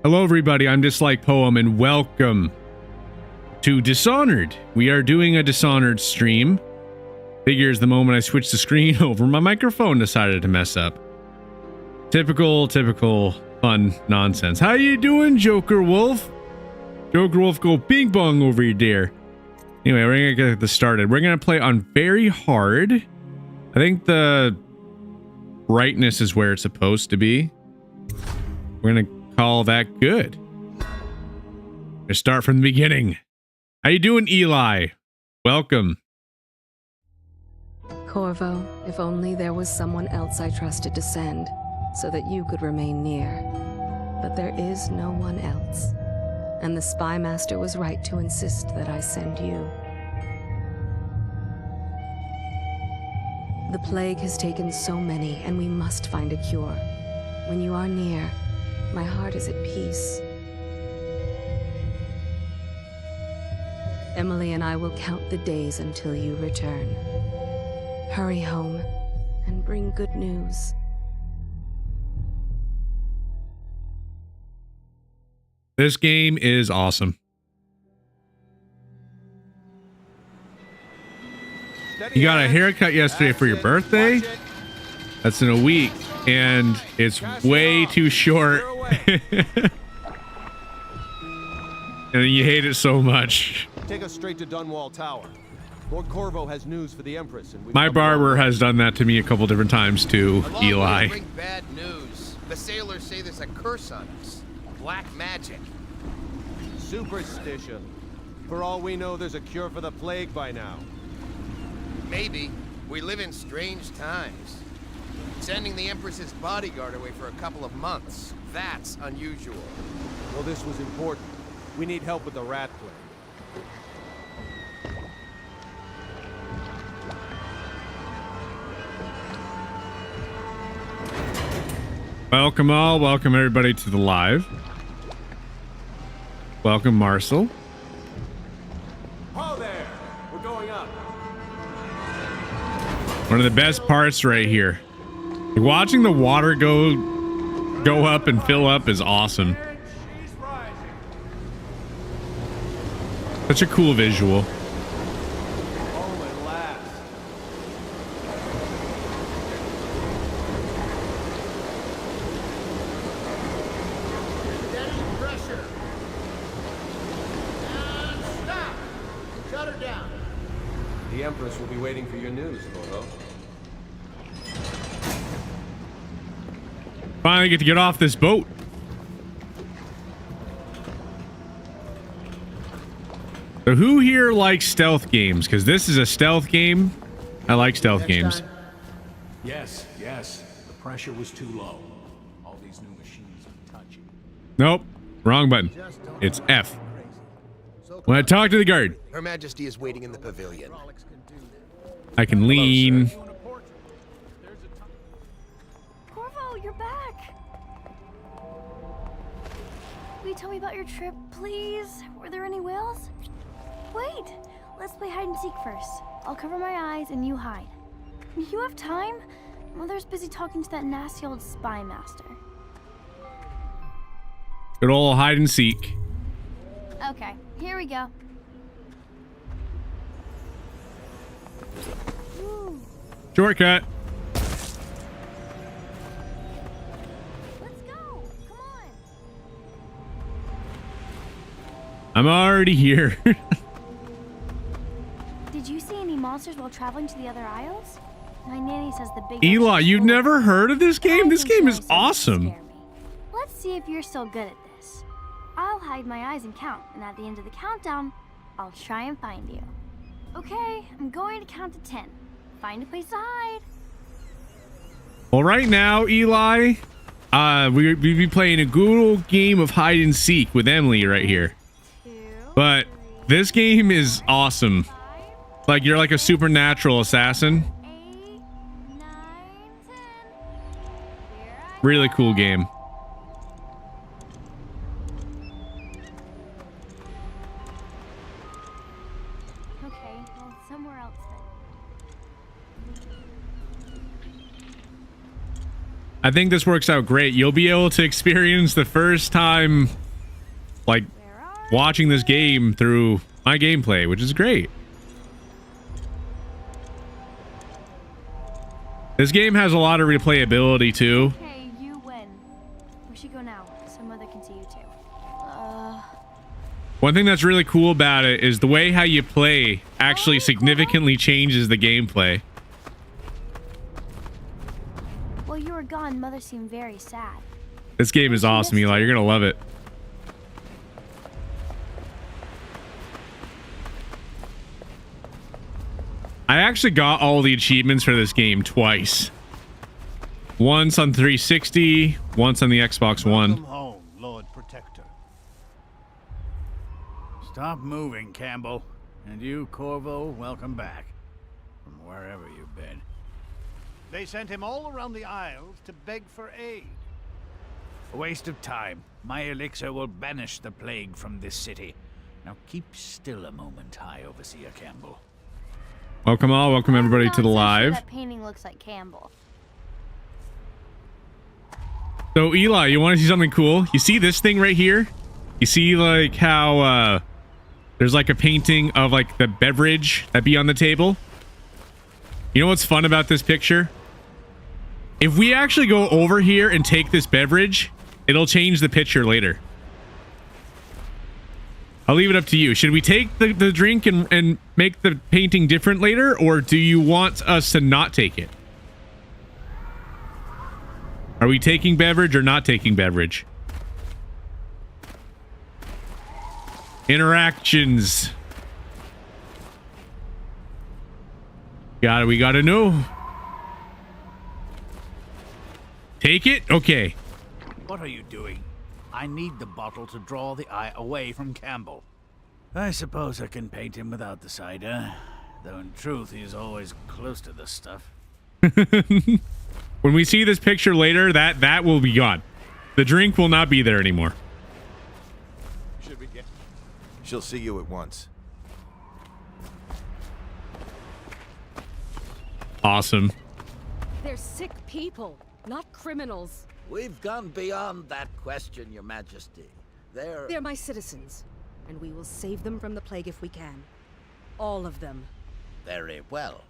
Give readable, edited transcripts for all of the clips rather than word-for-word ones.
Hello everybody, I'm Dislike Poem and welcome to Dishonored. We are doing a Dishonored stream. Figures the moment I switched the screen over, my microphone decided to mess up. Typical fun nonsense. How you doing, Joker Wolf? Joker Wolf go ping pong over you there. Anyway, we're gonna get this started. We're gonna play on very hard. I think the brightness is where it's supposed to be. We're gonna call that good. Let's start from the beginning. How you doing, Eli? Welcome. Corvo, if only there was someone else I trusted to send, so that you could remain near. But there is no one else. And the Spy Master was right to insist that I send you. The plague has taken so many, and we must find a cure. When you are near, my heart is at peace. Emily and I will count the days until you return. Hurry home and bring good news. This game is awesome. You got a haircut yesterday for your birthday? That's in a week, and it's way too short. And you hate it so much. Take us straight to Dunwall Tower. Lord Corvo has news for the Empress, and my barber has done that to me a couple different times too, Eli. Bring bad news. The sailors say there's a curse on us. Black magic. Superstition. For all we know, there's a cure for the plague by now. Maybe. We live in strange times. Sending the Empress's bodyguard away for a couple of months. That's unusual. Well, this was important. We need help with the rat plague. Welcome all, welcome everybody to the live. Welcome Marcel. Oh there! We're going up. One of the best parts right here. Watching the water go up and fill up is awesome. Such a cool visual. The Empress will be waiting for your news, Corvo. Finally get to get off this boat. So who here likes stealth games? Because this is a stealth game. I like stealth games. Yes. The pressure was too low. All these new machines are touchy. Nope. Wrong button. It's F. When I talk to the guard, Her Majesty is waiting in the pavilion. I can lean. Corvo, you're back. Will you tell me about your trip, please? Were there any whales? Wait, let's play hide and seek first. I'll cover my eyes and you hide. You have time? Mother's busy talking to that nasty old spy master. Good old hide and seek. Okay, here we go. Ooh. Shortcut. Let's go. Come on. I'm already here. Did you see any monsters while traveling to the other isles? My nanny says the big Eli, you've never heard of this game? This game is awesome. Let's see if you're still good at this. I'll hide my eyes and count, and at the end of the countdown, I'll try and find you. Okay, I'm going to count to 10. Find a place to hide. Well, right now, Eli, we'll be playing a good old game of hide and seek with Emily right here. 2, But this game is awesome. Like you're like a supernatural assassin. 8, 9, 10. Really cool game. Okay, well, somewhere else then. I think this works out great. You'll be able to experience the first time, like, Where are watching this game through my gameplay, which is great. This game has a lot of replayability too. Okay, you win. We should go now, so Mother can see you too. One thing that's really cool about it is the way how you play actually significantly changes the gameplay. While you were gone, Mother seemed very sad. This game is awesome, Eli. You're gonna love it. I actually got all the achievements for this game twice. Once on 360, once on the Xbox One. Welcome home, Lord Protector. Stop moving, Campbell. And you, Corvo, welcome back. From wherever you've been. They sent him all around the Isles to beg for aid. A waste of time. My elixir will banish the plague from this city. Now keep still a moment, High Overseer Campbell. Welcome all, welcome everybody to the I'm not so sure live. that painting looks like Campbell. So Eli, you want to see something cool? You see this thing right here? You see like how there's like a painting of like the beverage that be on the table? You know what's fun about this picture? If we actually go over here and take this beverage, it'll change the picture later. I'll leave it up to you. Should we take the drink and make the painting different later, or do you want us to not take it? Are we taking beverage or not taking beverage? Interactions. We gotta know. Take it? Okay. What are you doing? I need the bottle to draw the eye away from Campbell. I suppose I can paint him without the cider, though in truth he's always close to the stuff. When we see this picture later, that will be gone. The drink will not be there anymore. Should we get? She'll see you at once. Awesome. They're sick people, not criminals. We've gone beyond that question, Your Majesty. They're my citizens, and we will save them from the plague if we can. All of them. Very well.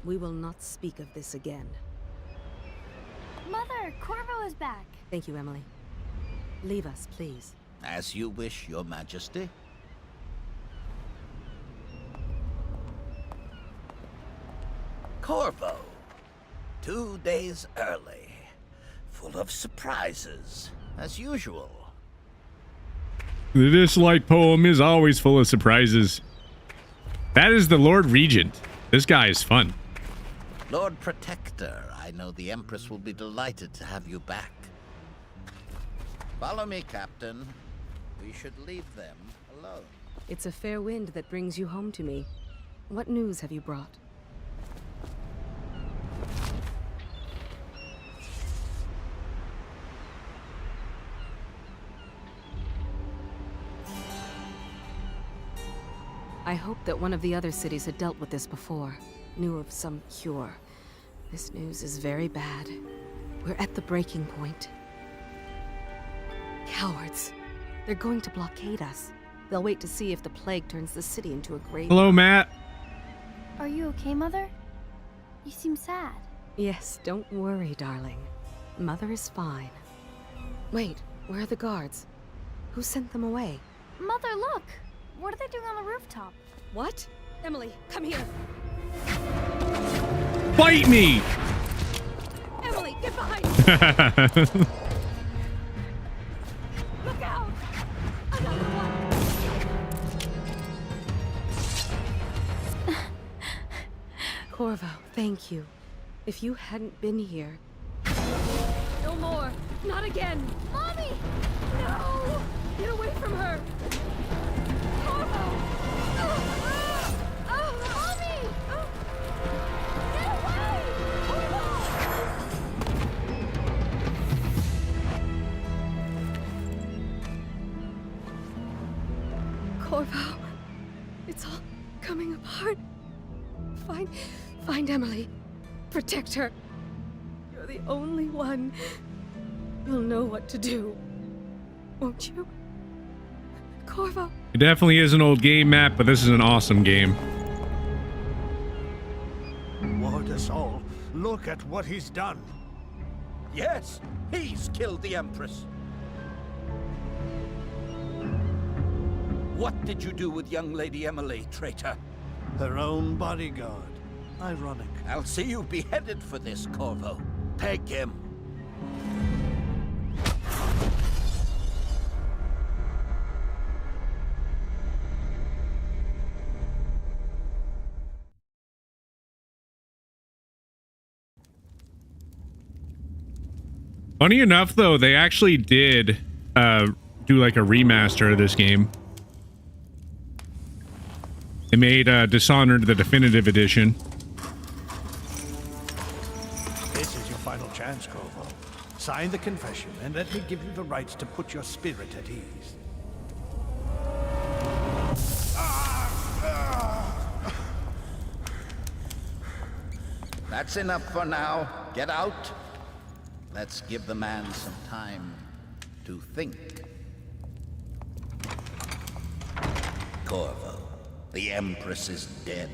We will not speak of this again. Mother, Corvo is back. Thank you, Emily. Leave us, please. As you wish, Your Majesty. Corvo. 2 days early. Full of surprises, as usual. The dislike poem is always full of surprises. That is the Lord Regent. This guy is fun. Lord Protector, I know the Empress will be delighted to have you back. Follow me, Captain. We should leave them alone. It's a fair wind that brings you home to me. What news have you brought? I hoped that one of the other cities had dealt with this before, knew of some cure. This news is very bad. We're at the breaking point. Cowards. They're going to blockade us. They'll wait to see if the plague turns the city into a grave. Hello, Matt. Are you okay, Mother? You seem sad. Yes, don't worry, darling. Mother is fine. Wait, where are the guards? Who sent them away? Mother, look! What are they doing on the rooftop? What? Emily, come here. Fight me! Emily, get behind me! Look out! Another one! Corvo, thank you. If you hadn't been here... No more! Not again! Mommy! No! Get away from her! Corvo! Mommy! Get away! Corvo, it's all coming apart. Find Emily. Protect her. You're the only one who'll know what to do. Won't you? Corvo. It definitely is an old game, Matt, but this is an awesome game. Wardasol, look at what he's done. Yes, he's killed the Empress. What did you do with young Lady Emily, traitor? Her own bodyguard. Ironic. I'll see you beheaded for this, Corvo. Peg him. Funny enough, though, they actually did do like a remaster of this game. They made Dishonored the definitive edition. This is your final chance, Corvo. Sign the confession, and let me give you the rights to put your spirit at ease. That's enough for now. Get out. Let's give the man some time to think. Corvo, the Empress is dead.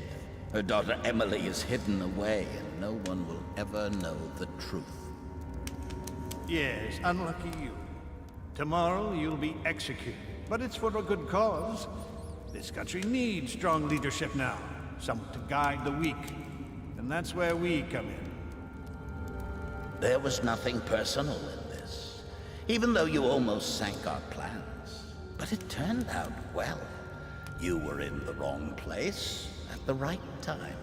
Her daughter Emily is hidden away, and no one will ever know the truth. Yes, unlucky you. Tomorrow you'll be executed, but it's for a good cause. This country needs strong leadership now, someone to guide the weak. And that's where we come in. There was nothing personal in this, even though you almost sank our plans. But it turned out well. You were in the wrong place at the right time,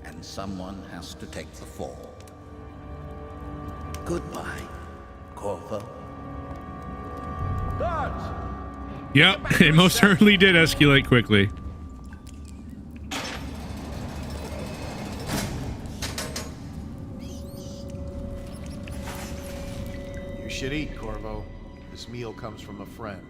and someone has to take the fall. Goodbye, Corvo. Guards! Yep, it most certainly did escalate quickly. You should eat, Corvo. This meal comes from a friend.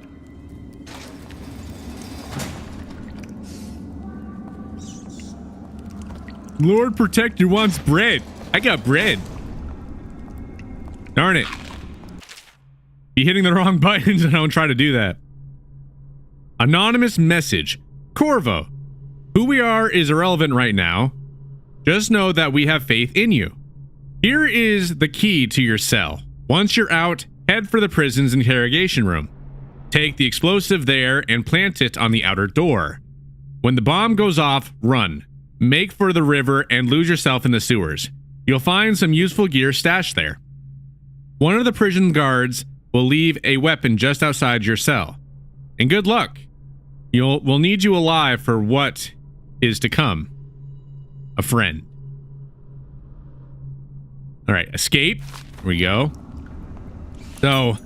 Lord Protector wants bread. I got bread. Darn it. Be hitting the wrong buttons and I don't try to do that. Anonymous message. Corvo, who we are is irrelevant right now. Just know that we have faith in you. Here is the key to your cell. Once you're out, head for the prison's interrogation room. Take the explosive there and plant it on the outer door. When the bomb goes off, run. Make for the river and lose yourself in the sewers. You'll find some useful gear stashed there. One of the prison guards will leave a weapon just outside your cell. And good luck. We'll need you alive for what is to come. A friend. All right, escape. Here we go. So,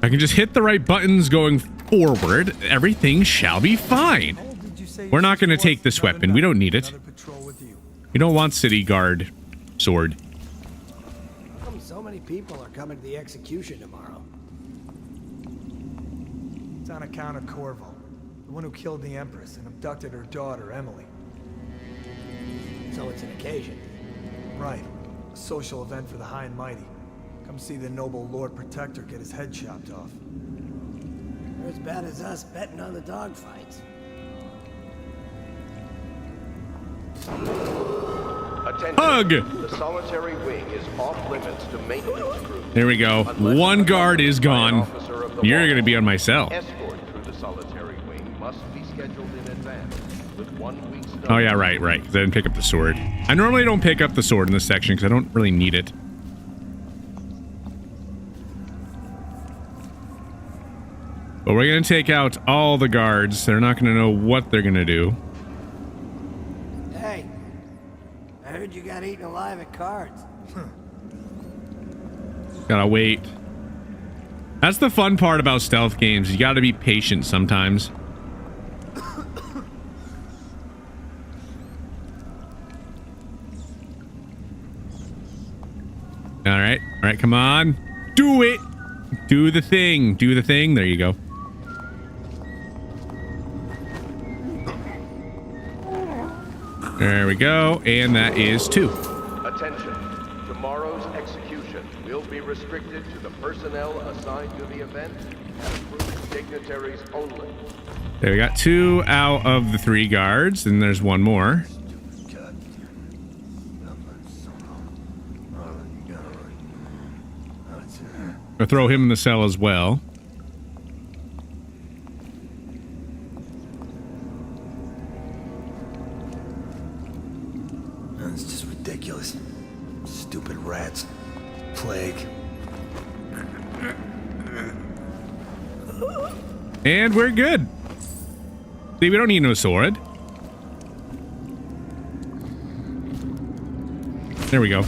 I can just hit the right buttons going forward. Everything shall be fine. We're not going to take this weapon. We don't need it. We don't want city guard sword. How come so many people are coming to the execution tomorrow? It's on account of Corvo, the one who killed the Empress and abducted her daughter, Emily. So it's an occasion. Right. A social event for the high and mighty. Come see the noble Lord Protector get his head chopped off. They're as bad as us betting on the dogfights. Attention. Hug! The solitary wing is off limits to maintenance crew. There we go. One guard is gone. You're going to be on my cell. Escort through the solitary wing must be scheduled in advance with 1 week's notice. Oh yeah, right, because I didn't pick up the sword. I normally don't pick up the sword in this section because I don't really need it. But we're going to take out all the guards. They're not going to know what they're going to do. Hey, I heard you got eaten alive at cards. Gotta wait. That's the fun part about stealth games. You gotta be patient sometimes. All right, come on. Do it. Do the thing. Do the thing. There you go. There we go. And that is 2. Attention. Tomorrow's execution will be restricted to the personnel assigned to the event and approved dignitaries only. There, we got 2 out of the 3 guards, and there's 1 more. I'll throw him in the cell as well. It's just ridiculous. Stupid rats. Plague. And we're good. See, we don't need no sword. There we go.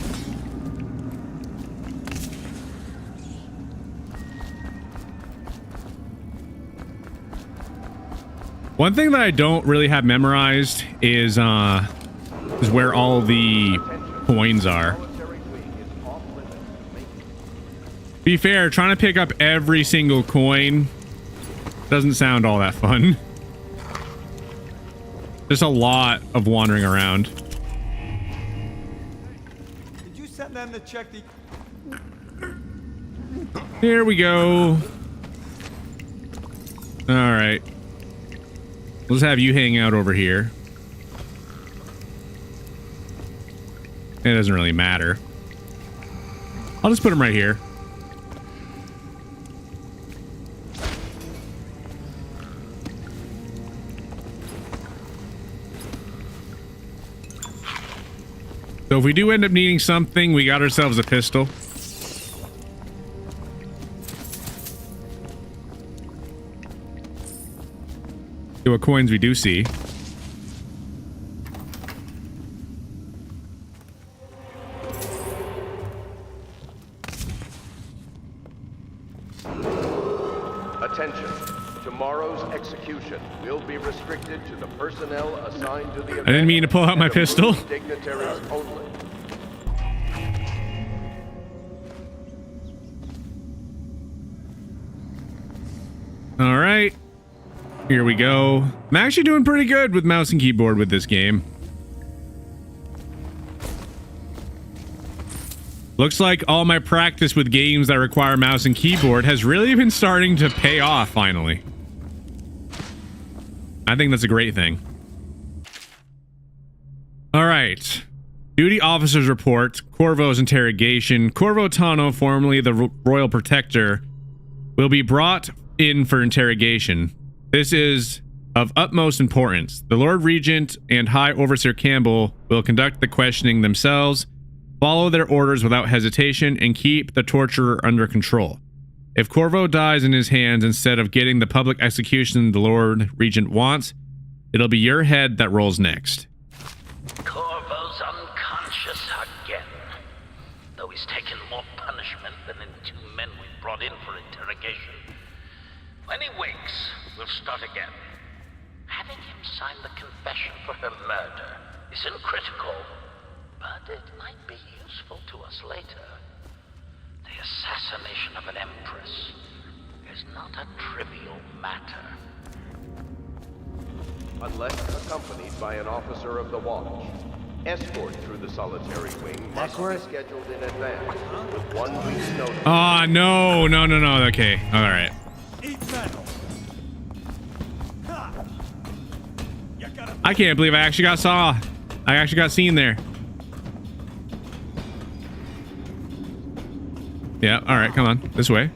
One thing that I don't really have memorized is where all the coins are. To be fair, trying to pick up every single coin doesn't sound all that fun. There's a lot of wandering around. Did you send them to check the... Here we go. All right. Let's have you hang out over here. It doesn't really matter. I'll just put him right here. So if we do end up needing something, we got ourselves a pistol. See what coins we do see. Attention. Tomorrow's execution will be restricted to the personnel assigned to the event. I didn't mean to pull out my pistol. Dignitaries only. All right. Here we go. I'm actually doing pretty good with mouse and keyboard with this game. Looks like all my practice with games that require mouse and keyboard has really been starting to pay off finally. I think that's a great thing. All right. Duty officer's report, Corvo's interrogation. Corvo Tano, formerly the Royal Protector, will be brought in for interrogation. This is of utmost importance. The Lord Regent and High Overseer Campbell will conduct the questioning themselves, follow their orders without hesitation, and keep the torturer under control. If Corvo dies in his hands instead of getting the public execution the Lord Regent wants, it'll be your head that rolls next. Corvo's unconscious again, though he's taken more punishment than the 2 men we brought in for interrogation. When he wakes, we'll start again. Having him sign the confession for her murder isn't critical, but it might be useful to us later. The assassination of an empress is not a trivial matter. Unless accompanied by an officer of the watch. Escort through the solitary wing must be scheduled in advance with 1 week's notice. Ah, no. Okay. All right. I can't believe I actually got seen there. Yeah, all right, come on. This way.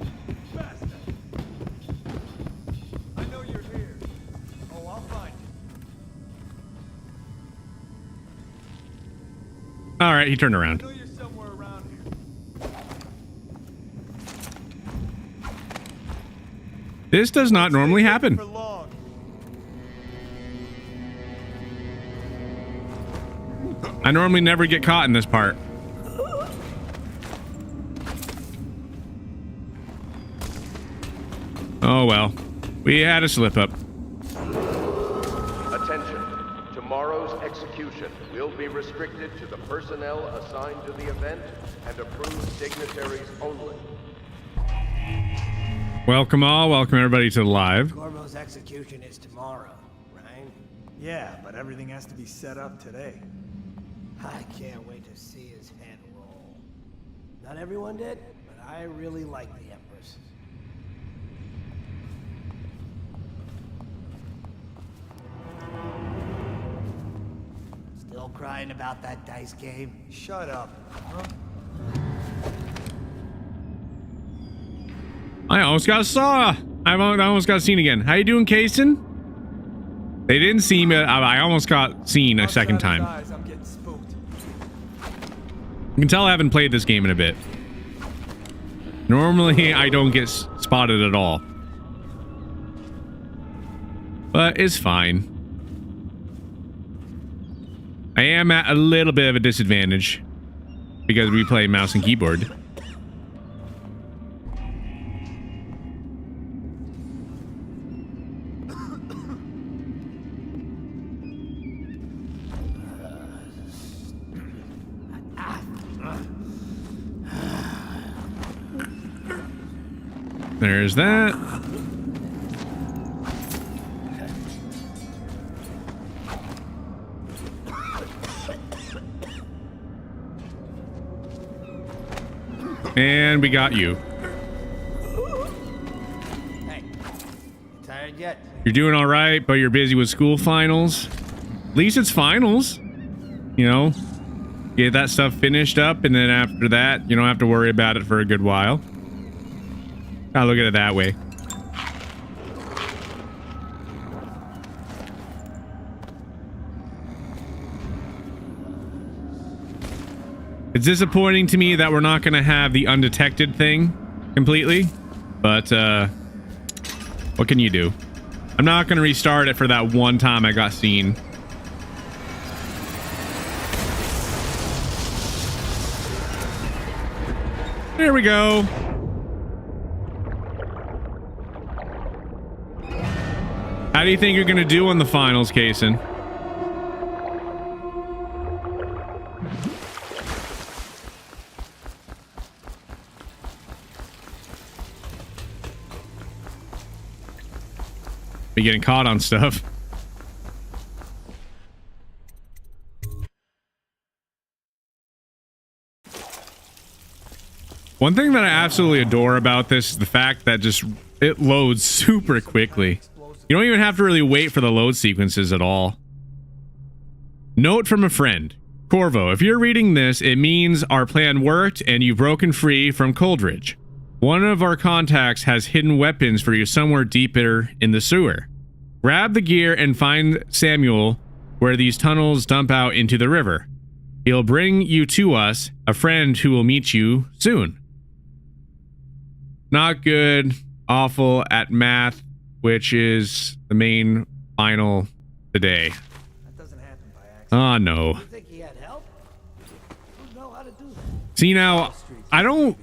I know you're here. Oh, I'll find you. All right, he turned around. I know you're somewhere around here. This does not normally happen. I normally never get caught in this part. Oh well, we had a slip up. Attention. Tomorrow's execution will be restricted to the personnel assigned to the event and approved dignitaries only. Welcome all, welcome everybody to the live. Corvo's execution is tomorrow, right? Yeah, but everything has to be set up today. I can't wait to see his head roll. Not everyone did, but I really like the Empress. Still crying about that dice game? Shut up. I almost got seen again. How you doing, Kaysen? They didn't see me. I almost got seen a second time. I'm getting spooked. You can tell I haven't played this game in a bit. Normally, I don't get spotted at all. But it's fine. I am at a little bit of a disadvantage because we play mouse and keyboard. There's that. And we got you. Hey, tired yet? You're doing all right, but you're busy with school finals. At least it's finals. You know, get that stuff finished up, and then after that, you don't have to worry about it for a good while. Gotta look at it that way. It's disappointing to me that we're not gonna have the undetected thing completely, but what can you do? I'm not gonna restart it for that one time I got seen. There we go. How do you think you're gonna do on the finals, Kaysen? Be getting caught on stuff. One thing that I absolutely adore about this is the fact that it loads super quickly. You don't even have to really wait for the load sequences at all. Note from a friend. Corvo, if you're reading this, it means our plan worked and you've broken free from Coldridge. One of our contacts has hidden weapons for you somewhere deeper in the sewer. Grab the gear and find Samuel where these tunnels dump out into the river. He'll bring you to us, a friend who will meet you soon. Not good, awful at math, which is the main final today. That doesn't happen by accident. Oh no. You think he had help? Who know how to do that? See now, I don't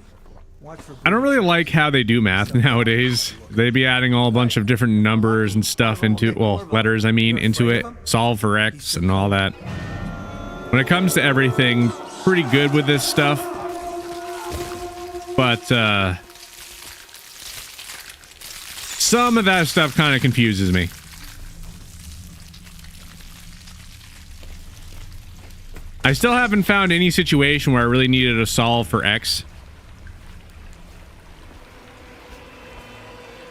really like how they do math nowadays. They be adding all a bunch of different numbers and stuff into, well, letters I mean, into it. Solve for X and all that. When it comes to everything, pretty good with this stuff. But some of that stuff kind of confuses me. I still haven't found any situation where I really needed a solve for X.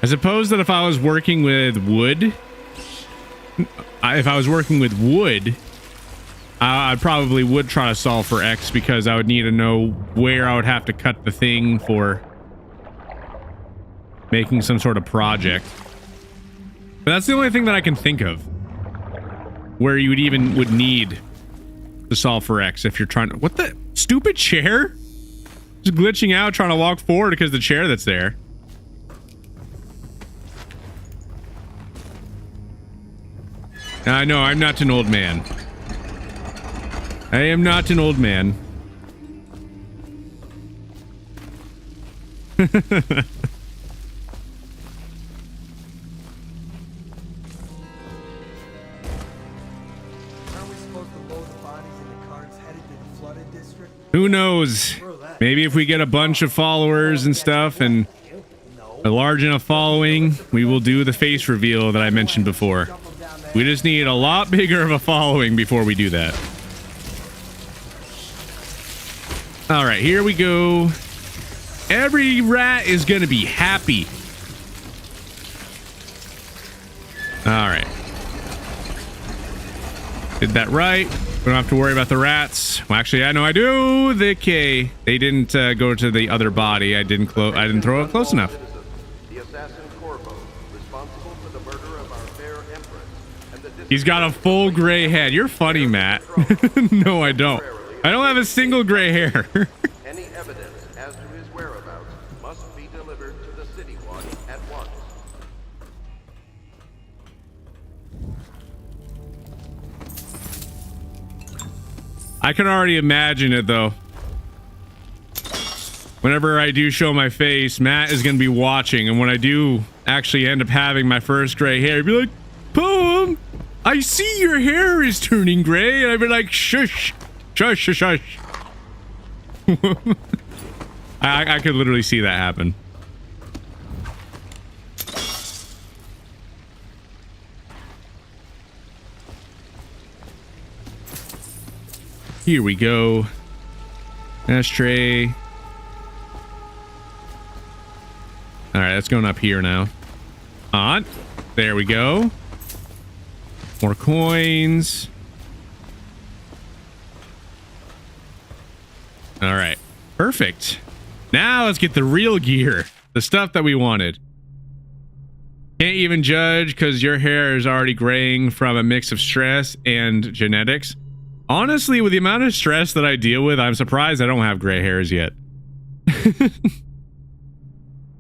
I suppose that if I was working with wood, I probably would try to solve for X because I would need to know where I would have to cut the thing for making some sort of project. But that's the only thing that I can think of where you would need to solve for X if you're trying to... What the stupid chair? Just glitching out trying to walk forward because the chair that's there. I know, I'm not an old man. I am not an old man. Who knows? Maybe if we get a bunch of followers and stuff and a large enough following, we will do the face reveal that I mentioned before. We just need a lot bigger of a following before we do that. All right, here we go. Every rat is gonna be happy. All right. Did that right. We don't have to worry about the rats. Well, actually, I know I do. They didn't go to the other body. I didn't throw it close enough. The assassin Corvo, responsible for the murder of our fair empress, and the He's got a full gray head. You're funny, Matt. No, I don't. I don't have a single gray hair. Any evidence as to his whereabouts must be delivered to the City Watch at once. I can already imagine it, though. Whenever I do show my face, Matt is going to be watching, and when I do actually end up having my first gray hair, he'd be like, Poem, I see your hair is turning gray, and I'd be like, shush, shush, shush, shush. I could literally see that happen. Here we go. Ashtray. All right, that's going up here now. On. There we go. More coins. All right. Perfect. Now let's get the real gear. The stuff that we wanted. Can't even judge because your hair is already graying from a mix of stress and genetics. Honestly, with the amount of stress that I deal with, I'm surprised I don't have gray hairs yet.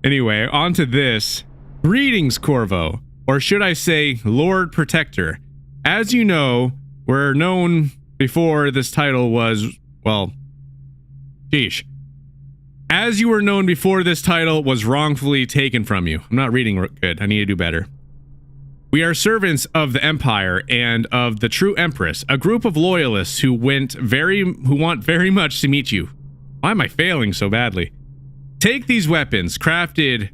Anyway, on to this. Greetings, Corvo. Or should I say, Lord Protector. As you know, we're known before this title was, well, sheesh. As you were known before this title was wrongfully taken from you. I'm not reading good. I need to do better. We are servants of the Empire and of the true Empress, a group of loyalists who want very much to meet you. Why am I failing so badly? Take these weapons, crafted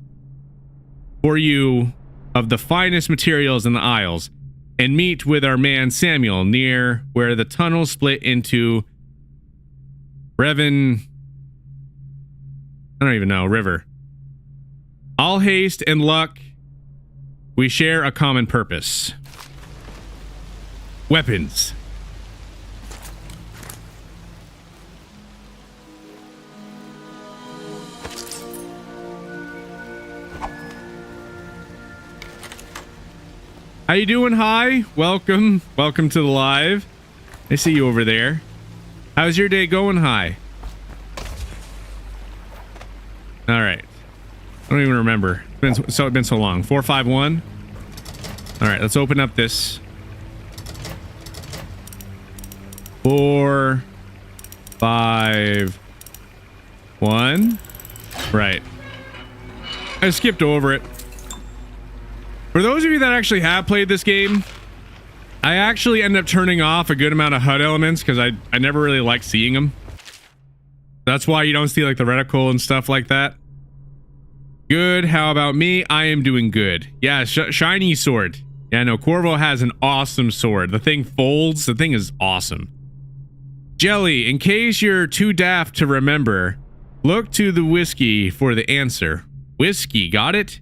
for you of the finest materials in the Isles, and meet with our man Samuel near where the tunnel split into River. All haste and luck. We share a common purpose. Weapons. How you doing? Hi. Welcome. Welcome to the live. I see you over there. How's your day going? Hi. All right. I don't even remember. It's been so long. 451. All right, let's open up this. 4, 5, 1. Right. I skipped over it. For those of you that actually have played this game, I actually end up turning off a good amount of HUD elements because I never really like seeing them. That's why you don't see like the reticle and stuff like that. Good. How about me? I am doing good. Yeah, shiny sword. Yeah, no, Corvo has an awesome sword. The thing folds. The thing is awesome. Jelly, in case you're too daft to remember, look to the whiskey for the answer. Whiskey, got it?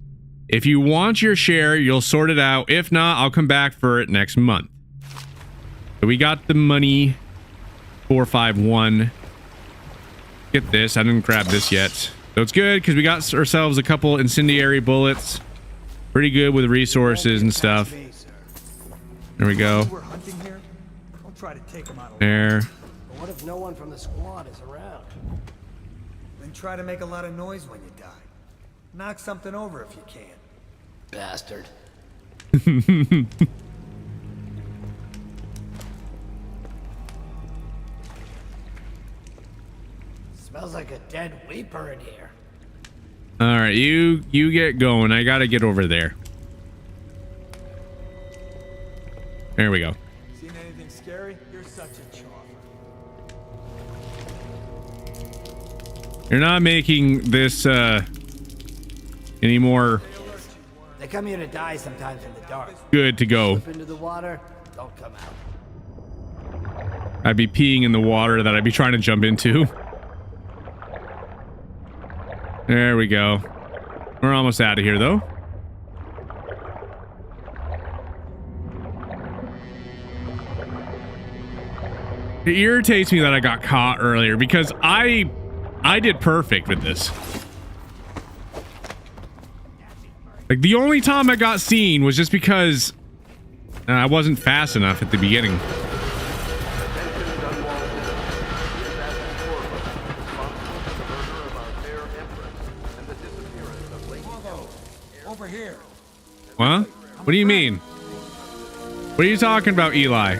If you want your share, you'll sort it out. If not, I'll come back for it next month. So we got the money. 451. Get this. I didn't grab this yet. So it's good because we got ourselves a couple incendiary bullets. Pretty good with resources and stuff. There we go. There. What if no one from the squad is around? Then try to make a lot of noise when you die. Knock something over if you can. Bastard. Smells like a dead weeper in here. All right, you get going. I gotta get over there. There we go. Seen anything scary? You're such a chopper. You're not making this any more They come here to die sometimes in the dark. good to go. Slip into the water, don't come out. I'd be peeing in the water that I'd be trying to jump into. There we go. We're almost out of here, though. It irritates me that I got caught earlier because I did perfect with this. Like, the only time I got seen was just because I wasn't fast enough at the beginning. Over here. Huh? What do you mean? What are you talking about, Eli?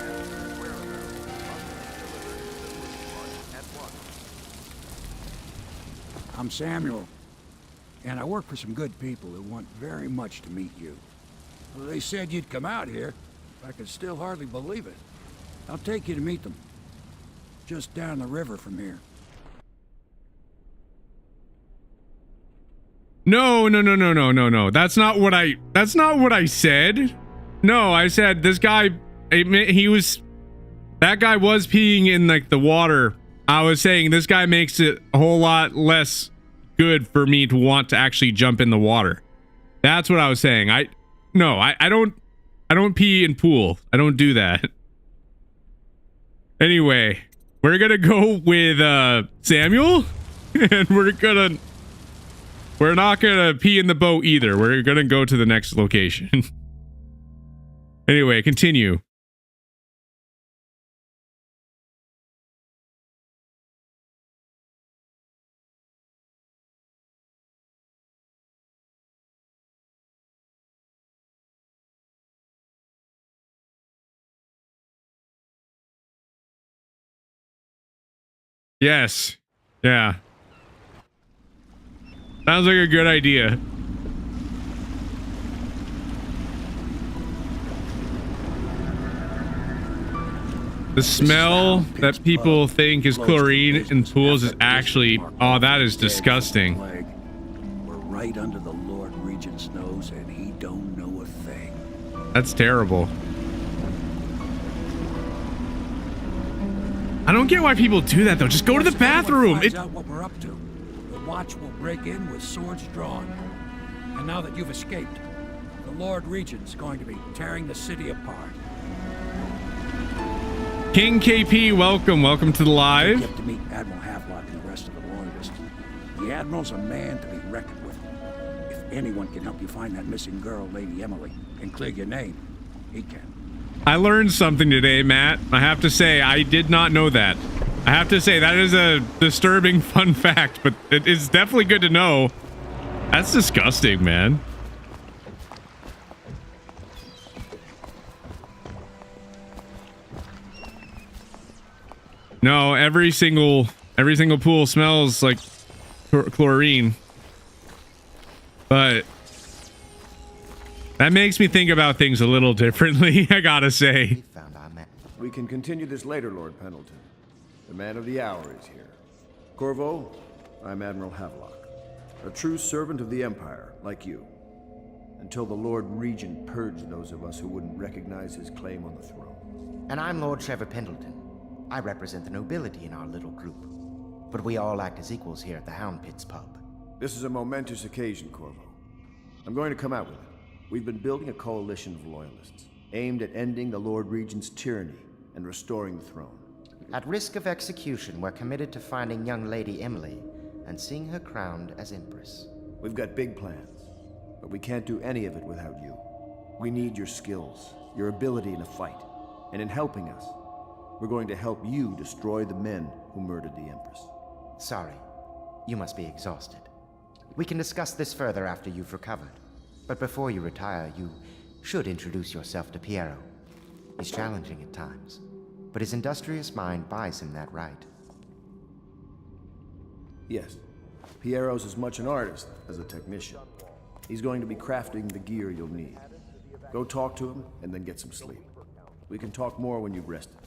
I'm Samuel, and I work for some good people who want very much to meet you. Well, they said you'd come out here. I could still hardly believe it. I'll take you to meet them. Just down the river from here. No. That's not what I said. No, I said this guy, that guy was peeing in like the water. I was saying this guy makes it a whole lot less good for me to want to actually jump in the water. That's what I was saying. I don't pee in pool. I don't do that. Anyway, we're gonna go with Samuel, and we're not gonna pee in the boat either. We're gonna go to the next location. Anyway, continue. Yes. Yeah. Sounds like a good idea. The smell that people think is chlorine in pools is actually, oh, that is disgusting. We're right under the Lord Regent's nose, and he don't know a thing. That's terrible. I don't get why people do that though. Just go to the bathroom. Finds out what we're up to. The watch will break in with swords drawn. And now that you've escaped, the Lord Regent's going to be tearing the city apart. King KP, welcome to the live. You get to meet Admiral Havelock and the rest of the Loyalists. The Admiral's a man to be reckoned with. If anyone can help you find that missing girl, Lady Emily, and clear your name, he can. I learned something today, Matt. I have to say, I did not know that. I have to say, that is a disturbing fun fact, but it is definitely good to know. That's disgusting, man. No, every single pool smells like chlorine. But that makes me think about things a little differently, I gotta say. We can continue this later, Lord Pendleton. The man of the hour is here. Corvo, I'm Admiral Havelock, a true servant of the Empire, like you. Until the Lord Regent purged those of us who wouldn't recognize his claim on the throne. And I'm Lord Trevor Pendleton. I represent the nobility in our little group. But we all act as equals here at the Hound Pits pub. This is a momentous occasion, Corvo. I'm going to come out with it. We've been building a coalition of loyalists, aimed at ending the Lord Regent's tyranny and restoring the throne. At risk of execution, we're committed to finding young Lady Emily and seeing her crowned as Empress. We've got big plans, but we can't do any of it without you. We need your skills, your ability in a fight, and in helping us, we're going to help you destroy the men who murdered the Empress. Sorry, you must be exhausted. We can discuss this further after you've recovered. But before you retire, you should introduce yourself to Piero. He's challenging at times, but his industrious mind buys him that right. Yes, Piero's as much an artist as a technician. He's going to be crafting the gear you'll need. Go talk to him and then get some sleep. We can talk more when you've rested.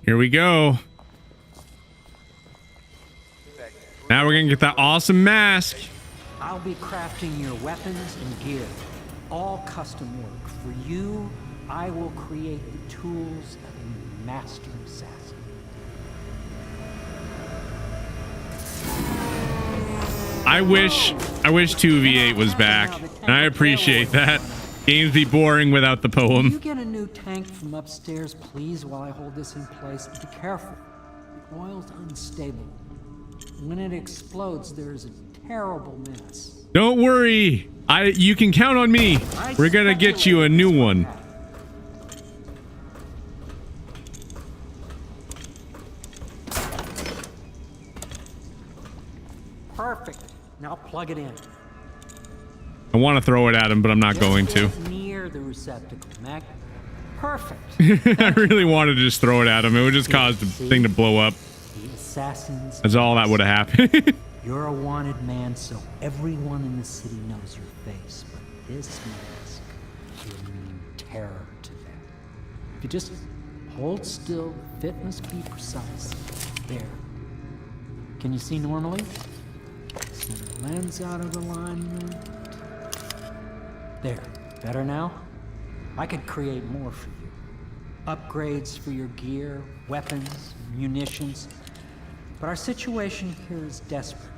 Here we go. Now we're gonna get that awesome mask. I'll be crafting your weapons and gear. All custom work. For you, I will create the tools of a master assassin. I wish 2v8 was back, and I appreciate that. Games be boring without the Can poem. you get a new tank from upstairs, please, while I hold this in place? Be careful. The oil's unstable. When it explodes, there's a terrible mess. Don't worry. You can count on me. We're gonna get you a new one. Perfect. Now plug it in. I want to throw it at him, but I'm not going to. Near the receptacle, Mac. Perfect. I really wanted to just throw it at him. It would just cause the thing to blow up. The assassins. That's all that would have happened. You're a wanted man, so everyone in the city knows your face. But this mask will mean terror to them. If you just hold still, fit must be precise. There. Can you see normally? Center lens out of alignment. There. Better now? I could create more for you. Upgrades for your gear, weapons, munitions. But our situation here is desperate.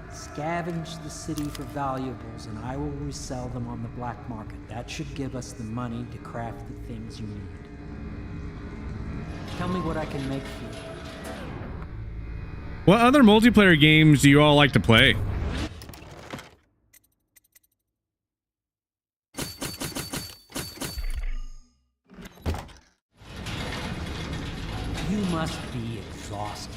Scavenge the city for valuables, and I will resell them on the black market. That should give us the money to craft the things you need. Tell me what I can make for you. What other multiplayer games do you all like to play? You must be exhausted.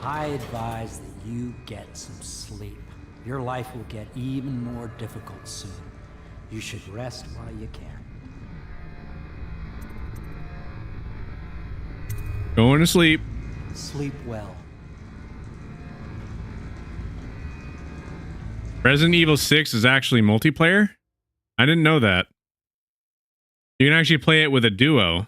I advise that you get some sleep. Your life will get even more difficult soon. You should rest while you can. Going to sleep. Sleep well. Resident Evil 6 is actually multiplayer? I didn't know that. You can actually play it with a duo.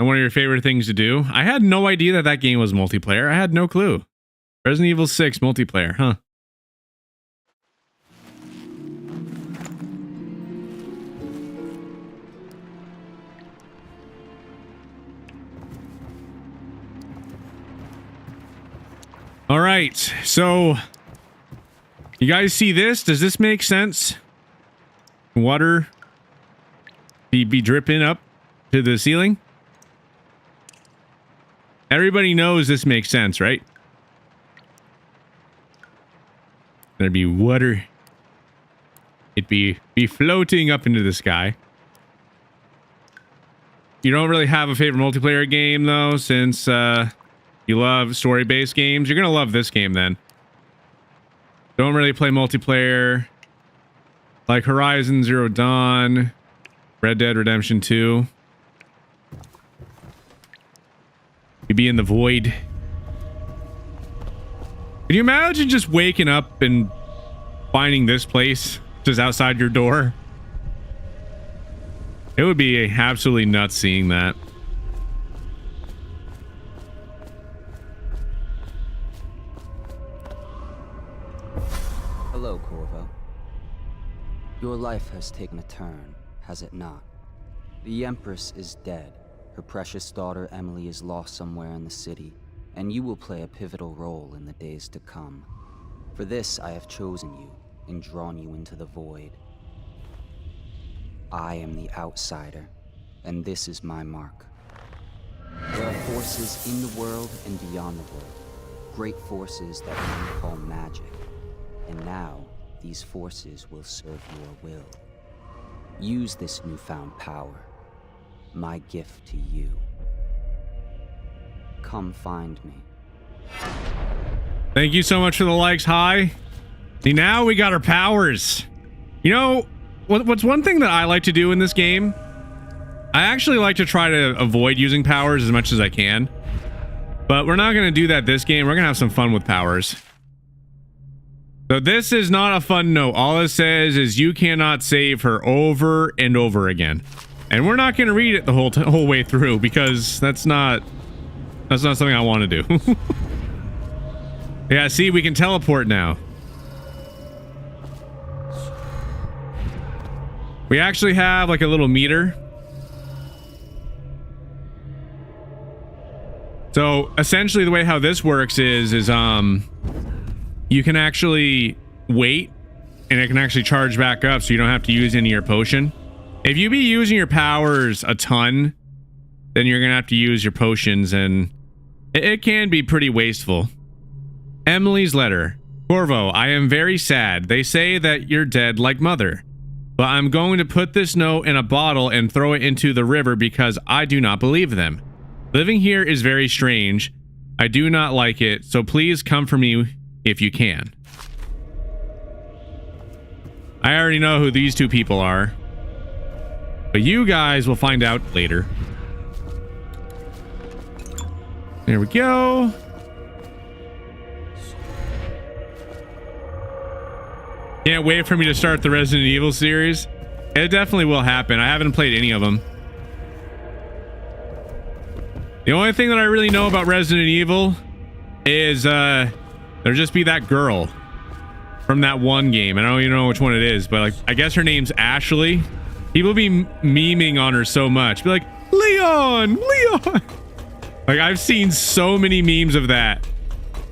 And one of your favorite things to do? I had no idea that that game was multiplayer. I had no clue. Resident Evil 6 multiplayer, huh? All right, so you guys see this? Does this make sense? Water be dripping up to the ceiling? Everybody knows this makes sense, right? There'd be water. It'd be floating up into the sky. You don't really have a favorite multiplayer game though, since you love story-based games. You're gonna love this game then. Don't really play multiplayer like Horizon Zero Dawn, Red Dead Redemption 2. You'd be in the void. Can you imagine just waking up and finding this place just outside your door? It would be absolutely nuts seeing that. Hello, Corvo. Your life has taken a turn, has it not? The Empress is dead. Her precious daughter Emily is lost somewhere in the city, and you will play a pivotal role in the days to come. For this, I have chosen you and drawn you into the void. I am the outsider, and this is my mark. There are forces in the world and beyond the world, great forces that men call magic. And now, these forces will serve your will. Use this newfound power, my gift to you. Come find me. Thank you so much for the likes. Hi. See, now we got our powers. You know, what's one thing that I like to do in this game? I actually like to try to avoid using powers as much as I can. But we're not going to do that this game. We're going to have some fun with powers. So this is not a fun note. All it says is you cannot save her over and over again. And we're not going to read it the whole way through because that's not something I want to do. Yeah, see, we can teleport now. We actually have like a little meter. So essentially the way how this works is you can actually wait and it can actually charge back up so you don't have to use any of your potion. If you be using your powers a ton, then you're gonna have to use your potions, and it can be pretty wasteful. Emily's letter. Corvo, I am very sad. They say that you're dead like mother. But I'm going to put this note in a bottle and throw it into the river because I do not believe them. Living here is very strange. I do not like it, so please come for me if you can. I already know who these two people are, but you guys will find out later. There we go. Can't wait for me to start the Resident Evil series. It definitely will happen. I haven't played any of them. The only thing that I really know about Resident Evil is there'll just be that girl from that one game. I don't even know which one it is, but like I guess her name's Ashley. People be memeing on her so much. Be like, Leon! Leon! Like I've seen so many memes of that.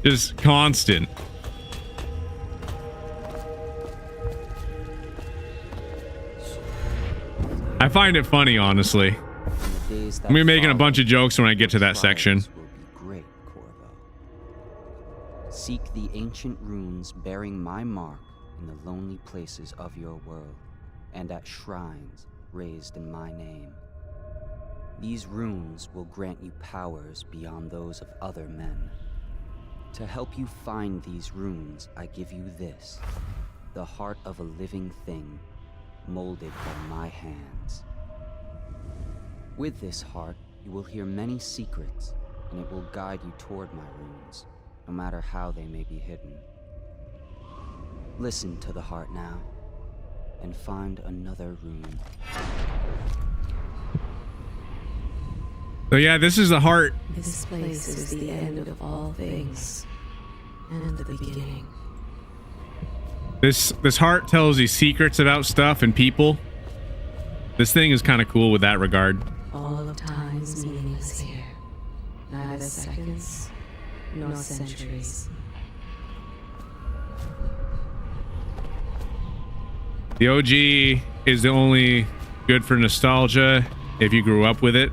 Just constant. I find it funny, honestly. I'm gonna be making a bunch of jokes when I get to that section. Great, Corvo. Seek the ancient runes bearing my mark in the lonely places of your world, and at shrines raised in my name. These runes will grant you powers beyond those of other men. To help you find these runes, I give you this, the heart of a living thing, molded by my hands. With this heart, you will hear many secrets, and it will guide you toward my runes, no matter how they may be hidden. Listen to the heart now, and find another rune. So yeah, this is the heart. This place is the end of all things, and the beginning. This heart tells you secrets about stuff and people. This thing is kind of cool with that regard. All of time's meaningless here. Neither seconds nor centuries. The OG is the only good for nostalgia if you grew up with it.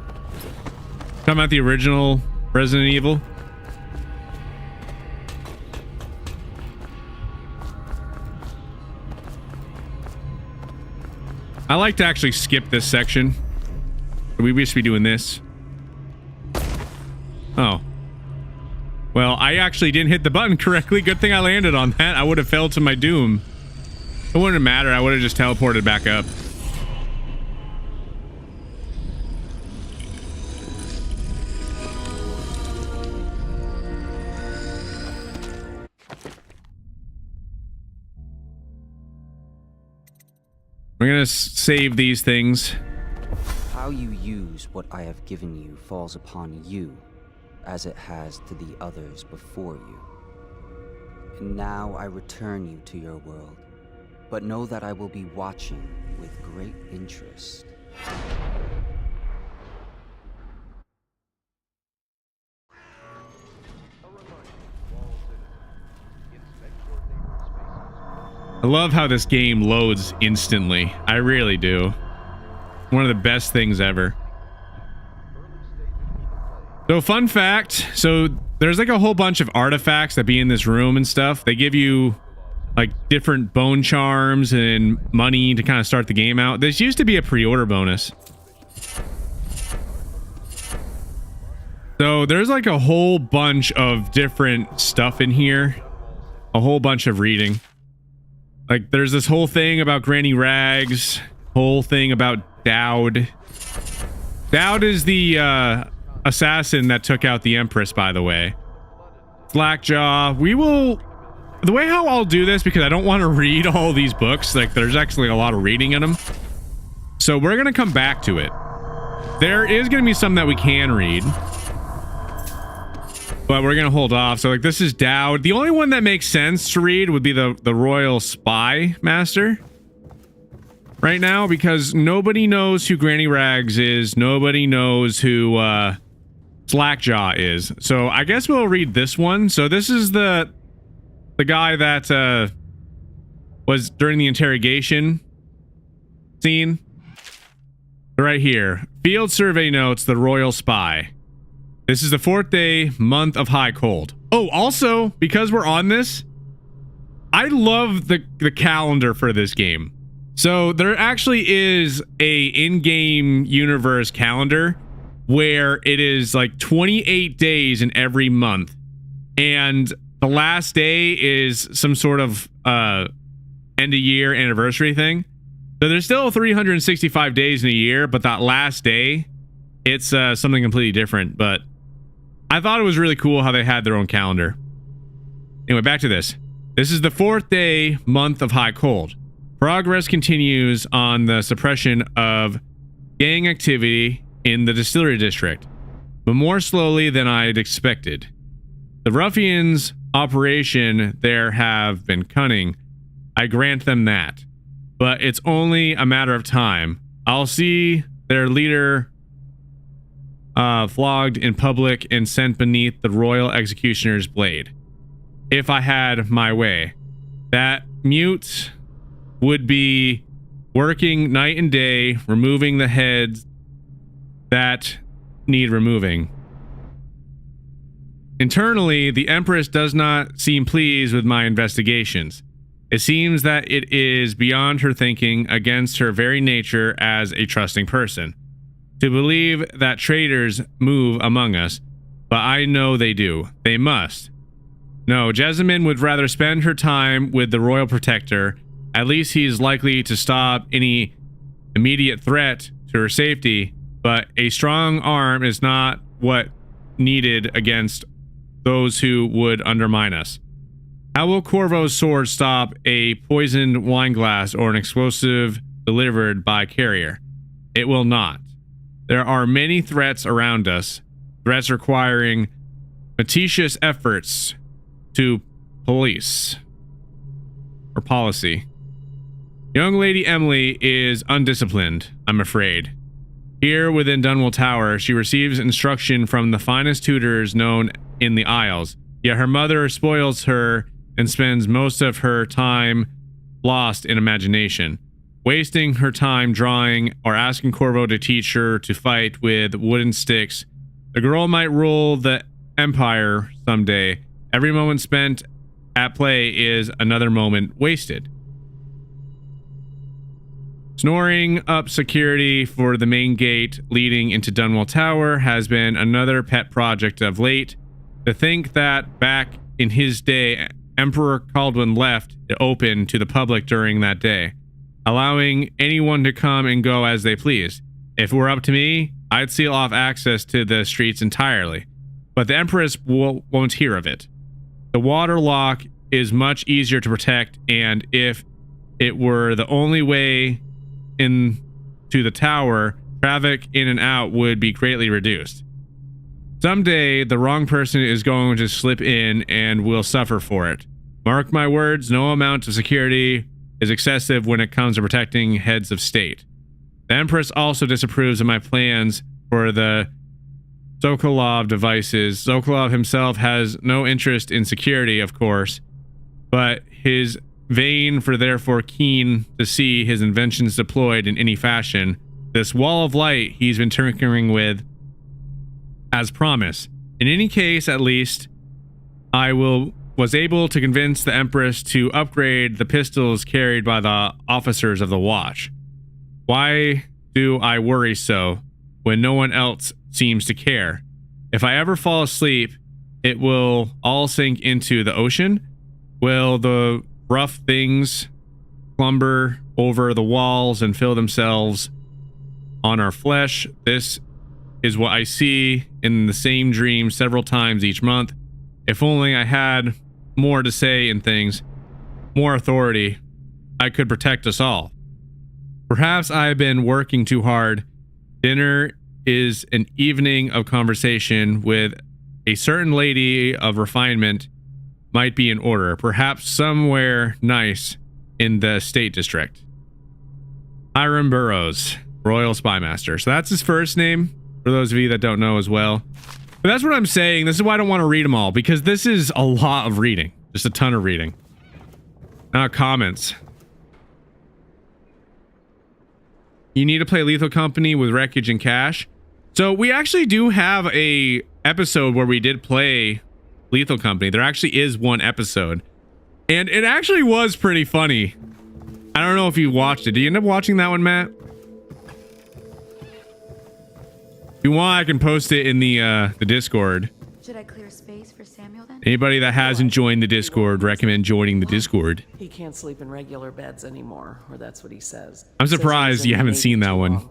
Talking about the original Resident Evil. I like to actually skip this section. We used to be doing this. Oh. Well, I actually didn't hit the button correctly. Good thing I landed on that. I would have fell to my doom. It wouldn't matter. I would have just teleported back up. We're gonna save these things. How you use what I have given you falls upon you, as it has to the others before you. And now I return you to your world, but know that I will be watching with great interest. I love how this game loads instantly. I really do. One of the best things ever. So fun fact, so there's like a whole bunch of artifacts that be in this room and stuff. They give you like different bone charms and money to kind of start the game out. This used to be a pre-order bonus. So there's like a whole bunch of different stuff in here. A whole bunch of reading. Like there's this whole thing about Granny Rags, whole thing about Dowd. Dowd is the assassin that took out the Empress, by the way. Slackjaw. We will, the way how I'll do this, because I don't want to read all these books, like there's actually a lot of reading in them. So we're going to come back to it. There is going to be some that we can read, but we're going to hold off. So like this is Dowd. The only one that makes sense to read would be the Royal Spy Master right now, because nobody knows who Granny Rags is. Nobody knows who Slackjaw is. So I guess we'll read this one. So this is the guy that was during the interrogation scene. Right here. Field survey notes, the royal spy. This is the 4th day, month of high cold. Oh, also, because we're on this, I love the calendar for this game. So there actually is a in-game universe calendar where it is like 28 days in every month. And the last day is some sort of end of year anniversary thing. So there's still 365 days in a year, but that last day, it's something completely different. But I thought it was really cool how they had their own calendar. Anyway, back to this. This is the 4th day, month of high cold. Progress continues on the suppression of gang activity in the distillery district, but more slowly than I'd expected. The ruffians' operation there have been cunning. I grant them that. But it's only a matter of time. I'll see their leader flogged in public and sent beneath the royal executioner's blade. If I had my way. That mute would be working night and day, removing the heads that need removing. Internally, the Empress does not seem pleased with my investigations. It seems that it is beyond her thinking, against her very nature as a trusting person, to believe that traitors move among us, but I know they do. They must. No, Jessamine would rather spend her time with the royal protector. At least he's likely to stop any immediate threat to her safety, but a strong arm is not what needed against those who would undermine us. How will Corvo's sword stop a poisoned wine glass or an explosive delivered by carrier? It will not. There are many threats around us, threats requiring meticulous efforts to police or policy. Young Lady Emily is undisciplined, I'm afraid. Here within Dunwell Tower, she receives instruction from the finest tutors known in the Isles, yet her mother spoils her and spends most of her time lost in imagination, wasting her time drawing or asking Corvo to teach her to fight with wooden sticks. The girl might rule the Empire someday. Every moment spent at play is another moment wasted. Snoring up security for the main gate leading into Dunwell Tower has been another pet project of late. To think that back in his day, Emperor Caldwin left it open to the public during that day, allowing anyone to come and go as they pleased. If it were up to me, I'd seal off access to the streets entirely, but the Empress won't hear of it. The water lock is much easier to protect, and if it were the only way into the tower, traffic in and out would be greatly reduced. Someday, the wrong person is going to slip in and will suffer for it. Mark my words, no amount of security is excessive when it comes to protecting heads of state. The Empress also disapproves of my plans for the Sokolov devices. Sokolov himself has no interest in security, of course, but his vain for therefore keen to see his inventions deployed in any fashion. This wall of light he's been tinkering with as promised. In any case, at least, I was able to convince the Empress to upgrade the pistols carried by the officers of the watch. Why do I worry so when no one else seems to care? If I ever fall asleep, it will all sink into the ocean? Will the rough things slumber over the walls and fill themselves on our flesh? This is what I see in the same dream several times each month. If only I had more to say in things, more authority, I could protect us all. Perhaps I have been working too hard. Dinner is an evening of conversation with a certain lady of refinement might be in order, perhaps somewhere nice in the State District. Hiram Burroughs, Royal Spymaster. So that's his first name, for those of you that don't know as well. But that's what I'm saying. This is why I don't want to read them all, because this is a lot of reading. Just a ton of reading. Now, comments. You need to play Lethal Company with Wreckage and Cash. So we actually do have a episode where we did play Lethal Company. There actually is one episode. And it actually was pretty funny. I don't know if you watched it. Did you end up watching that one, Matt? If you want, I can post it in the Discord. Should I clear space for Samuel then? Anybody that hasn't joined the Discord, recommend joining the Discord. He can't sleep in regular beds anymore, or that's what he says. I'm surprised you haven't seen that one.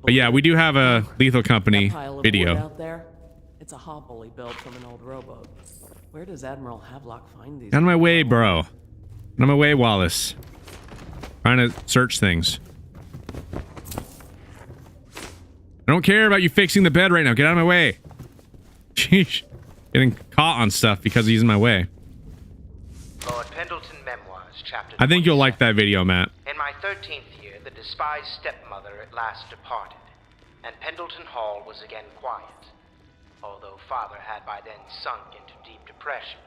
But yeah, we do have a Lethal Company video. Out there, it's a hovel he built from an old rowboat. Where does Admiral Havelock find these? Out of my way, bro. Out of my way, Wallace. Trying to search things. I don't care about you fixing the bed right now. Get out of my way. Sheesh. Getting caught on stuff because he's in my way. Lord Pendleton Memoirs, Chapter I think you'll like that video, Matt. In my 13th year, the despised stepmother at last departed, and Pendleton Hall was again quiet. Although Father had by then sunk into deep depression.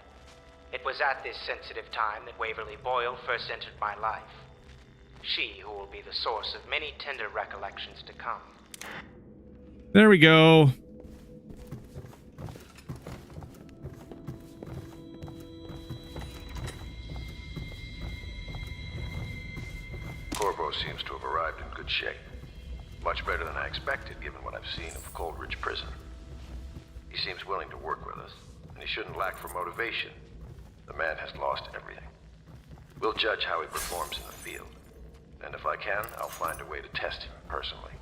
It was at this sensitive time that Waverly Boyle first entered my life. She who will be the source of many tender recollections to come. There we go. Corvo seems to have arrived in good shape. Much better than I expected, given what I've seen of Coldridge Prison. He seems willing to work with us, and he shouldn't lack for motivation. The man has lost everything. We'll judge how he performs in the field. And if I can, I'll find a way to test him personally.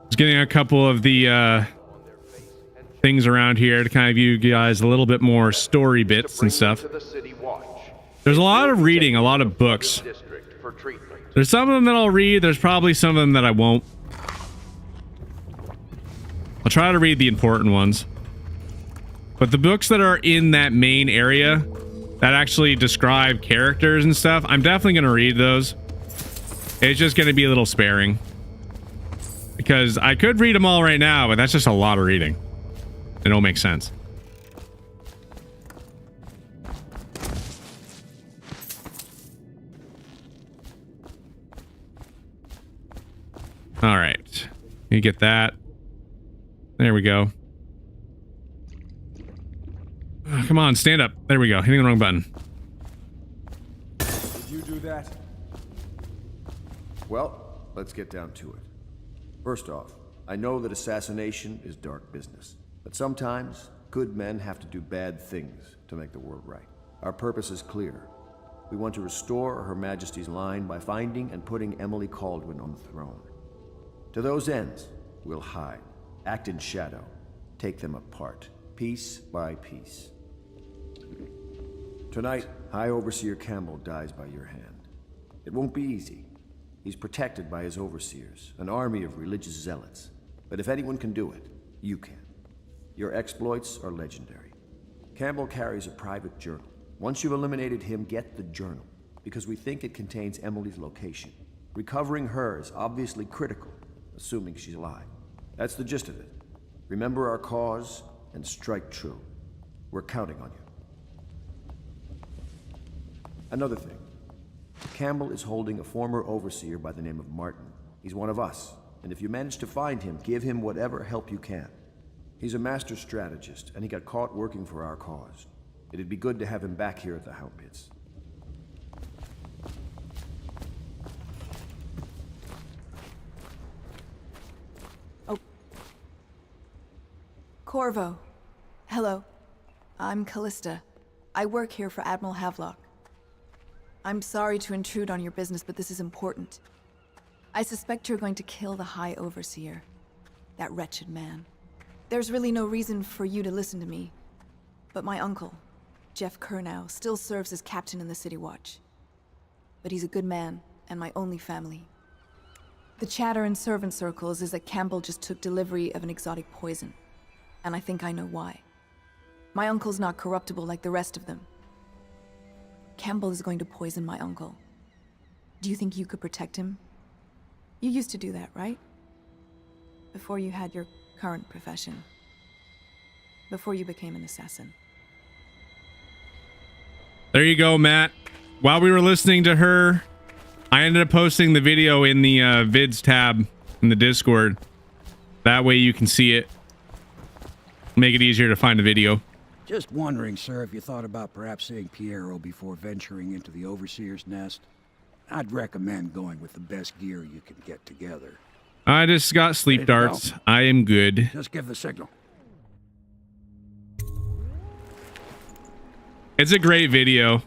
Just getting a couple of the things around here to kind of give you guys a little bit more story bits and stuff. There's a lot of reading, a lot of books. There's some of them that I'll read. There's probably some of them that I won't. I'll try to read the important ones. But the books that are in that main area that actually describe characters and stuff, I'm definitely going to read those. It's just going to be a little sparing. Because I could read them all right now, but that's just a lot of reading. It don't make sense. All right. You get that. There we go. Oh, come on, stand up. There we go. Hitting the wrong button. Did you do that? Well, let's get down to it. First off, I know that assassination is dark business, but sometimes good men have to do bad things to make the world right. Our purpose is clear. We want to restore Her Majesty's line by finding and putting Emily Kaldwin on the throne. To those ends, we'll hide, act in shadow, take them apart, piece by piece. Tonight, High Overseer Campbell dies by your hand. It won't be easy. He's protected by his overseers, an army of religious zealots. But if anyone can do it, you can. Your exploits are legendary. Campbell carries a private journal. Once you've eliminated him, get the journal, because we think it contains Emily's location. Recovering her is obviously critical, assuming she's alive. That's the gist of it. Remember our cause and strike true. We're counting on you. Another thing. Campbell is holding a former overseer by the name of Martin. He's one of us, and if you manage to find him, give him whatever help you can. He's a master strategist, and he got caught working for our cause. It'd be good to have him back here at the Hound Pits. Oh. Corvo. Hello. I'm Callista. I work here for Admiral Havelock. I'm sorry to intrude on your business, but this is important. I suspect you're going to kill the High Overseer. That wretched man. There's really no reason for you to listen to me. But my uncle, Jeff Kernow, still serves as captain in the City Watch. But he's a good man, and my only family. The chatter in servant circles is that Campbell just took delivery of an exotic poison. And I think I know why. My uncle's not corruptible like the rest of them. Campbell is going to poison my uncle. Do you think you could protect him? You used to do that, right? Before you had your current profession before you became an assassin. There you go, Matt. While we were listening to her, I ended up posting the video in the vids tab in the Discord. That way you can see it. Make it easier to find the video. Just wondering, sir, if you thought about perhaps seeing Piero before venturing into the Overseer's nest. I'd recommend going with the best gear you can get together. I just got sleep darts. I am good. Just give the signal. It's a great video.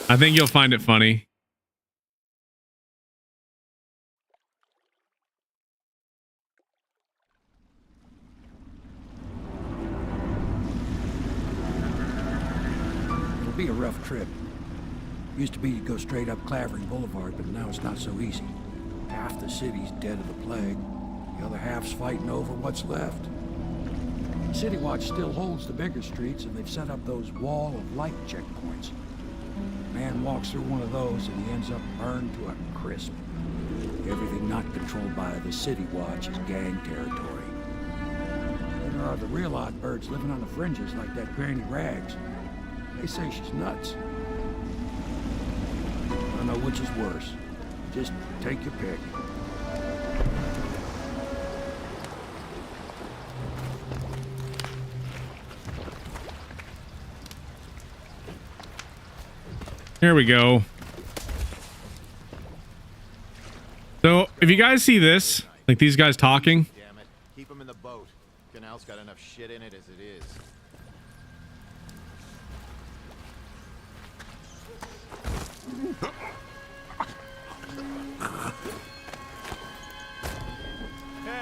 I think you'll find it funny. It'll be a rough trip. Used to be you'd go straight up Clavering Boulevard, but now it's not so easy. Half the city's dead of the plague. The other half's fighting over what's left. City Watch still holds the bigger streets, and they've set up those wall of light checkpoints. A man walks through one of those, and he ends up burned to a crisp. Everything not controlled by the City Watch is gang territory. Then there are the real odd birds living on the fringes, like that Granny Rags. They say she's nuts. I don't know which is worse. Just take your pick. Here we go. So, if you guys see this, like these guys talking. Damn it. Keep them in the boat. Canal's got enough shit in it as it is.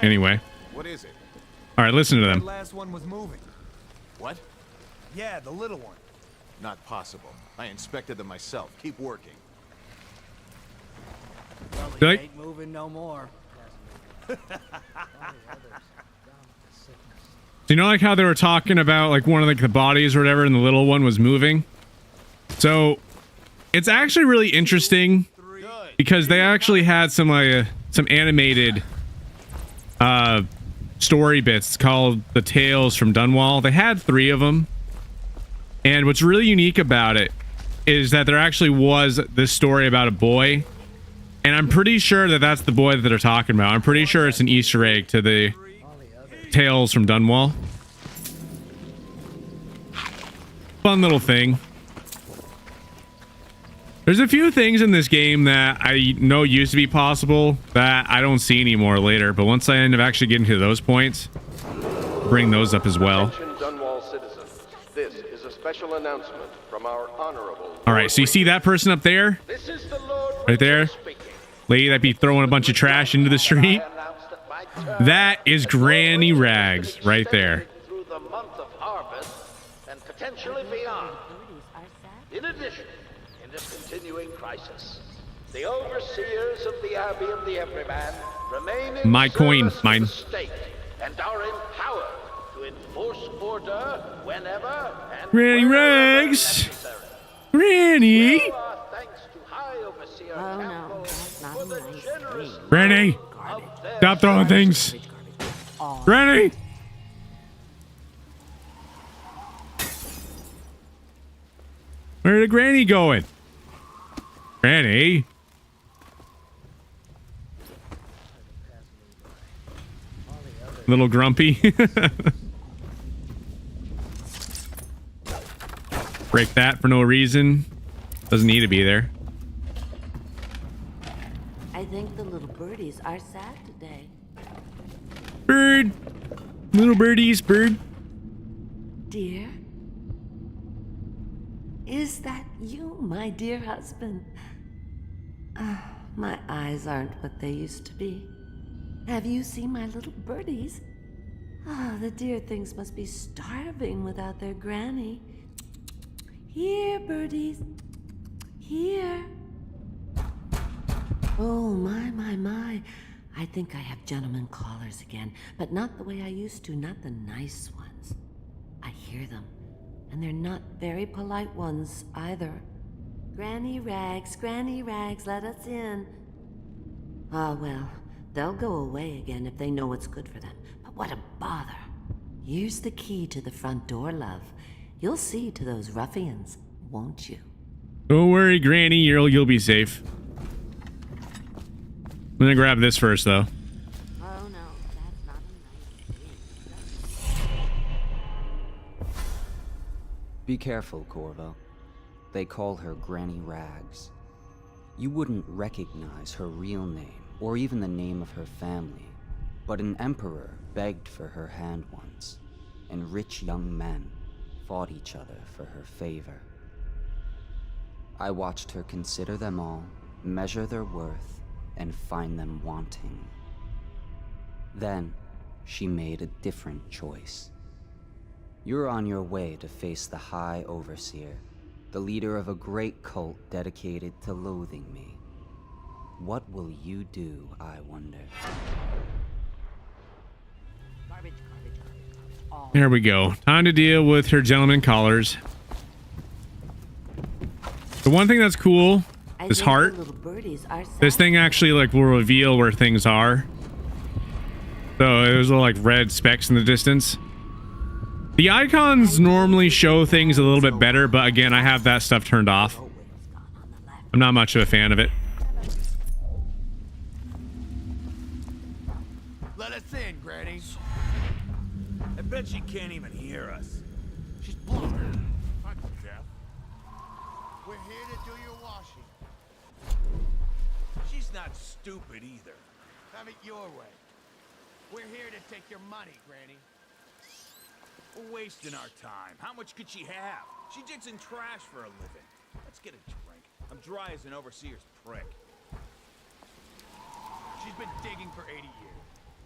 Anyway. What is it? All right, listen to them. That last one was moving. What? Yeah, the little one. Not possible. I inspected them myself. Keep working. Well, he ain't moving no more. Do you know like how they were talking about like one of like the bodies or whatever and the little one was moving? So it's actually really interesting because they actually had some animated story bits called the Tales from Dunwall. They had 3 of them. And what's really unique about it is that there actually was this story about a boy. And I'm pretty sure that that's the boy that they're talking about. I'm pretty sure it's an Easter egg to the Tales from Dunwall. Fun little thing. There's a few things in this game that I know used to be possible that I don't see anymore later. But once I end up actually getting to those points, bring those up as well. This is a special announcement from our honorable. All right, so you see that person up there? Right there? Lady that be throwing a bunch of trash into the street? That is Granny Rags right there. Through the month of harvest and potentially beyond. In addition, in this continuing crisis, the overseers of the Abbey of the Everyman remain in My coin, service mine. of the state and are empowered to enforce order whenever and Granny Rags! Granny! Oh no, that's not a nice thing. Granny! Stop throwing things! Granny! Where's the Granny going? Granny? Little grumpy. Break that for no reason. Doesn't need to be there. I think the little birdies are sad today. Bird! Little birdies, bird. Dear? Is that you, my dear husband? My eyes aren't what they used to be. Have you seen my little birdies? The dear things must be starving without their granny. Here, birdies. Here. Oh, my. I think I have gentlemen callers again, but not the way I used to, not the nice ones. I hear them, and they're not very polite ones either. Granny Rags, let us in. Ah, well, they'll go away again if they know what's good for them. But What a bother. Here's the key to the front door, love. You'll see to those ruffians, won't you? Don't worry, Granny, you'll be safe. I'm gonna grab this first, though. Oh no, that's not a nice thing. Be careful, Corvo. They call her Granny Rags. You wouldn't recognize her real name, or even the name of her family, but an emperor begged for her hand once, and rich young men fought each other for her favor. I watched her consider them all, measure their worth, and find them wanting. Then, she made a different choice. You're on your way to face the High Overseer, the leader of a great cult dedicated to loathing me. What will you do, I wonder? Garbage, garbage, garbage, garbage. All There we go. Time to deal with her gentleman callers. The one thing that's cool, this heart. This thing actually like will reveal where things are. So there's little like red specks in the distance. The icons normally show things a little bit better, but again, I have that stuff turned off. I'm not much of a fan of it. Let us in, Granny. I bet she can't even hear us. She's blowing. We're here to do your washing. She's not stupid either. Have it your way. We're here to take your money, Granny. We're wasting our time. How much could she have? She digs in trash for a living. Let's get a drink. I'm dry as an overseer's prick. She's been digging for 80 years.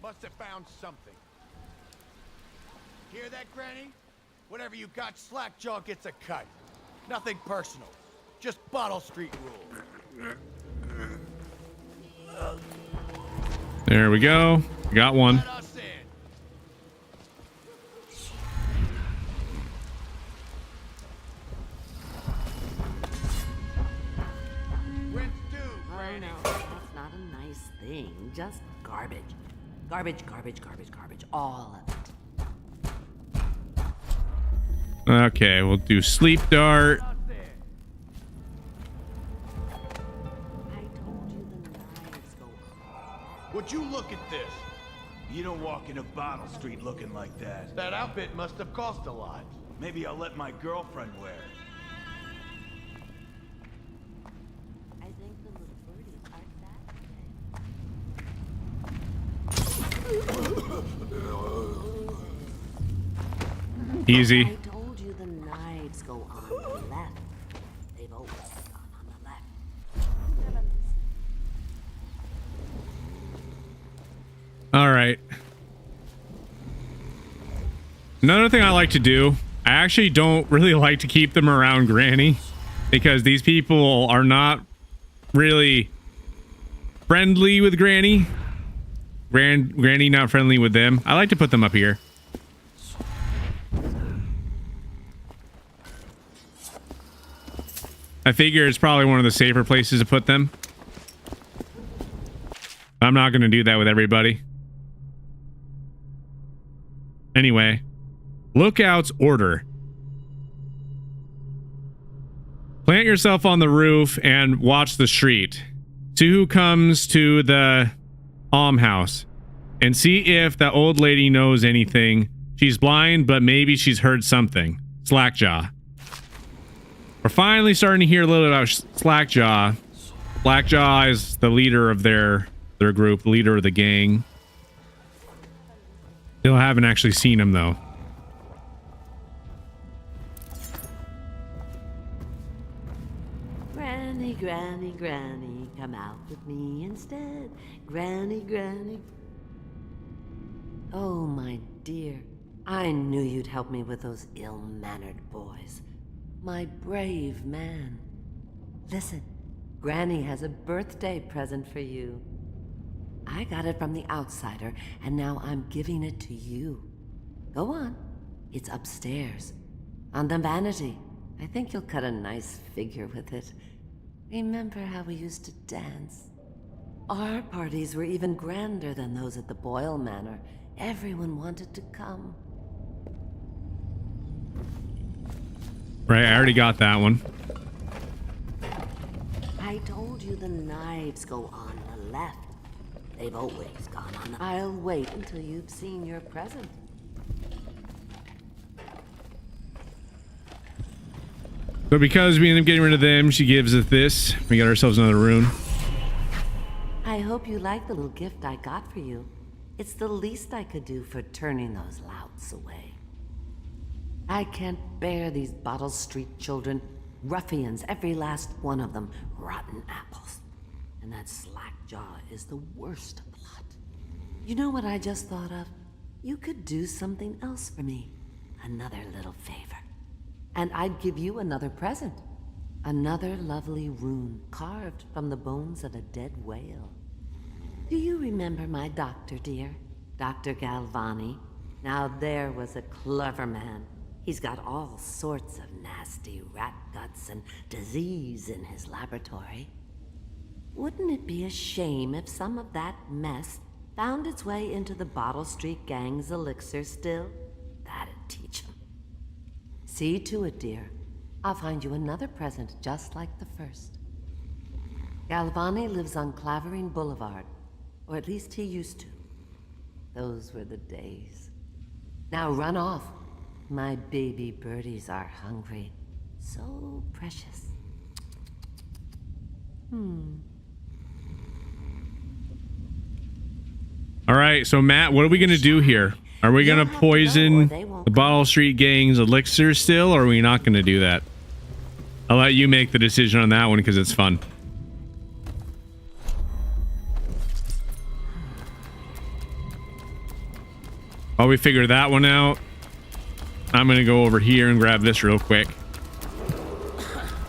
Must have found something. Hear that, Granny? Whatever you got, Slackjaw gets a cut. Nothing personal. Just Bottle Street rules. There we go. Got one. Let us in. Oh no, that's not a nice thing. Just garbage. Garbage, garbage, garbage, garbage. All of it. Okay, we'll do sleep dart. Would you look at this? You don't walk into Bottle Street looking like that. That outfit must have cost a lot. Maybe I'll let my girlfriend wear it. I think the little birdies aren't that. Easy. I told you the knives go on the left. They've always gone on the left. All right. Another thing I like to do, I actually don't really like to keep them around Granny because these people are not really friendly with Granny. Granny not friendly with them. I like to put them up here. I figure it's probably one of the safer places to put them. I'm not going to do that with everybody. Anyway, Lookout's order. Plant yourself on the roof and watch the street. See who comes to the almshouse and see if the old lady knows anything. She's blind, but maybe she's heard something. Slackjaw. We're finally starting to hear a little bit about Slackjaw. Slackjaw is the leader of their group, the leader of the gang. Still haven't actually seen him though. Granny, Granny, Granny, come out with me instead. Granny, Granny. Oh, my dear. I knew you'd help me with those ill-mannered boys. My brave man. Listen, Granny has a birthday present for you. I got it from the outsider, and now I'm giving it to you. Go on. It's upstairs. On the vanity. I think you'll cut a nice figure with it. Remember how we used to dance? Our parties were even grander than those at the Boyle Manor. Everyone wanted to come. Right, I already got that one. I told you the knives go on the left. They've always gone on the... I'll wait until you've seen your present. So because we end up getting rid of them, she gives us this. We got ourselves another rune. I hope you like the little gift I got for you. It's the least I could do for turning those louts away. I can't bear these Bottle Street children. Ruffians, every last one of them. Rotten apples. And that Slackjaw is the worst of the lot. You know what I just thought of? You could do something else for me. Another little favor. And I'd give you another present. Another lovely rune carved from the bones of a dead whale. Do you remember my doctor, dear? Dr. Galvani? Now there was a clever man. He's got all sorts of nasty rat guts and disease in his laboratory. Wouldn't it be a shame if some of that mess found its way into the Bottle Street Gang's elixir still? That'd teach him. See to it, dear. I'll find you another present just like the first. Galvani lives on Clavering Boulevard, or at least he used to. Those were the days. Now run off. My baby birdies are hungry. So precious. All right, so Matt, what are we going to do here? Are we going to poison the Bottle Street Gang's elixir still, or are we not going to do that? I'll let you make the decision on that one because it's fun. While we figure that one out, I'm going to go over here and grab this real quick.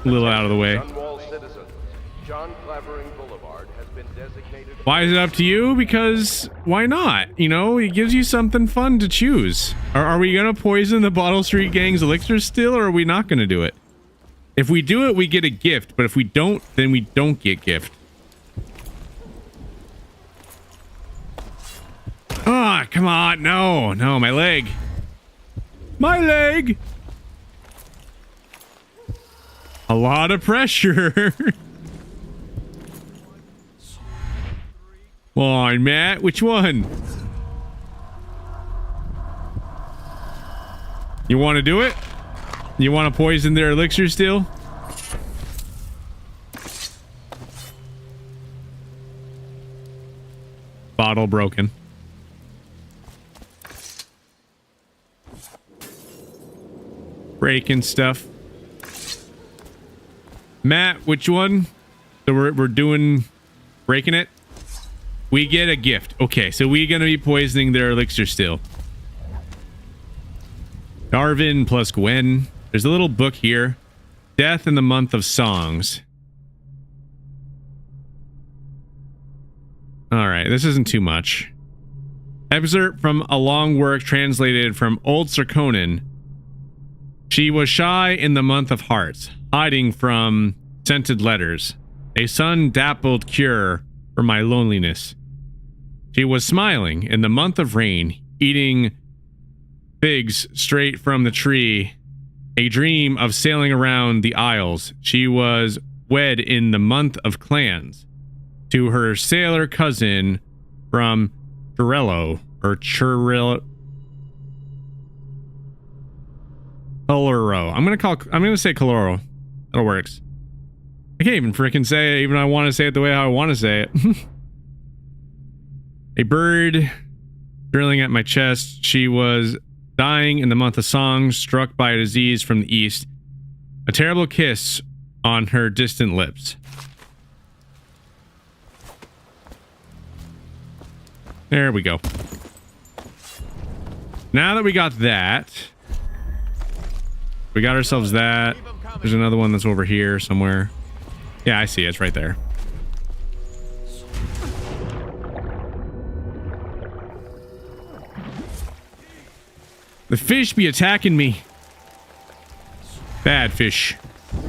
A little out of the way. Why is it up to you? Because why not? You know, it gives you something fun to choose. Are we going to poison the Bottle Street Gang's elixir still, or are we not going to do it? If we do it, we get a gift, but if we don't, then we don't get gift. Ah, come on. No, my leg. My leg! A lot of pressure. Come on, Matt. Which one? You want to do it? You want to poison their elixir still? Bottle broken. Breaking stuff. Matt, which one? So we're doing breaking it. We get a gift. Okay, so we're gonna be poisoning their elixir still. Darwin plus Gwen. There's a little book here. Death in the Month of Songs. All right, this isn't too much. Excerpt from a long work translated from Old Sir Conan. She was shy in the month of hearts, hiding from scented letters, a sun-dappled cure for my loneliness. She was smiling in the month of rain, eating figs straight from the tree, a dream of sailing around the isles. She was wed in the month of clans to her sailor cousin from Churello, or Churello. Coloro. I'm gonna say Coloro. That works. I can't even freaking say it, even though I want to say it the way I want to say it. A bird drilling at my chest. She was dying in the month of songs, struck by a disease from the east. A terrible kiss on her distant lips. There we go. Now that we got that, we got ourselves that. There's another one that's over here somewhere. Yeah, I see it. It's right there. The fish be attacking me. Bad fish. 'Cause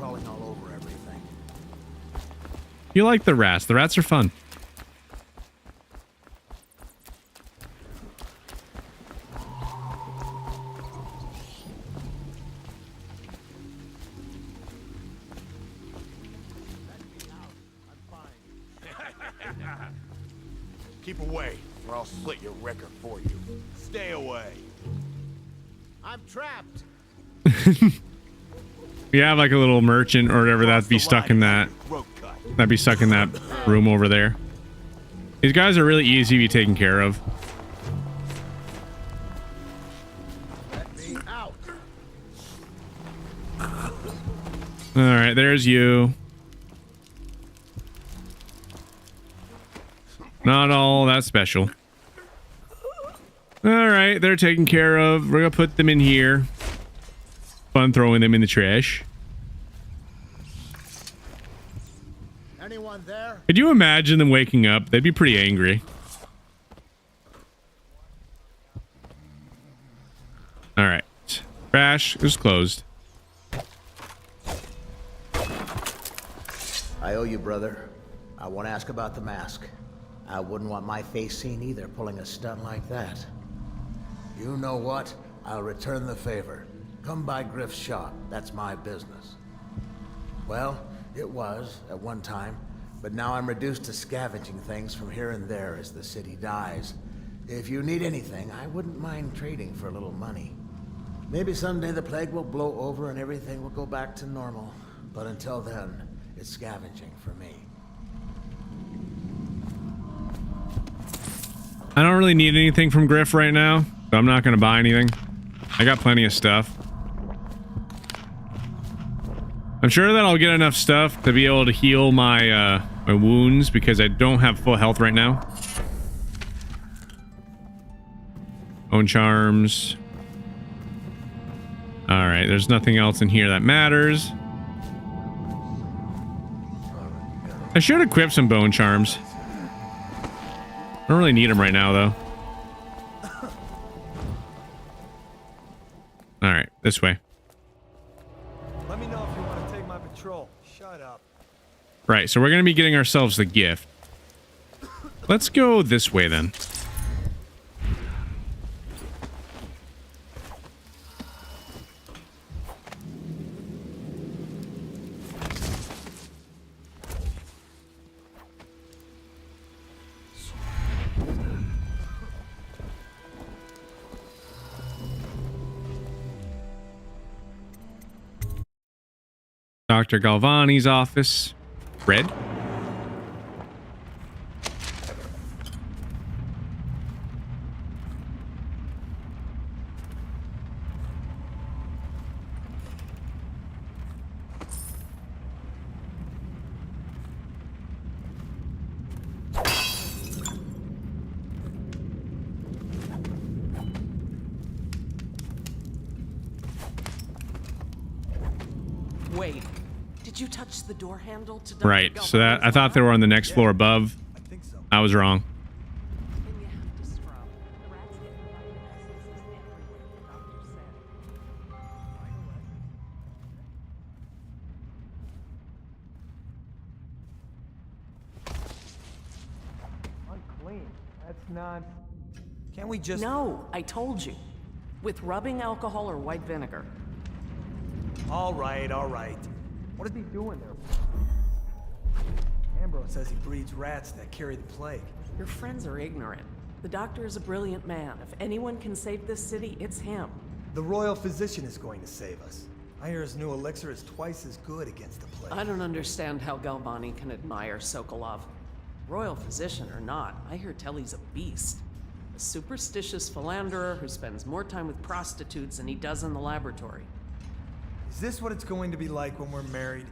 crawling all over everything. You like the rats. The rats are fun. Keep away, or I'll split your record for you. Stay away. I'm trapped. We have like a little merchant or whatever that'd be stuck in that. That'd be stuck in that room over there. These guys are really easy to be taken care of. All right, there's you. Not all that special. All right, they're taken care of. We're gonna put them in here. Fun throwing them in the trash. Anyone there? Could you imagine them waking up? They'd be pretty angry. All right, trash is closed. I owe you, brother. I want to ask about the mask. I wouldn't want my face seen either, pulling a stunt like that. You know what? I'll return the favor. Come by Griff's shop. That's my business. Well, it was at one time, but now I'm reduced to scavenging things from here and there as the city dies. If you need anything, I wouldn't mind trading for a little money. Maybe someday the plague will blow over and everything will go back to normal. But until then, it's scavenging for me. I don't really need anything from Griff right now, so I'm not going to buy anything. I got plenty of stuff. I'm sure that I'll get enough stuff to be able to heal my my wounds because I don't have full health right now. Bone charms. All right, there's nothing else in here that matters. I should equip some bone charms. I don't really need them right now, though. All right, this way. Let me know if you want to take my patrol. Shut up. Right, so we're going to be getting ourselves the gift. Let's go this way, then. Dr. Galvani's office. Red. Wait, did you touch the door handle to Right, so that I thought they were on the next floor above. I was wrong. Unclean. That's not... Can't we just... No, I told you. With rubbing alcohol or white vinegar. All right, all right. What is he doing there? Ambrose says he breeds rats that carry the plague. Your friends are ignorant. The doctor is a brilliant man. If anyone can save this city, it's him. The royal physician is going to save us. I hear his new elixir is twice as good against the plague. I don't understand how Galvani can admire Sokolov. Royal physician or not, I hear tell he's a beast. A superstitious philanderer who spends more time with prostitutes than he does in the laboratory. Is this what it's going to be like when we're married?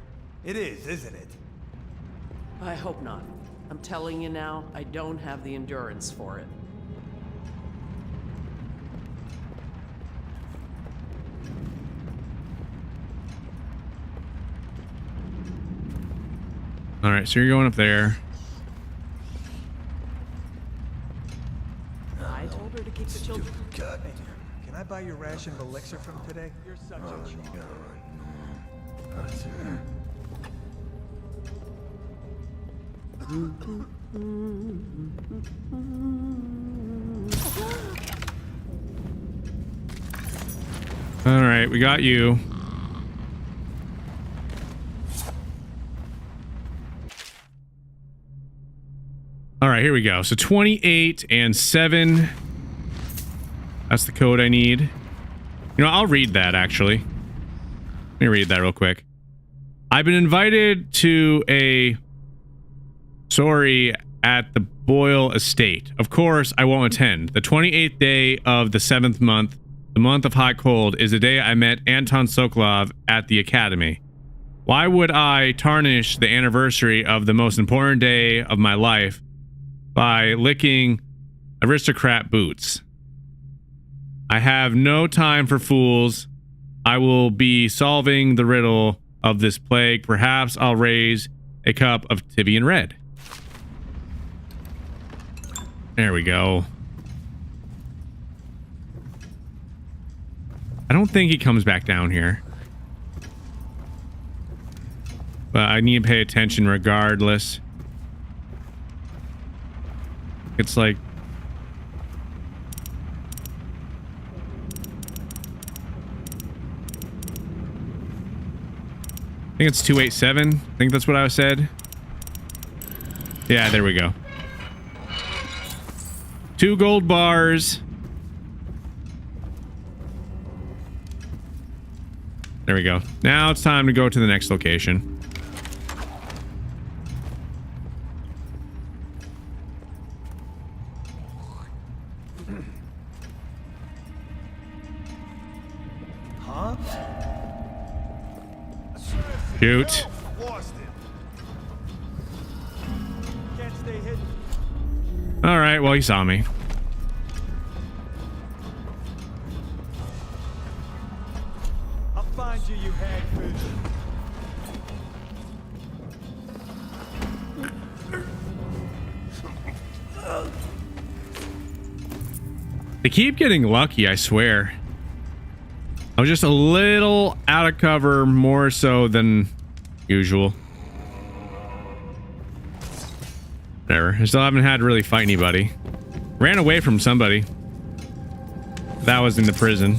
It is, isn't it? I hope not. I'm telling you now, I don't have the endurance for it. All right, so you're going up there. I told her to keep the children. God. Hey, can I buy your ration of elixir from today? You're such a All right, we got you. All right, here we go. So 28 and 7. That's the code I need. You know, I'll read that actually. Let me read that real quick. I've been invited to a sorry at the Boyle Estate. Of course, I won't attend. The 28th day of the 7th month, the month of high cold, is the day I met Anton Sokolov at the academy. Why would I tarnish the anniversary of the most important day of my life by licking aristocrat boots? I have no time for fools. I will be solving the riddle of this plague. Perhaps I'll raise a cup of Tibian Red. There we go. I don't think he comes back down here. But I need to pay attention regardless. It's like... I think it's 287. I think that's what I said. Yeah, there we go. 2 gold bars. There we go. Now it's time to go to the next location. Huh? Shoot. Can't stay hidden. All right, well, he saw me. I'll find you, you hagfish. They keep getting lucky, I swear. I was just a little out of cover, more so than usual. Whatever. I still haven't had to really fight anybody. Ran away from somebody. That was in the prison.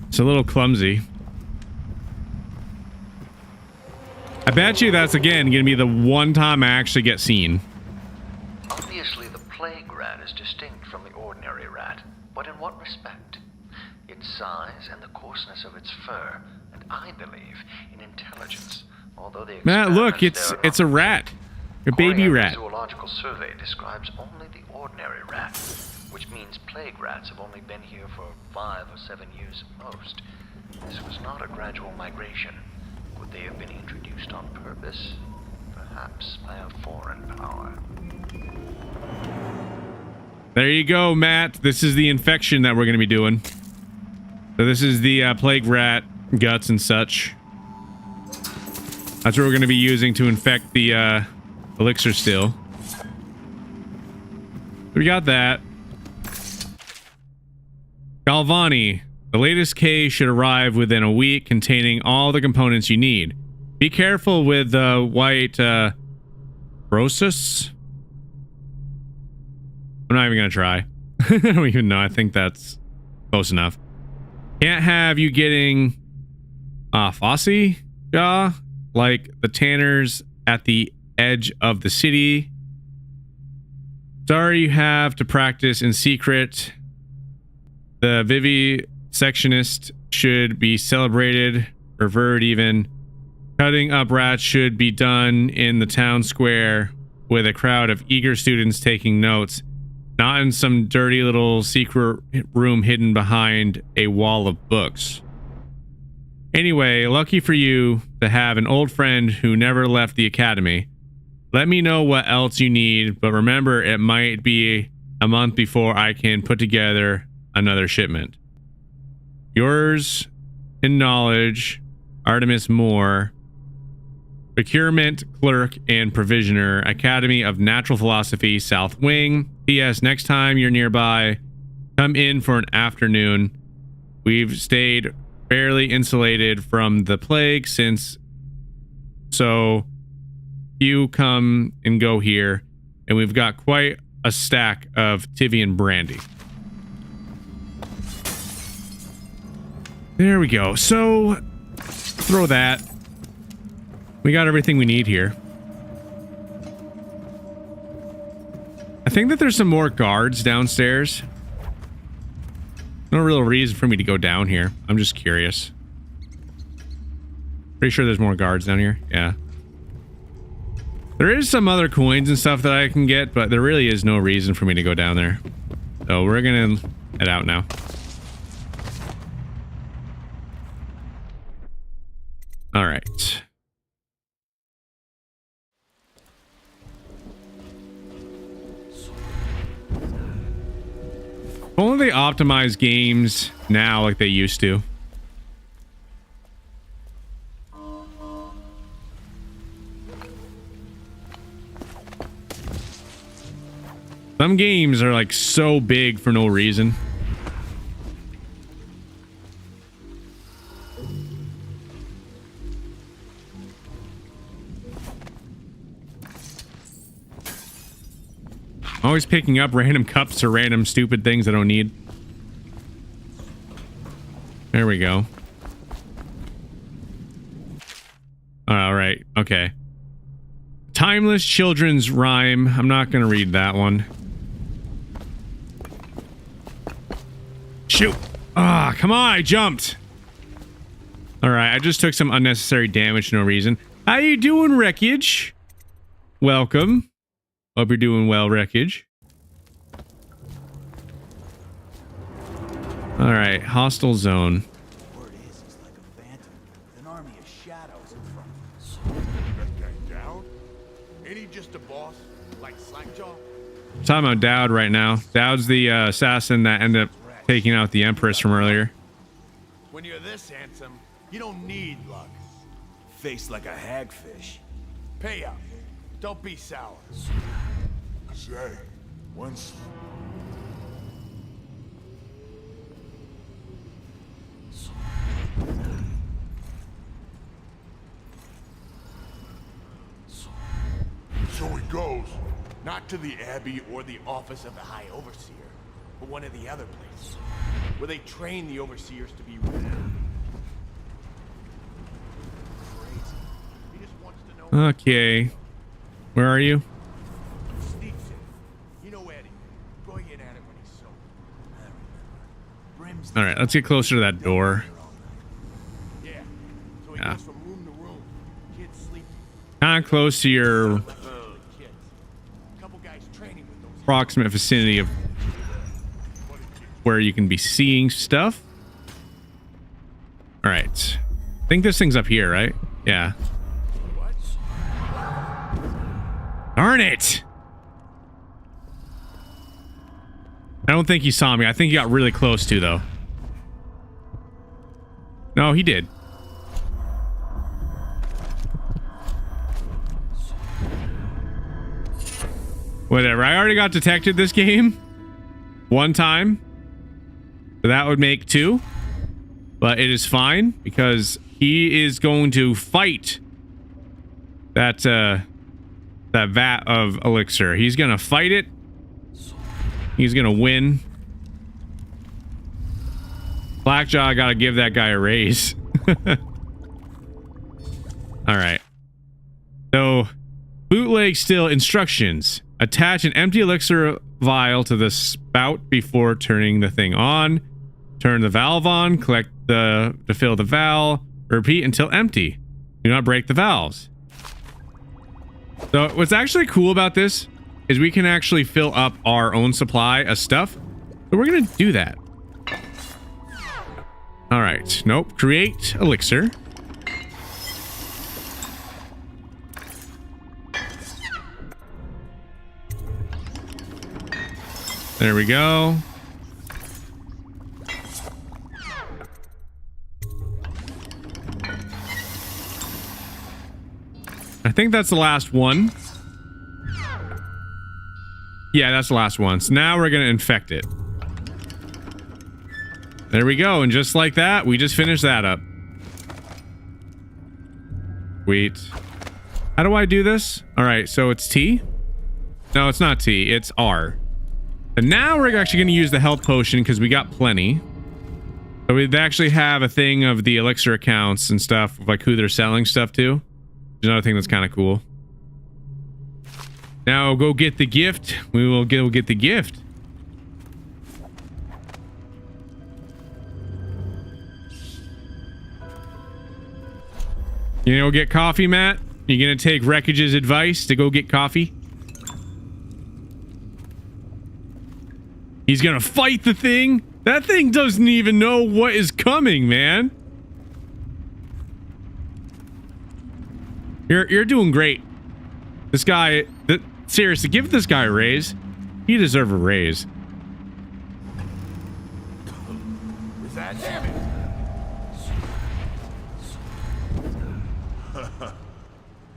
It's a little clumsy. I bet you that's again gonna be the one time I actually get seen. Obviously, the plague rat is distinct from the ordinary rat, but in what respect? Its size and the coarseness of its fur, and I believe in intelligence. Although the Matt, look, it's a rat, a baby rat. The zoological survey describes only the ordinary rat, which means plague rats have only been here for 5 or 7 years at most. This was not a gradual migration. Could they have been introduced on purpose? Perhaps by a foreign power. There you go, Matt. This is the infection that we're going to be doing. So this is the plague rat guts and such. That's what we're going to be using to infect the elixir still. We got that. Galvani. The latest K should arrive within a week, containing all the components you need. Be careful with the white Rosus. I'm not even gonna try. I don't even know. I think that's close enough. Can't have you getting Fossey jaw like the tanners at the edge of the city. Sorry you have to practice in secret. The vivisectionist should be celebrated, revered even. Cutting up rats should be done in the town square with a crowd of eager students taking notes, not in some dirty little secret room hidden behind a wall of books. Anyway, lucky for you to have an old friend who never left the academy. Let me know what else you need, but remember it might be a month before I can put together another shipment. Yours in knowledge, Artemis Moore, Procurement Clerk and Provisioner, Academy of Natural Philosophy, South Wing. P.S. Next time you're nearby, come in for an afternoon. We've stayed fairly insulated from the plague since, so you come and go here, and we've got quite a stack of Tivian brandy. There we go. So throw that. We got everything we need here. I think that there's some more guards downstairs. No real reason for me to go down here. I'm just curious. Pretty sure there's more guards down here. Yeah. There is some other coins and stuff that I can get, but there really is no reason for me to go down there. So we're gonna head out now. All right. Only they optimize games now like they used to. Some games are like so big for no reason. I'm always picking up random cups or random stupid things I don't need. There we go. All right. Okay. Timeless children's rhyme. I'm not going to read that one. Shoot. Ah, come on. I jumped. All right. I just took some unnecessary damage for no reason. How you doing, Wreckage? Welcome. Hope you're doing well, Wreckage. All right, hostile zone. Word is, he's like a phantom, with an army of shadows in front. That guy Dowd? Ain't he just a boss, like Slackjaw? I'm talking about Dowd right now. Dowd's the assassin that ended up taking out the Empress from earlier. When you're this handsome, you don't need luck. Face like a hagfish. Pay up. Don't be sour. Say, once... So it goes. Not to the Abbey or the office of the High Overseer, but one of the other places, where they train the Overseers to be crazy. He just wants to know. Okay. Where are you? Sneaks in. You know Eddie. Go get at it when he's sober. All right, let's get closer to that door. Yeah. So he goes from room to room. Kids sleep. Kind of close to your approximate vicinity of where you can be seeing stuff. All right. I think this thing's up here, right? Yeah. Darn it! I don't think he saw me. I think he got really close to, though. No, he did. Whatever. I already got detected this game one time. So that would make 2. But it is fine because he is going to fight that that vat of elixir. He's going to fight it. He's going to win. Blackjaw got to give that guy a raise. All right. So bootleg still instructions. Attach an empty elixir vial to the spout before turning the thing on. Turn the valve on. Collect to fill the valve. Repeat until empty. Do not break the valves. So what's actually cool about this is we can actually fill up our own supply of stuff. So we're going to do that. All right. Nope. Create elixir. There we go. I think that's the last one. Yeah, that's the last one. So now we're going to infect it. There we go. And just like that, we just finished that up. Sweet. How do I do this? All right, so it's T. No, it's not T. It's R. And now we're actually going to use the health potion because we got plenty. So we actually have a thing of the elixir accounts and stuff, like who they're selling stuff to. There's another thing that's kind of cool. Now go get the gift. We'll get the gift. You know, get coffee, Matt? You gonna take Wreckage's advice to go get coffee? He's gonna fight the thing? That thing doesn't even know what is coming, man. You're doing great. This guy, seriously, give this guy a raise. He deserves a raise. Is that damn it?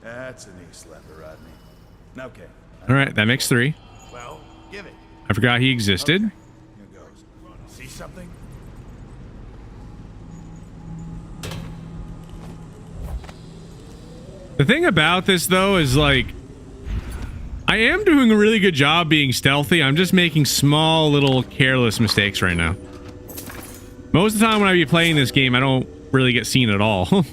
That's a knee slapper, Rodney. Okay. All right, that makes 3. Well, give it. I forgot he existed. Here goes. See something? The thing about this, though, is like, I am doing a really good job being stealthy. I'm just making small, little, careless mistakes right now. Most of the time when I be playing this game, I don't really get seen at all.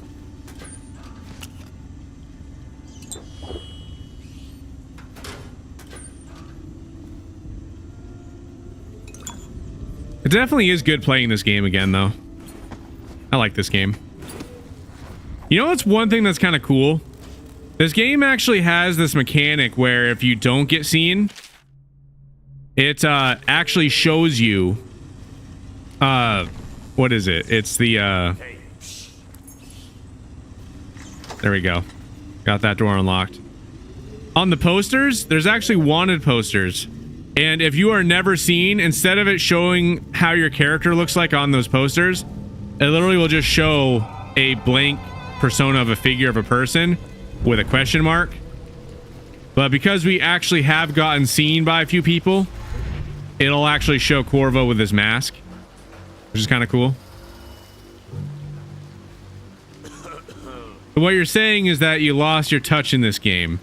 It definitely is good playing this game again, though. I like this game. You know what's one thing that's kind of cool? This game actually has this mechanic where if you don't get seen, it actually shows you what is it? It's the there we go. Got that door unlocked. On the posters, there's actually wanted posters. And if you are never seen, instead of it showing how your character looks like on those posters, it literally will just show a blank persona of a figure of a person with a question mark. But because we actually have gotten seen by a few people, it'll actually show Corvo with his mask, which is kind of cool. But what you're saying is that you lost your touch in this game.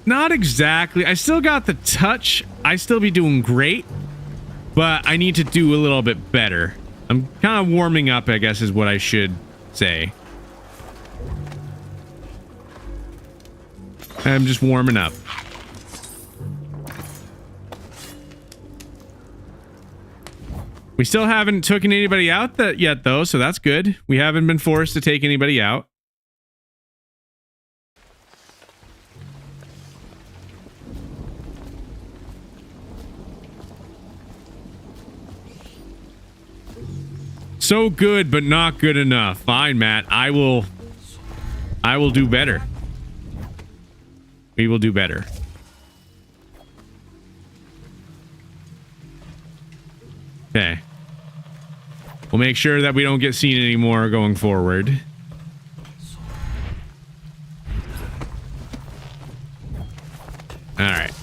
Not exactly. I still got the touch. I still be doing great, but I need to do a little bit better. I'm kind of warming up, I guess, is what I should say. I'm just warming up. We still haven't taken anybody out yet, though, so that's good. We haven't been forced to take anybody out. So good, but not good enough. Fine, Matt. I will do better. We will do better. Okay. We'll make sure that we don't get seen anymore going forward. All right.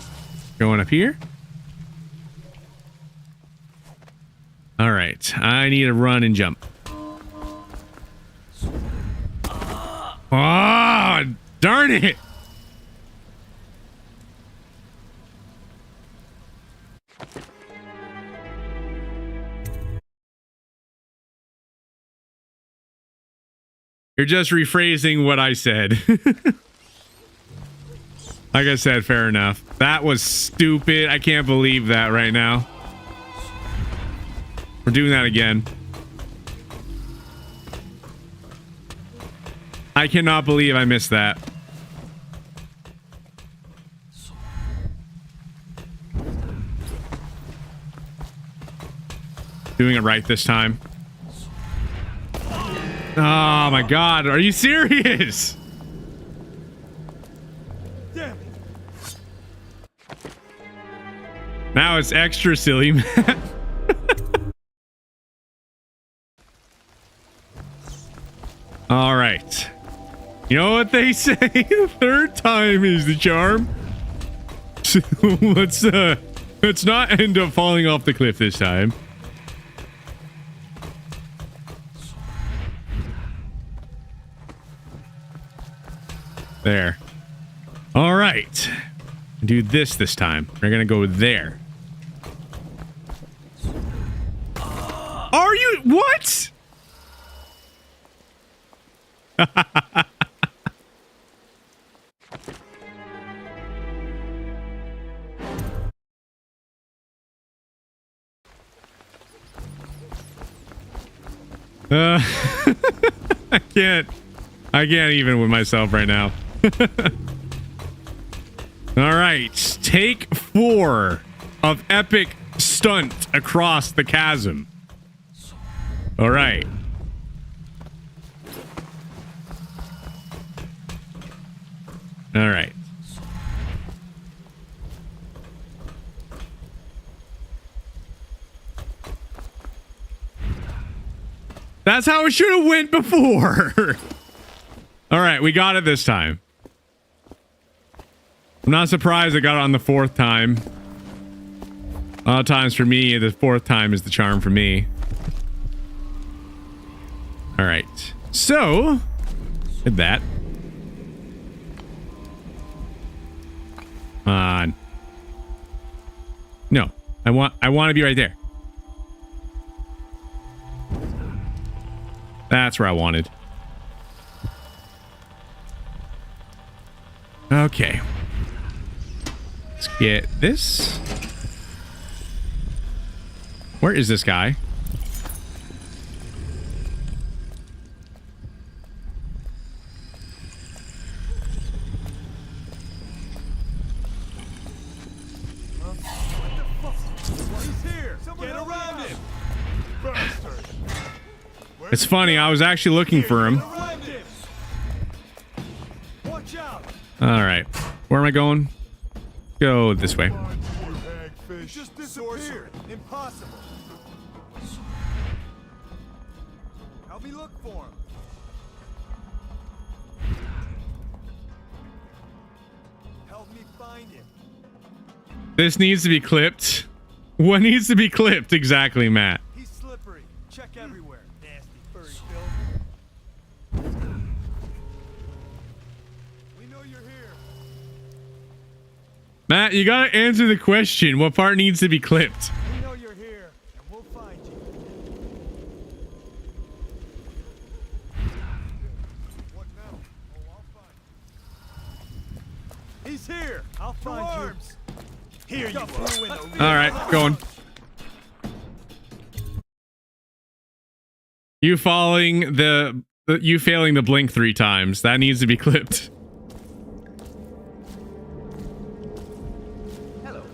Going up here. All right. I need to run and jump. Oh, darn it. You're just rephrasing what I said. Like I said, fair enough. That was stupid. I can't believe that right now. We're doing that again. I cannot believe I missed that. Doing it right this time. Oh my god, are you serious? Damn. Now it's extra silly, man. All right. You know what they say? The third time is the charm. So let's Let's not end up falling off the cliff this time. There. All right. Do this time. We're gonna go there. Are you what? I can't even with myself right now. All right, take 4 of epic stunt across the chasm. All right. All right. That's how it should have went before. All right, we got it this time. I'm not surprised I got it on the 4th time. A lot of times for me, the 4th time is the charm for me. All right, so did that. No, I want to be right there. That's where I wanted. Okay. Let's get this. Where is this guy? It's funny, I was actually looking for him. All right, where am I going? Go this way. Just disappeared. Impossible. Help me look for him. Help me find him. This needs to be clipped. What needs to be clipped exactly, Matt? He's slippery. Check everywhere. Nasty furry filth. We know you're here. Matt, you gotta answer the question. What part needs to be clipped? We know you're here, and we'll find you. What now? Oh, I'll find you. He's here. I'll find you. Here you are. All right, going. You failing the blink 3 times. That needs to be clipped. Hello.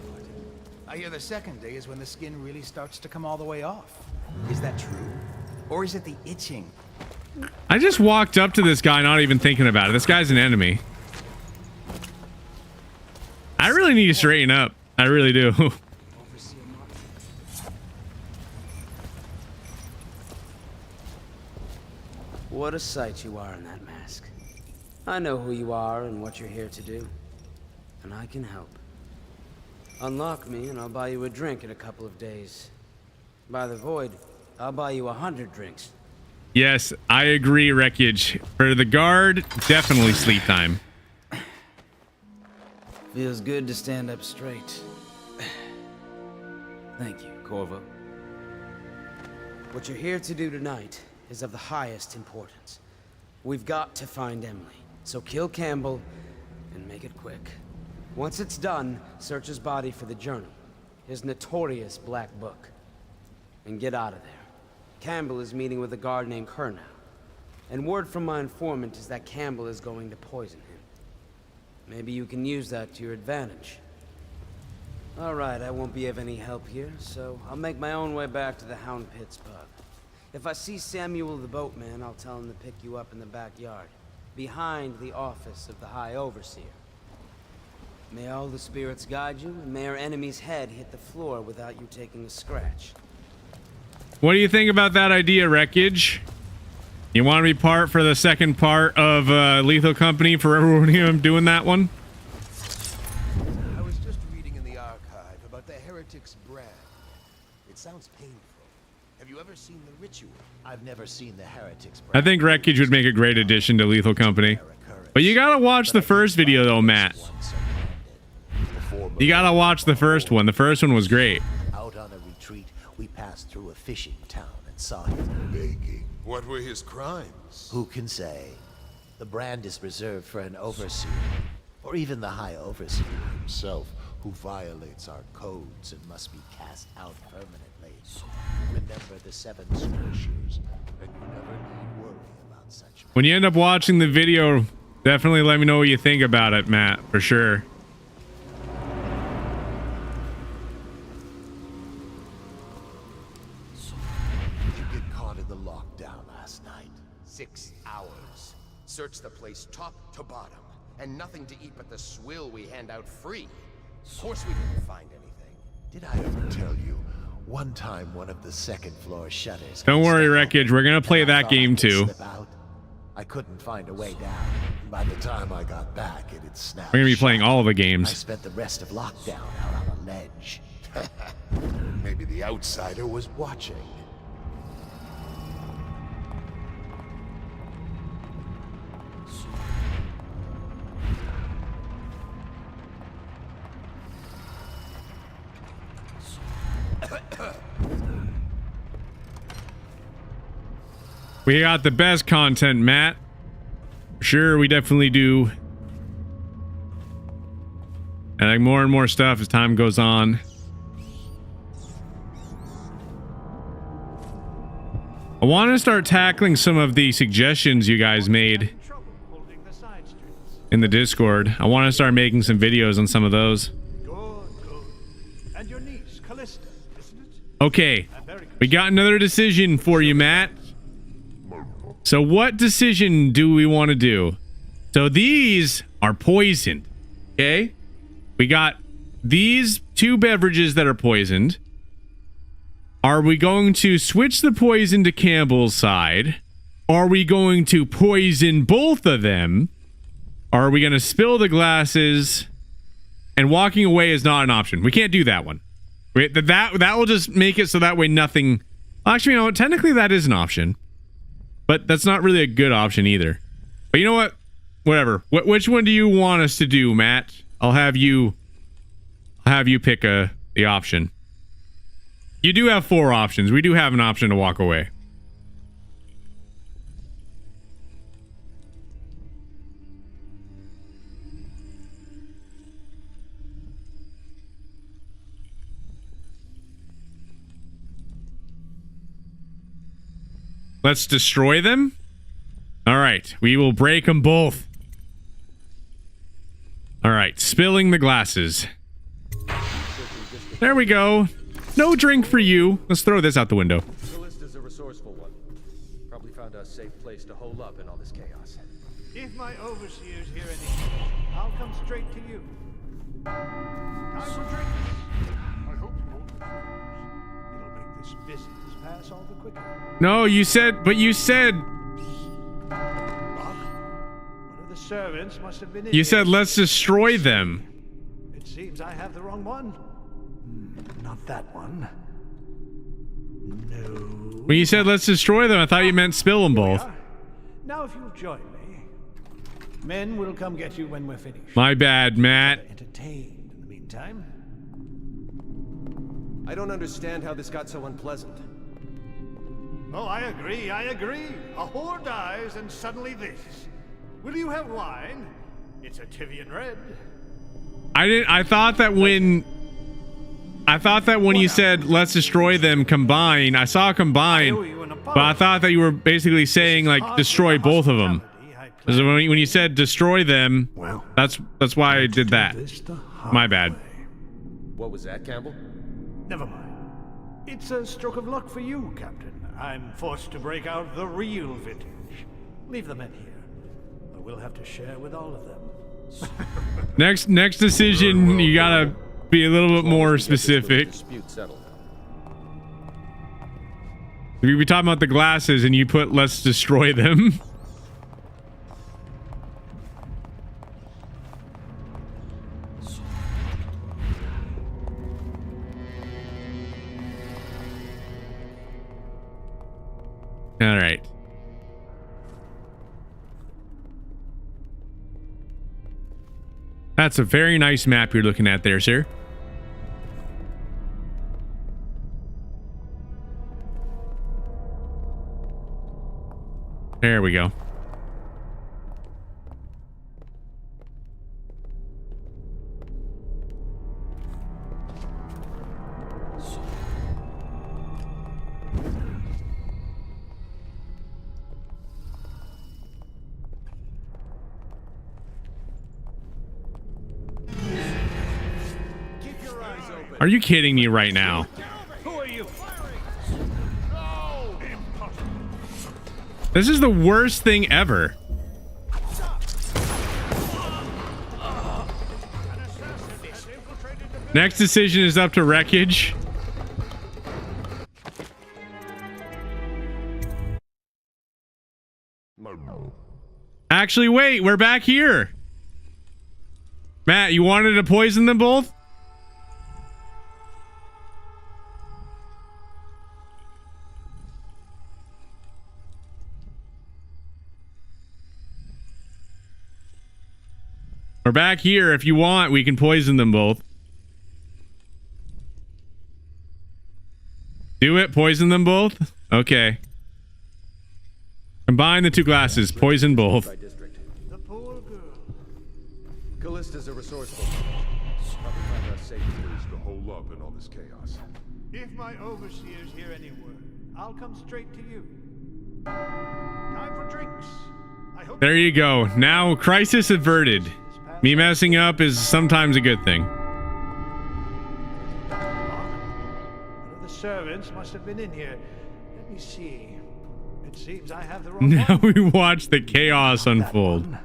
I hear the second day is when the skin really starts to come all the way off. Is that true? Or is it the itching? I just walked up to this guy not even thinking about it. This guy's an enemy. I really need to straighten up. I really do. What a sight you are in that mask. I know who you are and what you're here to do. And I can help. Unlock me and I'll buy you a drink in a couple of days. By the Void, I'll buy you 100 drinks. Yes, I agree, Wreckage. For the guard, definitely sleep time. Feels good to stand up straight. Thank you, Corvo. What you're here to do tonight is of the highest importance. We've got to find Emily, so kill Campbell and make it quick. Once it's done, search his body for the journal, his notorious black book, and get out of there. Campbell is meeting with a guard named Kernow, and word from my informant is that Campbell is going to poison him. Maybe you can use that to your advantage. All right, I won't be of any help here, so I'll make my own way back to the Hound Pits pub. If I see Samuel the boatman, I'll tell him to pick you up in the backyard, behind the office of the High Overseer. May all the spirits guide you, and may our enemy's head hit the floor without you taking a scratch. What do you think about that idea, Wreckage? You want to be part for the second part of Lethal Company for everyone here doing that one? I was just reading in the archive But the heretic's brand. It sounds painful. Have you ever seen the ritual? I've never seen the heretic's I brand. think Wreckage would make a great addition to Lethal Company. But you gotta watch the first video though, Matt. You gotta watch the first one. The first one was great. Out on a retreat, we passed through a fishing town and saw him begging. What were his crimes? Who can say? The brand is reserved for an overseer, or even the High Overseer himself, who violates our codes and must be cast out permanently. Remember the 7 scorchers, and you never need worry about such. When you end up watching the video, definitely let me know what you think about it, Matt, for sure. Did you get caught in the lockdown last night? 6 hours. Search the place top to bottom, and nothing to eat but the swill we hand out free. Of course we didn't find anything. Did I ever tell you? One time, one of the second floor shutters. Don't worry, Wreckage. We're gonna play that game too. I couldn't find a way down. By the time I got back, it had snapped. We're gonna be playing all of the I games. spent the rest of lockdown out on a ledge. Maybe the outsider was watching. We got the best content, Matt. Sure, we definitely do. And like more and more stuff as time goes on. I want to start tackling some of the suggestions you guys made in the Discord. I want to start making some videos on some of those. And your niece, Callista, isn't it? Okay, we got another decision for you, Matt. So what decision do we want to do? So these are poisoned, okay? We got these 2 beverages that are poisoned. Are we going to switch the poison to Campbell's side? Are we going to poison both of them? Are we going to spill the glasses? And walking away is not an option. We can't do that one. That will just make it so that way nothing... Actually, you know, technically that is an option. But that's not really a good option either. But you know what? Whatever. Which one do you want us to do, Matt? I'll have you pick the option. You do have 4 options. We do have an option to walk away. Let's destroy them. All right, we will break them both. All right, spilling the glasses. There we go. No drink for you. Let's throw this out the window. Callista's a resourceful one. Probably found a safe place to hole up in all this chaos. If my overseer's here anymore, I'll come straight to you. Time for drinks. I hope you won't refuse. It'll make this business pass all the quicker. No, you said, but you said... One of the servants must have been in You here. said let's destroy them. It seems I have the wrong one. Not that one. No. When you said let's destroy them, I thought you meant spill them both. Now if you'll join me, men will come get you when we're finished. My bad, Matt. Entertained in the meantime. I don't understand how this got so unpleasant. Oh, I agree. A whore dies and suddenly this. Will you have wine? It's a Tivian red. I thought that when you said let's destroy them combine, I saw combine, but I thought that you were basically saying like destroy both of them. Because when you said destroy them, that's why I did that. My bad. What was that, Campbell? Never mind. It's a stroke of luck for you, Captain. I'm forced to break out the real vintage. Leave the men here. Or we'll have to share with all of them. Next decision, you gotta be a little bit more specific. Dispute settled. If you be talking about the glasses and you put let's destroy them. All right. That's a very nice map you're looking at there, sir. There we go. Are you kidding me right now? Who are you? This is the worst thing ever. Next decision is up to Wreckage. Actually, wait, we're back here. Matt, you wanted to poison them both? We're back here. If you want, we can poison them both. Do it. Poison them both. Okay. Combine the two glasses. Poison both. The poor girl. Callista's a resourceful. Probably find a safe place to hole up in all this chaos. If my overseers hear any word, I'll come straight to you. Time for drinks. I hope There you go. Now, crisis averted. Me messing up is sometimes a good thing. one of the servants must have been in here. Let me see. It seems I have the wrong Now one. we watch the chaos unfold. No.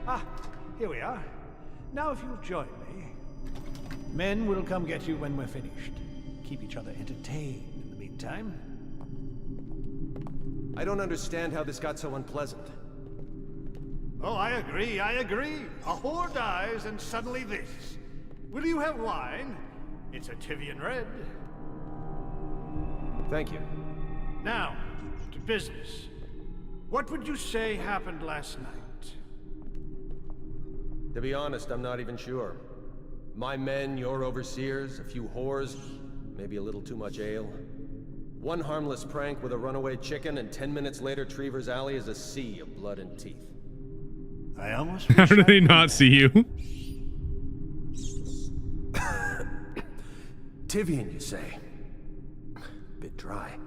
Ah, here we are. Now if you'll join me. Men will come get you when we're finished. Keep each other entertained in the meantime. I don't understand how this got so unpleasant. Oh, I agree. A whore dies and suddenly this. Will you have wine? It's a Tivian red. Thank you. Now, to business. What would you say happened last night? To be honest, I'm not even sure. My men, your overseers, a few whores, maybe a little too much ale. One harmless prank with a runaway chicken, and 10 minutes later, Trevor's Alley is a sea of blood and teeth. I almost How do they not see you? Tivian, you say? Bit dry.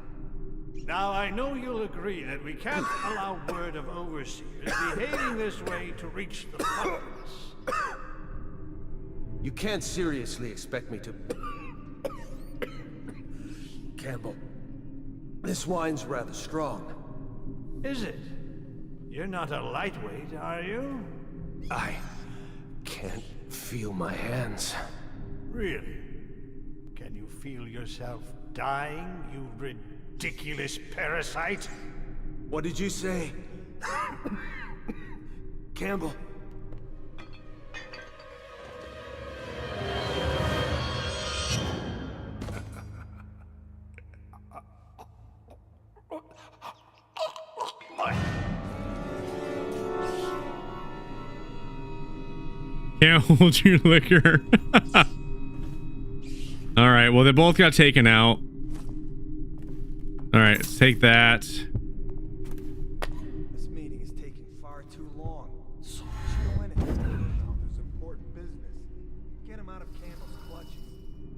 Now, I know you'll agree that we can't allow word of overseers behaving this way to reach the populace. You can't seriously expect me to... Campbell, this wine's rather strong. Is it? You're not a lightweight, are you? I can't feel my hands. Really? Can you feel yourself dying, you ridiculous parasite? What did you say? Campbell. Can't hold your liquor. All right, well, they both got taken out. All right, let's take that. This meeting is taking far too long. Just go in and there's important business. Get him out of Campbell's clutches.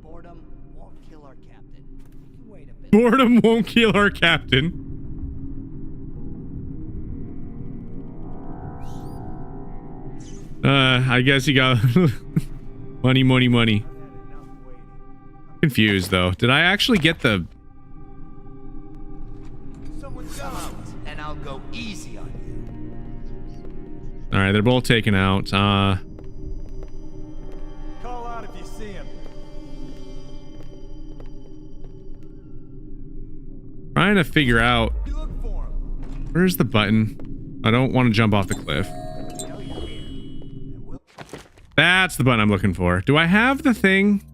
Boredom won't kill our captain. You can wait a bit. Boredom won't kill our captain. I guess you got money. Confused though. Did I actually get the... Come out, and I'll go easy on you. All right, they're both taken out. Call out if you see him. Trying to figure out... Where's the button? I don't want to jump off the cliff. That's the button I'm looking for. Do I have the thing?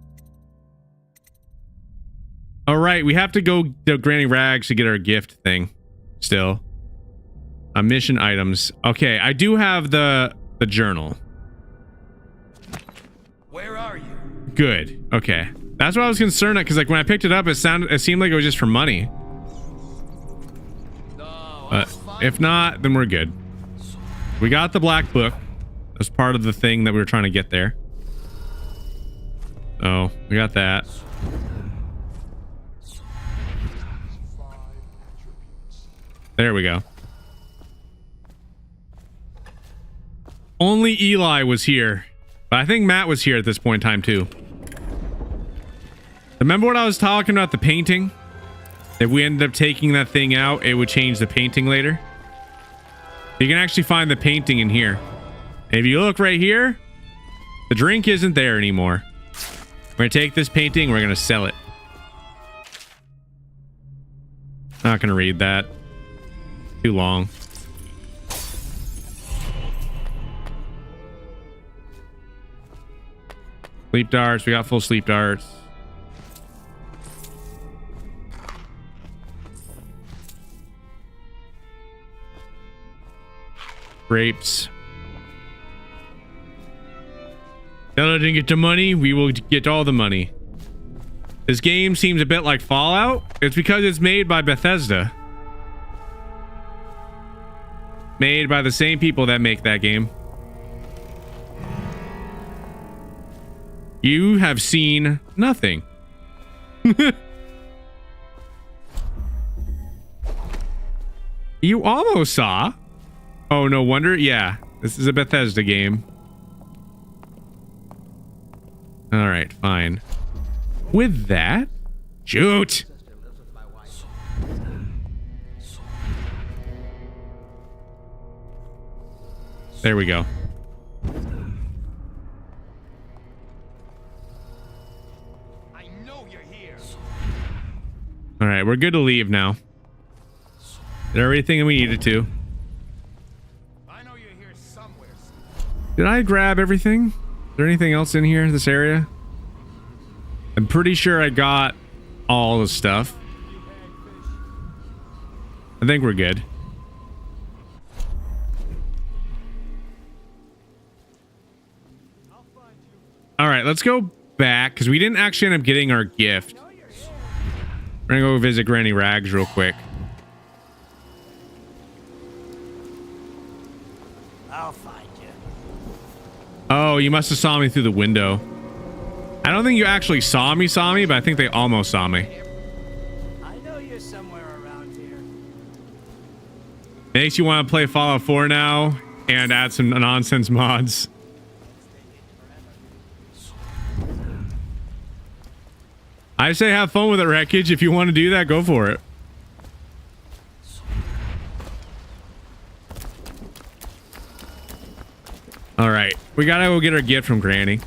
Oh, All right, we have to go to Granny Rags to get our gift thing. Still, mission items. Okay, I do have the journal. Where are you? Good. Okay, that's what I was concerned at, because like when I picked it up, it seemed like it was just for money. But if not, then we're good. We got the black book as part of the thing that we were trying to get there. Oh, we got that. There we go. Only Eli was here. But I think Matt was here at this point in time too. Remember what I was talking about, the painting? If we ended up taking that thing out, it would change the painting later. You can actually find the painting in here. And if you look right here, the drink isn't there anymore. We're gonna take this painting, we're gonna sell it. Not gonna read that. Too long. Sleep darts. We got full sleep darts. Grapes. Now that I didn't get the money, we will get all the money. This game seems a bit like Fallout. It's because it's made by Bethesda. Made by the same people that make that game. You have seen nothing. You almost saw. Oh, no wonder. Yeah, this is a Bethesda game. All right, fine. With that, shoot. There we go. I know you're here. All right, we're good to leave now. Did everything we needed to. I know you're here somewhere. Did I grab everything? Is there anything else in here, this area? I'm pretty sure I got all the stuff. I think we're good. All right, let's go back because we didn't actually end up getting our gift. We're gonna go visit Granny Rags real quick. I'll find you. Oh, you must have saw me through the window. I don't think you actually saw me, but I think they almost saw me. I know you're somewhere around here. Makes you want to play Fallout 4 now and add some nonsense mods. I say have fun with it, Wreckage. If you want to do that, go for it. All right, we gotta go get our gift from Granny.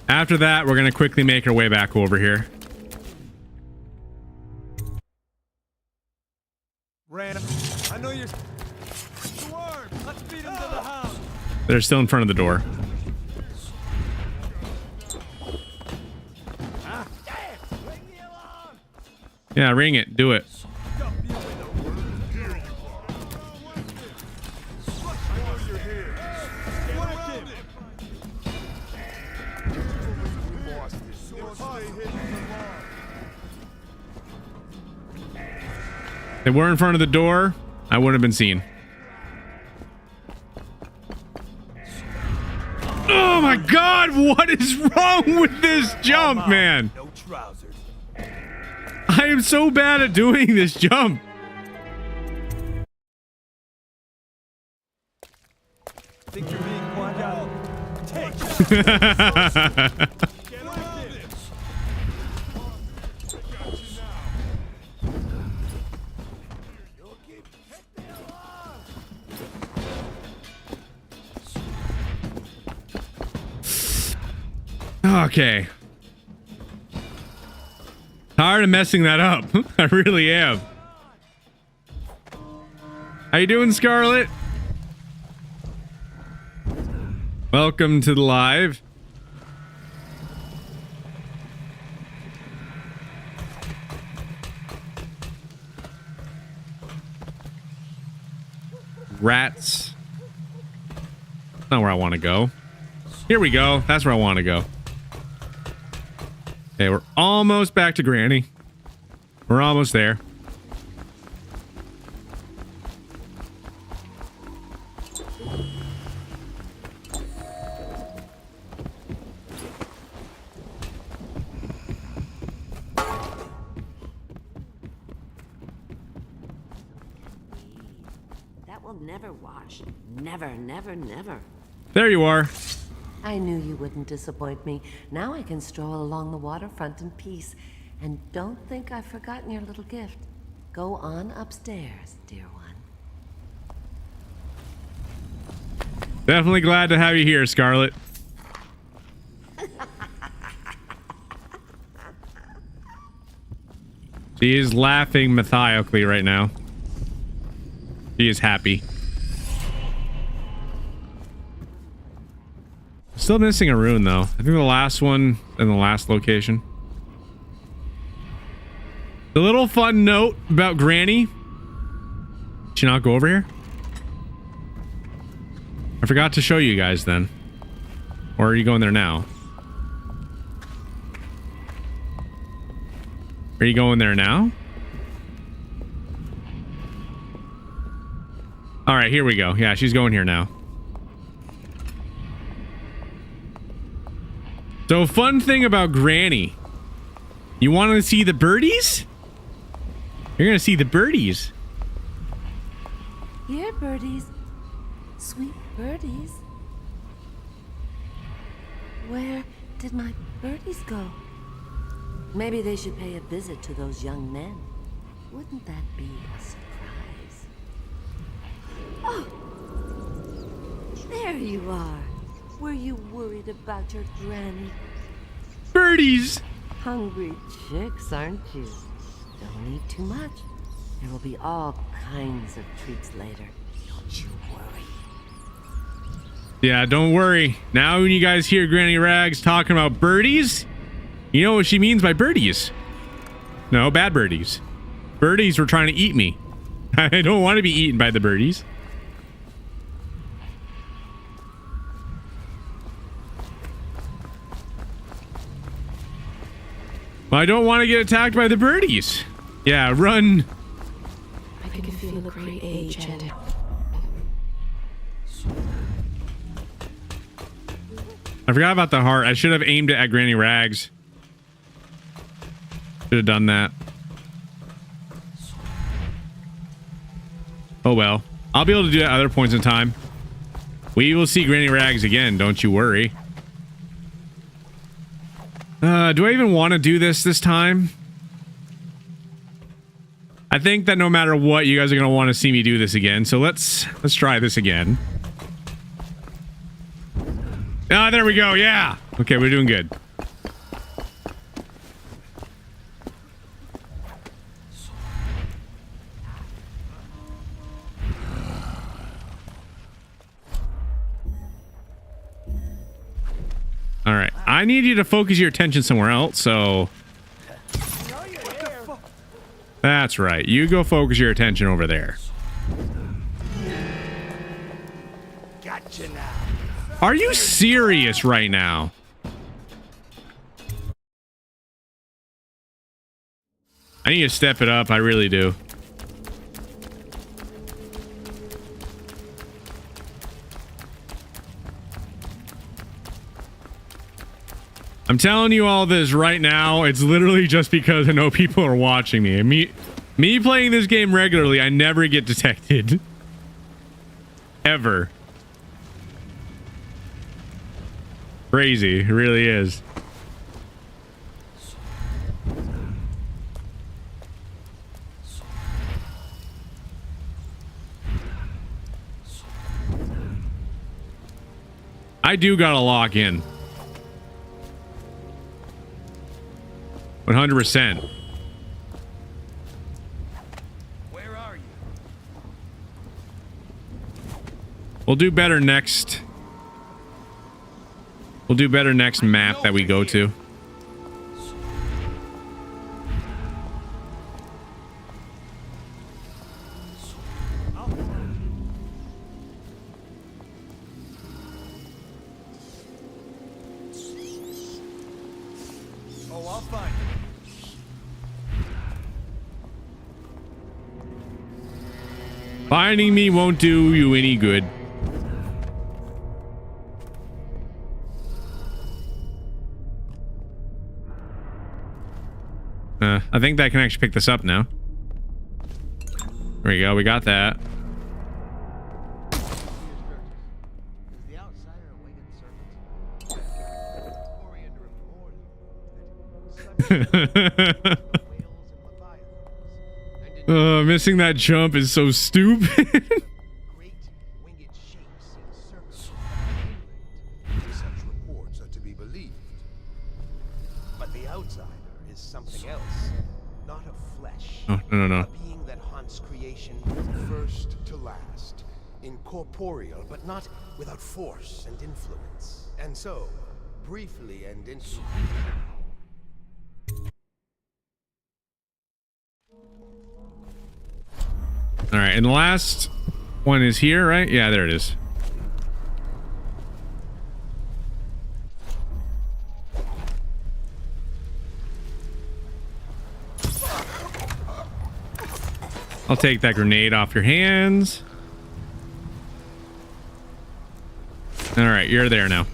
After that, we're gonna quickly make our way back over here. Random. I know you're. Swarm. Let's beat him to the house. They're still in front of the door. Yeah, ring it. Do it. If they were in front of the door, I wouldn't have been seen. Oh my god, what is wrong with this jump, man? No trousers. I am so bad at doing this jump. Think you're being quiet out? Take Okay. Tired of messing that up. I really am. How you doing, Scarlet? Welcome to the live. Rats. Not where I want to go. Here we go. That's where I want to go. Okay, we're almost back to Granny. We're almost there. That will never wash. Never, never, never. There you are. I knew you wouldn't disappoint me. Now I can stroll along the waterfront in peace. And don't think I've forgotten your little gift. Go on upstairs, dear one. Definitely glad to have you here, Scarlet. She is laughing maniacally right now. She is happy. Still missing a rune, though. I think the last one in the last location. The little fun note about Granny. Did she not go over here? I forgot to show you guys then. Or are you going there now? Are you going there now? All right, here we go. Yeah, she's going here now. So, fun thing about Granny. You want to see the birdies? You're going to see the birdies. Here, birdies. Sweet birdies. Where did my birdies go? Maybe they should pay a visit to those young men. Wouldn't that be a surprise? Oh! There you are. Were you worried about your granny? Birdies! Hungry chicks, aren't you? Don't eat too much. There will be all kinds of treats later. Don't you worry. Yeah, don't worry. Now when you guys hear Granny Rags talking about birdies, you know what she means by birdies. No, bad birdies. Birdies were trying to eat me. I don't want to be eaten by the birdies. I don't want to get attacked by the birdies. Yeah, run. I can feel a great age and I forgot about the heart. I should have aimed it at Granny Rags. Should have done that. Oh well. I'll be able to do that at other points in time. We will see Granny Rags again, don't you worry. Do I even want to do this time? I think that no matter what, you guys are going to want to see me do this again. So let's try this again. Ah, there we go. Yeah. Okay, we're doing good. All right. I need you to focus your attention somewhere else, so... That's right. You go focus your attention over there. Gotcha now. Are you serious right now? I need to step it up. I really do. I'm telling you all this right now. It's literally just because I know people are watching me. Me playing this game regularly, I never get detected. Ever. Crazy. It really is. I do gotta lock in. 100%. Where are you? We'll do better next. We'll do better next map that we go to. I'll find him. Finding me won't do you any good. I think that can actually pick this up now. There we go. We got that. Missing that jump is so stupid. Such reports are to be believed. But the outsider is something else. Not of flesh. Oh, no. A being that haunts creation from first to last. Incorporeal, but not without force and influence. And so, briefly and instantly. All right, and the last one is here, right? Yeah, there it is. I'll take that grenade off your hands. All right, you're there now.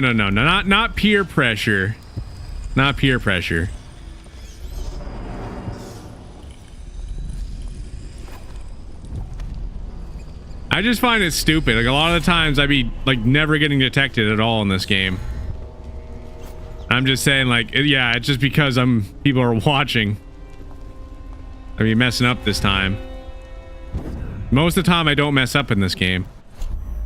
No, not peer pressure. Not peer pressure. I just find it stupid. Like, a lot of the times I'd be like never getting detected at all in this game. I'm just saying, like, yeah, it's just because people are watching. I'd be messing up this time. Most of the time I don't mess up in this game.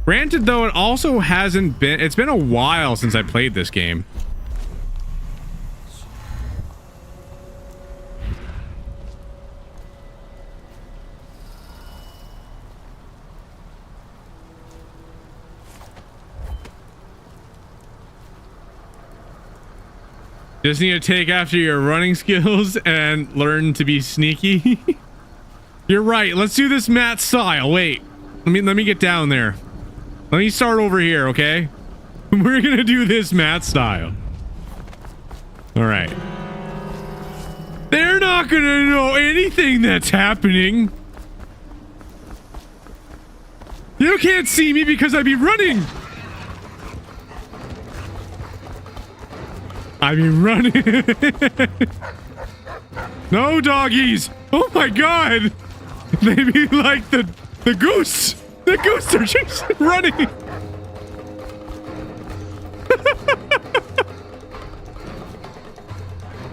Granted, though, it also hasn't been... It's been a while since I played this game. Just need to take after your running skills and learn to be sneaky. You're right. Let's do this Matt style. Wait. Let me get down there. Let me start over here, okay? We're gonna do this Matt style. All right. They're not gonna know anything that's happening. You can't see me because I'd be running. I'd be running. No, doggies. Oh my god. They be like the goose. The goose are just running.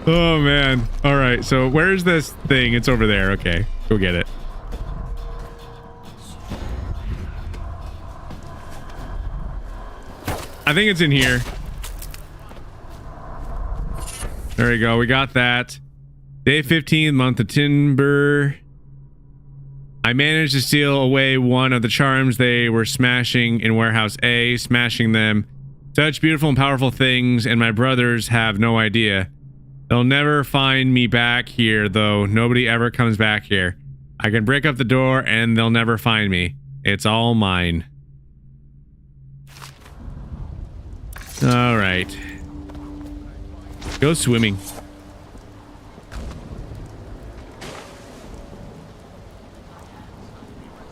Oh man. All right. So where's this thing? It's over there. Okay. Go get it. I think it's in here. There we go. We got that. Day 15, month of timber. I managed to steal away one of the charms they were smashing in warehouse A, smashing them. Such beautiful and powerful things, and my brothers have no idea. They'll never find me back here, though. Nobody ever comes back here. I can break up the door, and they'll never find me. It's all mine. All right. Go swimming.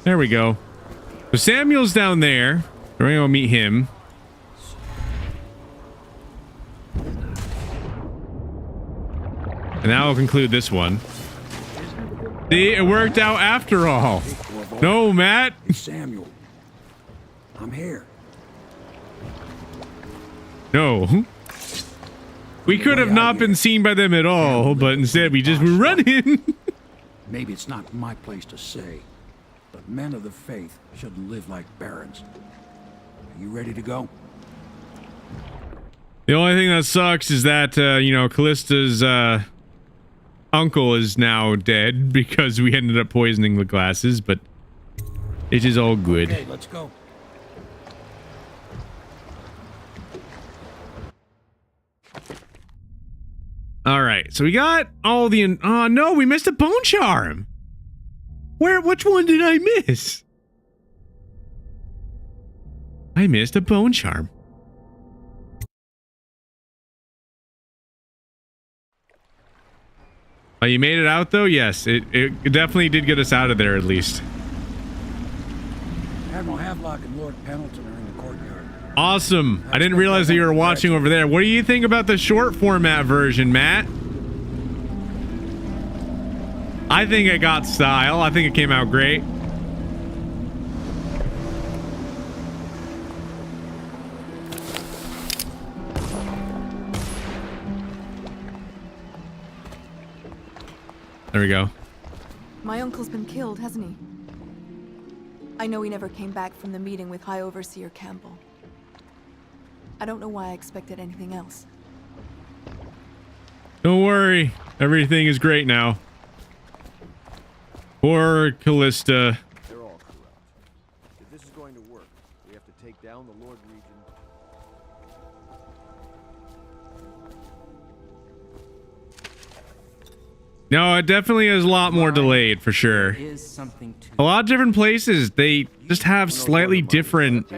There we go. So Samuel's down there. We're gonna go meet him. And that will conclude this one. See, it worked out after all. No, Matt. It's Samuel. I'm here. No. We could have not been seen by them at all, but instead we just were running. Maybe it's not my place to say, but men of the faith shouldn't live like barons. Are you ready to go? The only thing that sucks is that, you know, Callista's uncle is now dead because we ended up poisoning the glasses, but it is all good. Okay, let's go. All right, so we got all the... Oh, no, we missed a bone charm. Which one did I miss? I missed a bone charm. Oh, you made it out, though? Yes, it definitely did get us out of there, at least. Admiral Havelock and Lord Pendleton are in the courtyard. Awesome. I didn't realize that you were watching over there. What do you think about the short format version, Matt? I think it got style. I think it came out great. There we go. My uncle's been killed, hasn't he? I know he never came back from the meeting with High Overseer Campbell. I don't know why I expected anything else. Don't worry. Everything is great now. Poor Callista. They're all corrupt. If this is going to work, we have to take down the Lord Regent. No, it definitely is a lot more delayed for sure. A lot of different places, they just have slightly different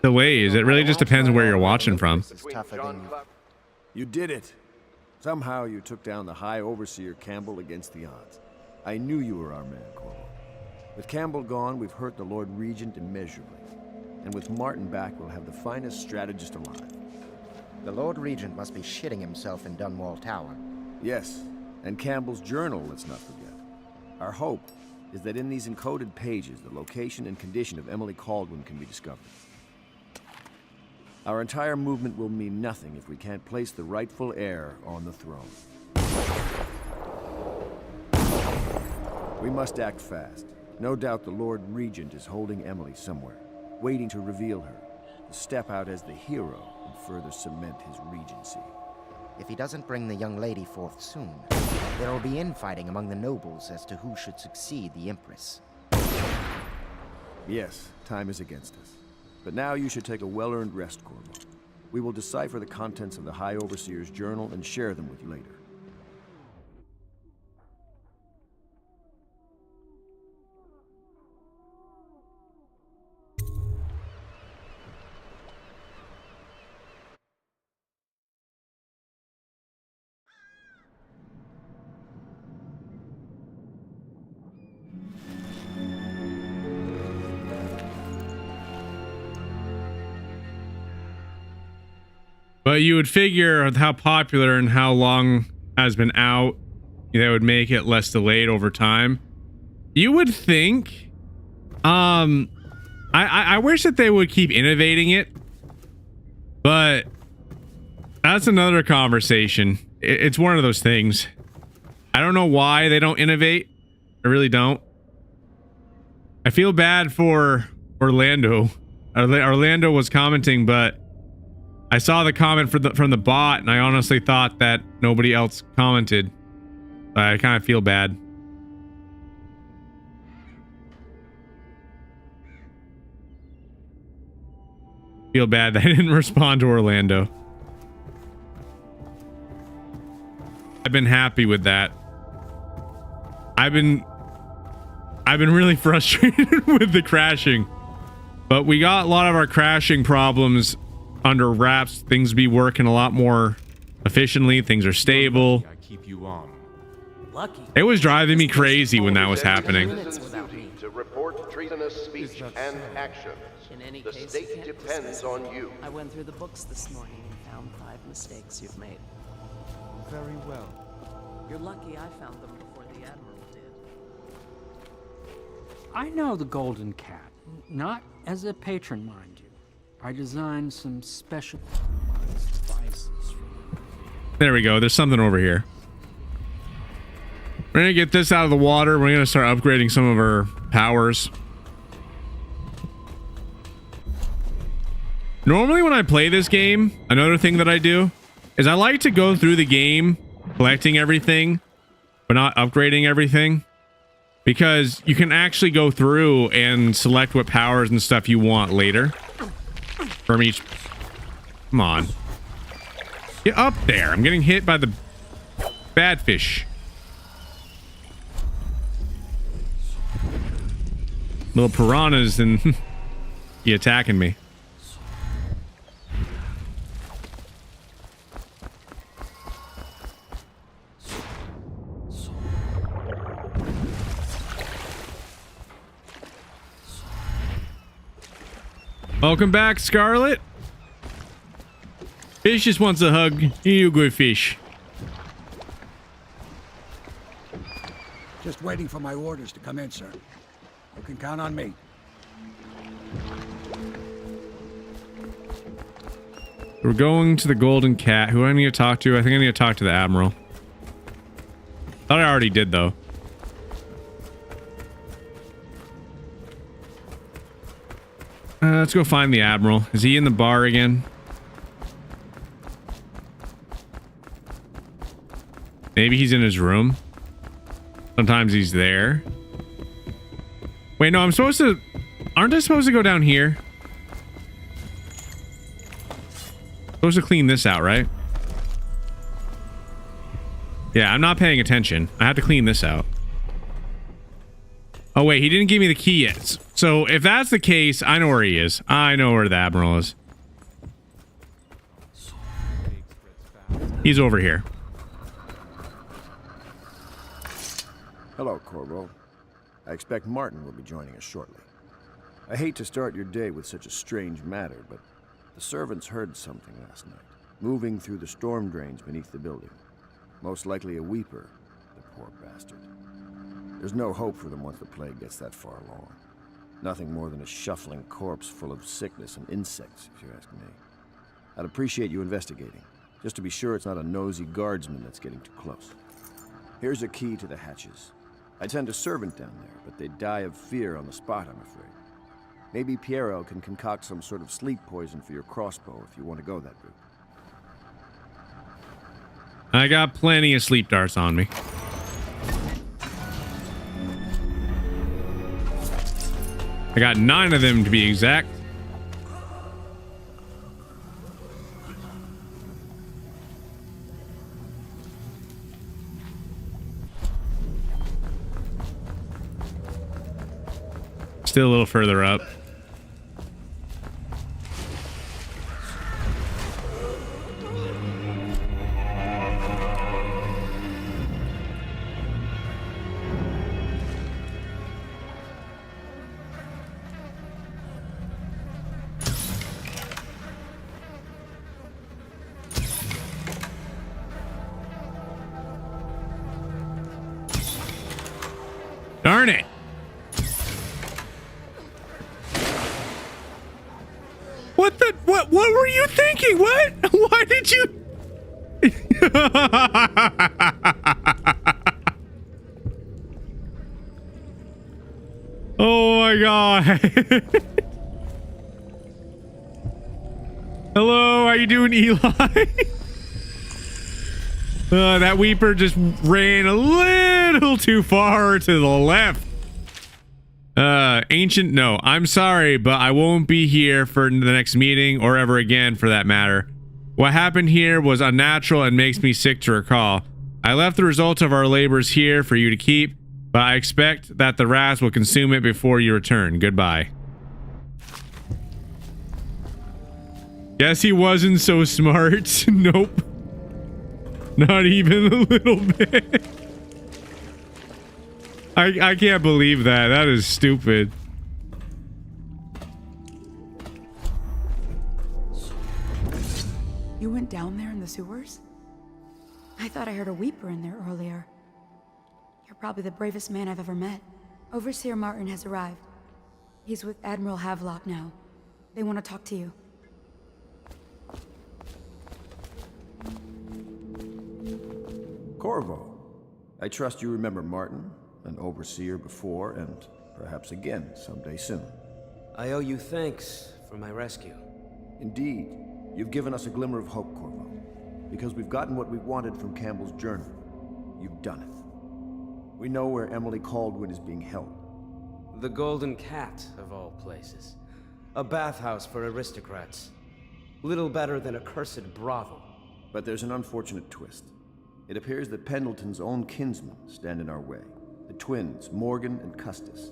delays. It really just depends on where you're watching from. You did it. Somehow you took down the High Overseer Campbell against the odds. I knew you were our man, Corvo. With Campbell gone, we've hurt the Lord Regent immeasurably. And with Martin back, we'll have the finest strategist alive. The Lord Regent must be shitting himself in Dunwall Tower. Yes, and Campbell's journal, let's not forget. Our hope is that in these encoded pages, the location and condition of Emily Kaldwin can be discovered. Our entire movement will mean nothing if we can't place the rightful heir on the throne. We must act fast. No doubt the Lord Regent is holding Emily somewhere, waiting to reveal her, to step out as the hero and further cement his regency. If he doesn't bring the young lady forth soon, there will be infighting among the nobles as to who should succeed the Empress. Yes, time is against us. But now you should take a well-earned rest, Corvo. We will decipher the contents of the High Overseer's journal and share them with you later. But you would figure with how popular and how long has been out, that would make it less delayed over time. You would think. I wish that they would keep innovating it, but that's another conversation. It's one of those things. I don't know why they don't innovate. I really don't. I feel bad for Orlando. Orlando was commenting, but I saw the comment from the bot, and I honestly thought that nobody else commented. I kind of feel bad. Feel bad that I didn't respond to Orlando. I've been happy with that. I've been really frustrated with the crashing, but we got a lot of our crashing problems under wraps. Things be working a lot more efficiently. Things are stable. Keep you on. It was driving me crazy when that was happening. To report treasonous speech and actions. In any The case, state you can't depends dismiss on it. you. I went through the books this morning and found 5 mistakes you've made. Very well. You're lucky I found them before the Admiral did. I know the Golden Cat, not as a patron, mind you. I designed some special devices for you. There we go. There's something over here. We're gonna get this out of the water. We're gonna start upgrading some of our powers. Normally when I play this game, another thing that I do is I like to go through the game collecting everything, but not upgrading everything. Because you can actually go through and select what powers and stuff you want later. From each... Come on. Get up there. I'm getting hit by the bad fish. Little piranhas and he attacking me. Welcome back, Scarlet. Fish just wants a hug. You good fish. Just waiting for my orders to come in, sir. You can count on me. We're going to the Golden Cat. Who do I need to talk to? I think I need to talk to the Admiral. Thought I already did, though. Let's go find the Admiral. Is he in the bar again? Maybe he's in his room. Sometimes he's there. Wait, no, I'm supposed to... Aren't I supposed to go down here? Supposed to clean this out, right? Yeah, I'm not paying attention. I have to clean this out. Oh, wait, he didn't give me the key yet. So if that's the case, I know where he is. I know where the Admiral is. He's over here. Hello, Corvo. I expect Martin will be joining us shortly. I hate to start your day with such a strange matter, but the servants heard something last night, moving through the storm drains beneath the building. Most likely a weeper, the poor bastard. There's no hope for them once the plague gets that far along. Nothing more than a shuffling corpse full of sickness and insects, if you ask me. I'd appreciate you investigating, just to be sure it's not a nosy guardsman that's getting too close. Here's a key to the hatches. I'd send a servant down there, but they'd die of fear on the spot, I'm afraid. Maybe Piero can concoct some sort of sleep poison for your crossbow if you want to go that route. I got plenty of sleep darts on me. I got 9 of them to be exact. Still a little further up. Darn it. What were you thinking? What? Why did you? Oh my god. Hello, how you doing, Eli? That Weeper just ran a little too far to the left. Ancient, no, I'm sorry, but I won't be here for the next meeting or ever again for that matter. What happened here was unnatural and makes me sick to recall. I left the result of our labors here for you to keep, but I expect that the rats will consume it before you return. Goodbye. Guess he wasn't so smart. Nope. Not even a little bit. I can't believe that. That is stupid. You went down there in the sewers? I thought I heard a Weeper in there earlier. You're probably the bravest man I've ever met. Overseer Martin has arrived. He's with Admiral Havelock now. They want to talk to you. Corvo, I trust you remember Martin, an overseer before, and perhaps again someday soon. I owe you thanks for my rescue. Indeed. You've given us a glimmer of hope, Corvo. because we've gotten what we wanted from Campbell's journal. You've done it. We know where Emily Caldwin is being held. The Golden Cat, of all places. A bathhouse for aristocrats. Little better than a cursed brothel. But there's an unfortunate twist. It appears that Pendleton's own kinsmen stand in our way. The twins, Morgan and Custis.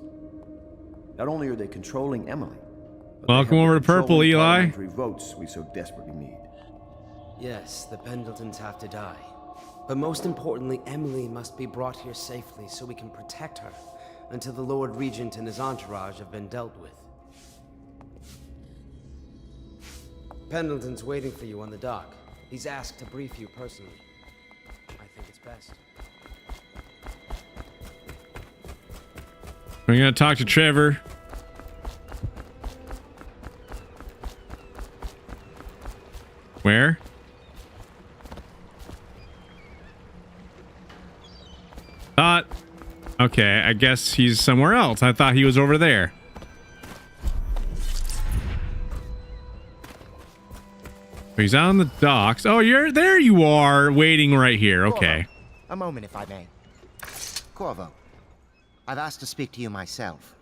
Not only are they controlling Emily, but welcome over to purple, Eli. Votes we so desperately need. Yes, the Pendletons have to die. But most importantly, Emily must be brought here safely so we can protect her until the Lord Regent and his entourage have been dealt with. Pendleton's waiting for you on the dock. He's asked to brief you personally. I think it's best. We're gonna talk to Trevor. Where? Thought. Okay, I guess he's somewhere else. I thought he was over there. He's on the docks. Oh, you're there. You are waiting right here. Okay. A moment, if I may. Corvo, I've asked to speak to you myself.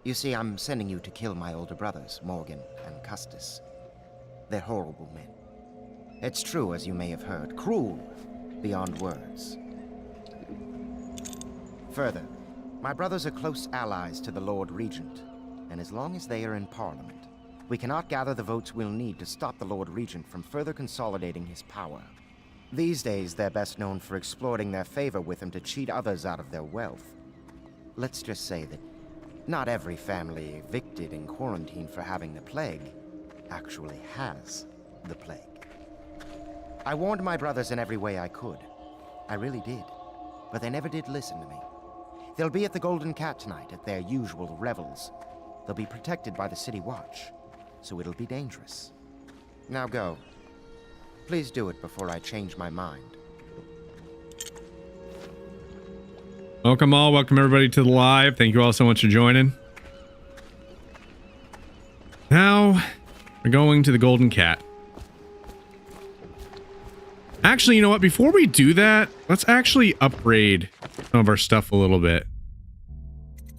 You see, I'm sending you to kill my older brothers, Morgan and Custis. They're horrible men. It's true, as you may have heard, cruel beyond words. Further, my brothers are close allies to the Lord Regent, and as long as they are in Parliament, we cannot gather the votes we'll need to stop the Lord Regent from further consolidating his power. These days, they're best known for exploiting their favor with him to cheat others out of their wealth. Let's just say that not every family evicted in quarantine for having the plague actually has the plague. I warned my brothers in every way I could. I really did. But they never did listen to me. They'll be at the Golden Cat tonight at their usual revels. They'll be protected by the City Watch, so it'll be dangerous. Now go. Please do it before I change my mind. Welcome all. Welcome everybody to the live. Thank you all so much for joining. Now we're going to the Golden Cat. Actually, you know what? Before we do that, let's actually upgrade some of our stuff a little bit.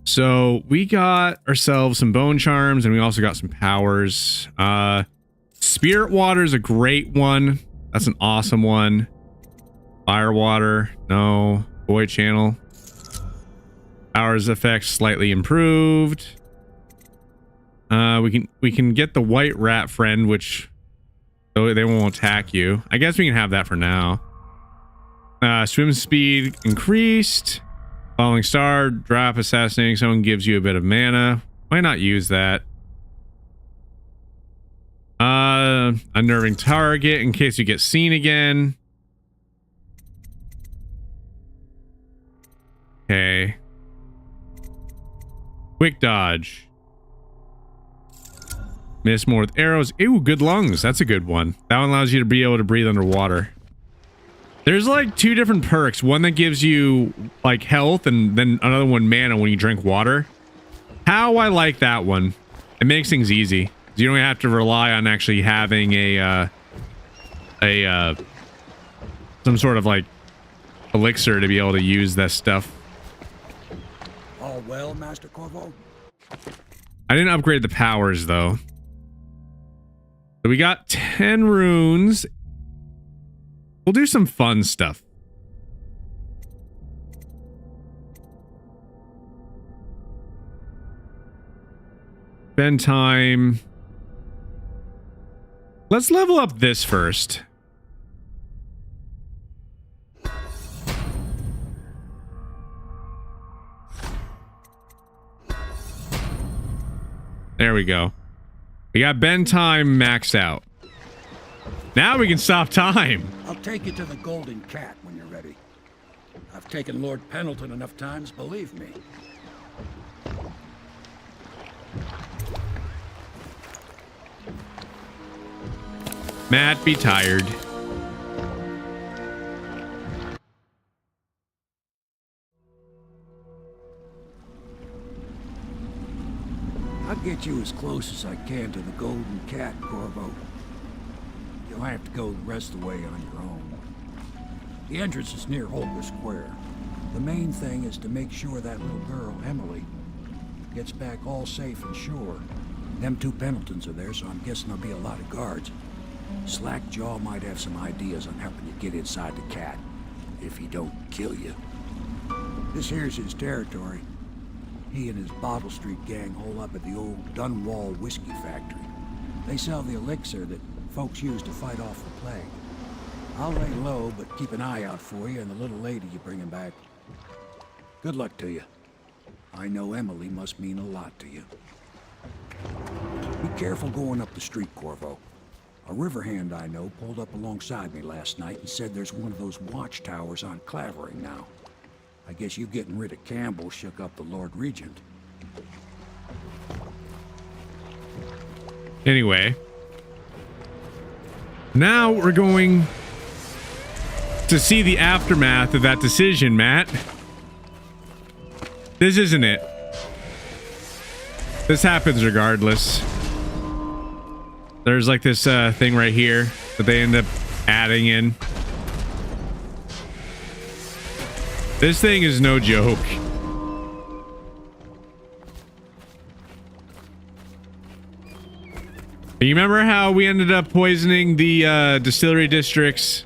So we got ourselves some bone charms and we also got some powers. Spirit water is a great one. That's an awesome one. Fire water. No. Void channel. Powers effects slightly improved. We can get the white rat friend, which so they won't attack you. I guess we can have that for now. Swim speed increased. Falling star, drop assassinating someone gives you a bit of mana. Why not use that? Unnerving target in case you get seen again. Okay. Quick dodge. Miss more with arrows. Ew, good lungs. That's a good one. That one allows you to be able to breathe underwater. There's like two different perks. One that gives you like health and then another one mana when you drink water. How I like that one. It makes things easy. You don't have to rely on actually having some sort of like elixir to be able to use that stuff. All well, Master Corvo? I didn't upgrade the powers though. So we got 10 runes. We'll do some fun stuff. Spend time. Let's level up this first. There we go. We got bend time maxed out. Now we can stop time. I'll take you to the Golden Cat when you're ready. I've taken Lord Pendleton enough times, believe me. Matt, be tired. I'll get you as close as I can to the Golden Cat, Corvo. You'll have to go the rest of the way on your own. The entrance is near Holger Square. The main thing is to make sure that little girl, Emily, gets back all safe and sure. Them two Pendletons are there, so I'm guessing there'll be a lot of guards. Slackjaw might have some ideas on helping you get inside the cat, if he don't kill you. This here's his territory. He and his Bottle Street gang hole up at the old Dunwall whiskey factory. They sell the elixir that folks use to fight off the plague. I'll lay low, but keep an eye out for you and the little lady you bring him back. Good luck to you. I know Emily must mean a lot to you. Be careful going up the street, Corvo. A river hand I know pulled up alongside me last night and said there's one of those watchtowers on Clavering now. I guess you getting rid of Campbell shook up the Lord Regent. Anyway. Now we're going to see the aftermath of that decision, Matt. This isn't it. This happens regardless. There's like this thing right here that they end up adding in. This thing is no joke. You remember how we ended up poisoning the distillery district's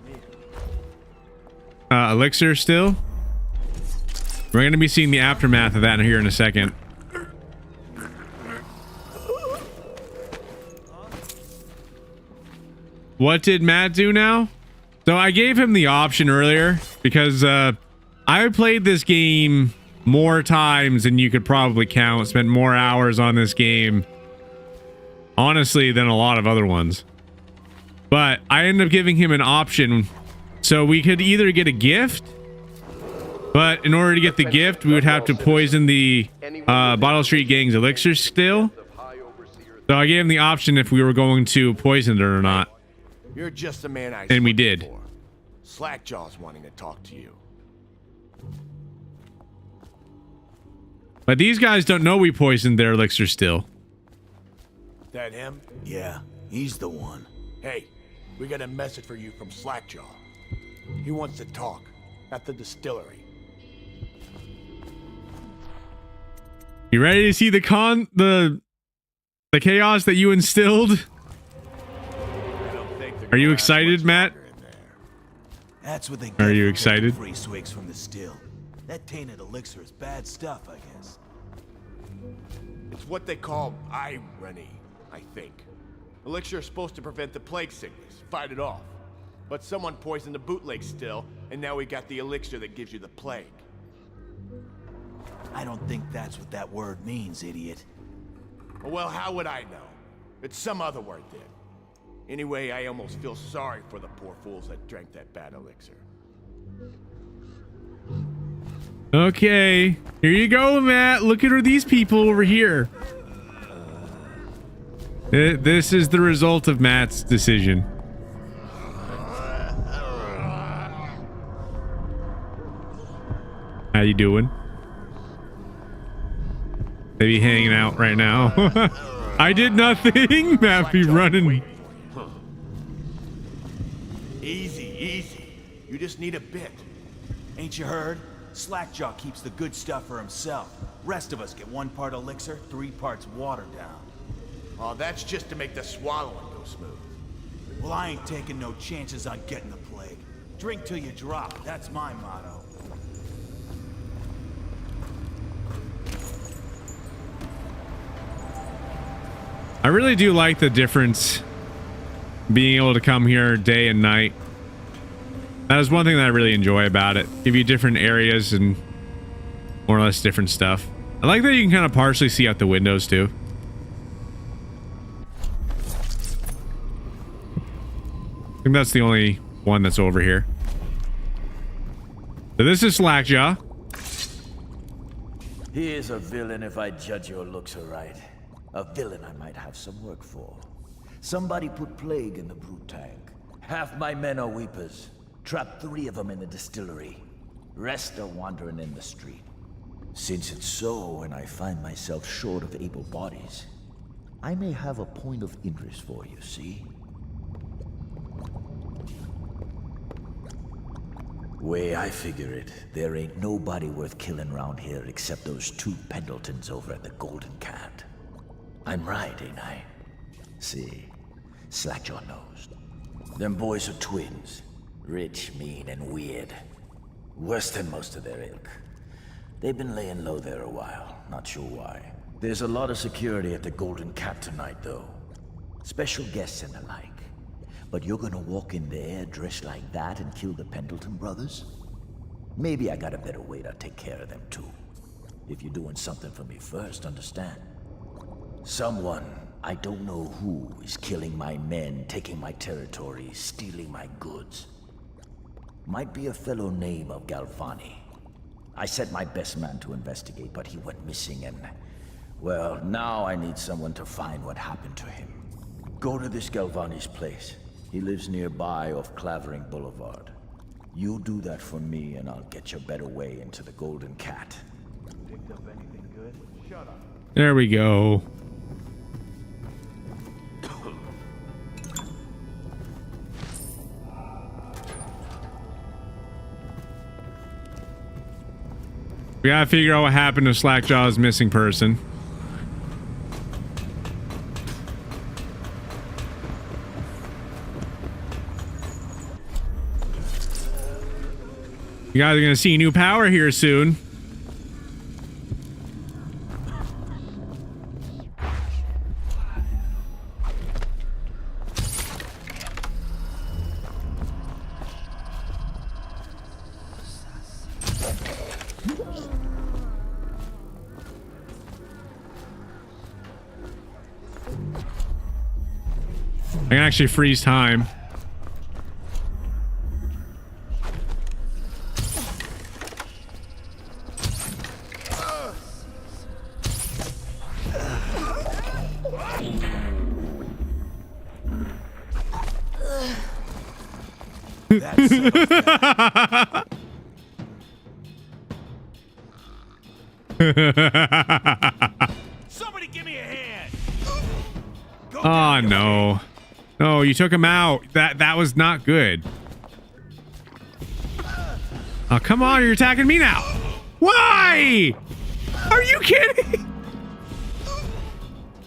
elixir still? We're going to be seeing the aftermath of that here in a second. What did Matt do now? So I gave him the option earlier because I played this game more times than you could probably count. Spent more hours on this game, honestly, than a lot of other ones. But I ended up giving him an option. So we could either get a gift, but in order to get the gift, we would have to poison the Bottle Street Gang's elixir still. So I gave him the option if we were going to poison it or not. You're just the man I And we did. for. Slackjaw's wanting to talk to you. But these guys don't know we poisoned their elixir still. That him? Yeah, he's the one. Hey, we got a message for you from Slackjaw. He wants to talk at the distillery. You ready to see the chaos that you instilled? Are you excited, Matt? That's what they Are you excited? Free swigs from the still. That tainted elixir is bad stuff, I guess. It's what they call irony, I think. Elixir is supposed to prevent the plague sickness, fight it off. But someone poisoned the bootleg still, and now we got the elixir that gives you the plague. I don't think that's what that word means, idiot. Well, how would I know? It's some other word then. Anyway, I almost feel sorry for the poor fools that drank that bad elixir. Okay, here you go, Matt. Look at these people over here. This is the result of Matt's decision. How you doing? Maybe hanging out right now. I did nothing. Matt be running. Easy, easy. You just need a bit. Ain't you heard? Slackjaw keeps the good stuff for himself. Rest of us get 1 part elixir, 3 parts water down. Oh, that's just to make the swallowing go smooth. Well, I ain't taking no chances on getting the plague. Drink till you drop. That's my motto. I really do like the difference being able to come here day and night. That is one thing that I really enjoy about it. Give you different areas and more or less different stuff. I like that you can kind of partially see out the windows too. I think that's the only one that's over here. So this is Slackjaw. He is a villain if I judge your looks aright. A villain I might have some work for. Somebody put plague in the brute tank. Half my men are weepers. Trapped 3 of them in the distillery. Rest are wandering in the street. Since it's so, and I find myself short of able bodies, I may have a point of interest for you, see? Way I figure it, there ain't nobody worth killing around here except those two Pendletons over at the Golden Cat. I'm right, ain't I? See, slack-jaw-nosed. Them boys are twins. Rich, mean, and weird. Worse than most of their ilk. They've been laying low there a while, not sure why. There's a lot of security at the Golden Cat tonight, though. Special guests and the like. But you're gonna walk in there dressed like that and kill the Pendleton brothers? Maybe I got a better way to take care of them, too. If you're doing something for me first, understand? Someone, I don't know who, is killing my men, taking my territory, stealing my goods. Might be a fellow named of Galvani. I sent my best man to investigate, but he went missing and... well, now I need someone to find what happened to him. Go to this Galvani's place. He lives nearby off Clavering Boulevard. You do that for me and I'll get you a better way into the Golden Cat. Picked up anything good? Shut up. There we go. We gotta figure out what happened to Slackjaw's missing person. You guys are gonna see new power here soon. I can actually freeze time. Somebody give me a hand. Oh no. No, you took him out. That was not good. Oh, come on, you're attacking me now. Why? Are you kidding?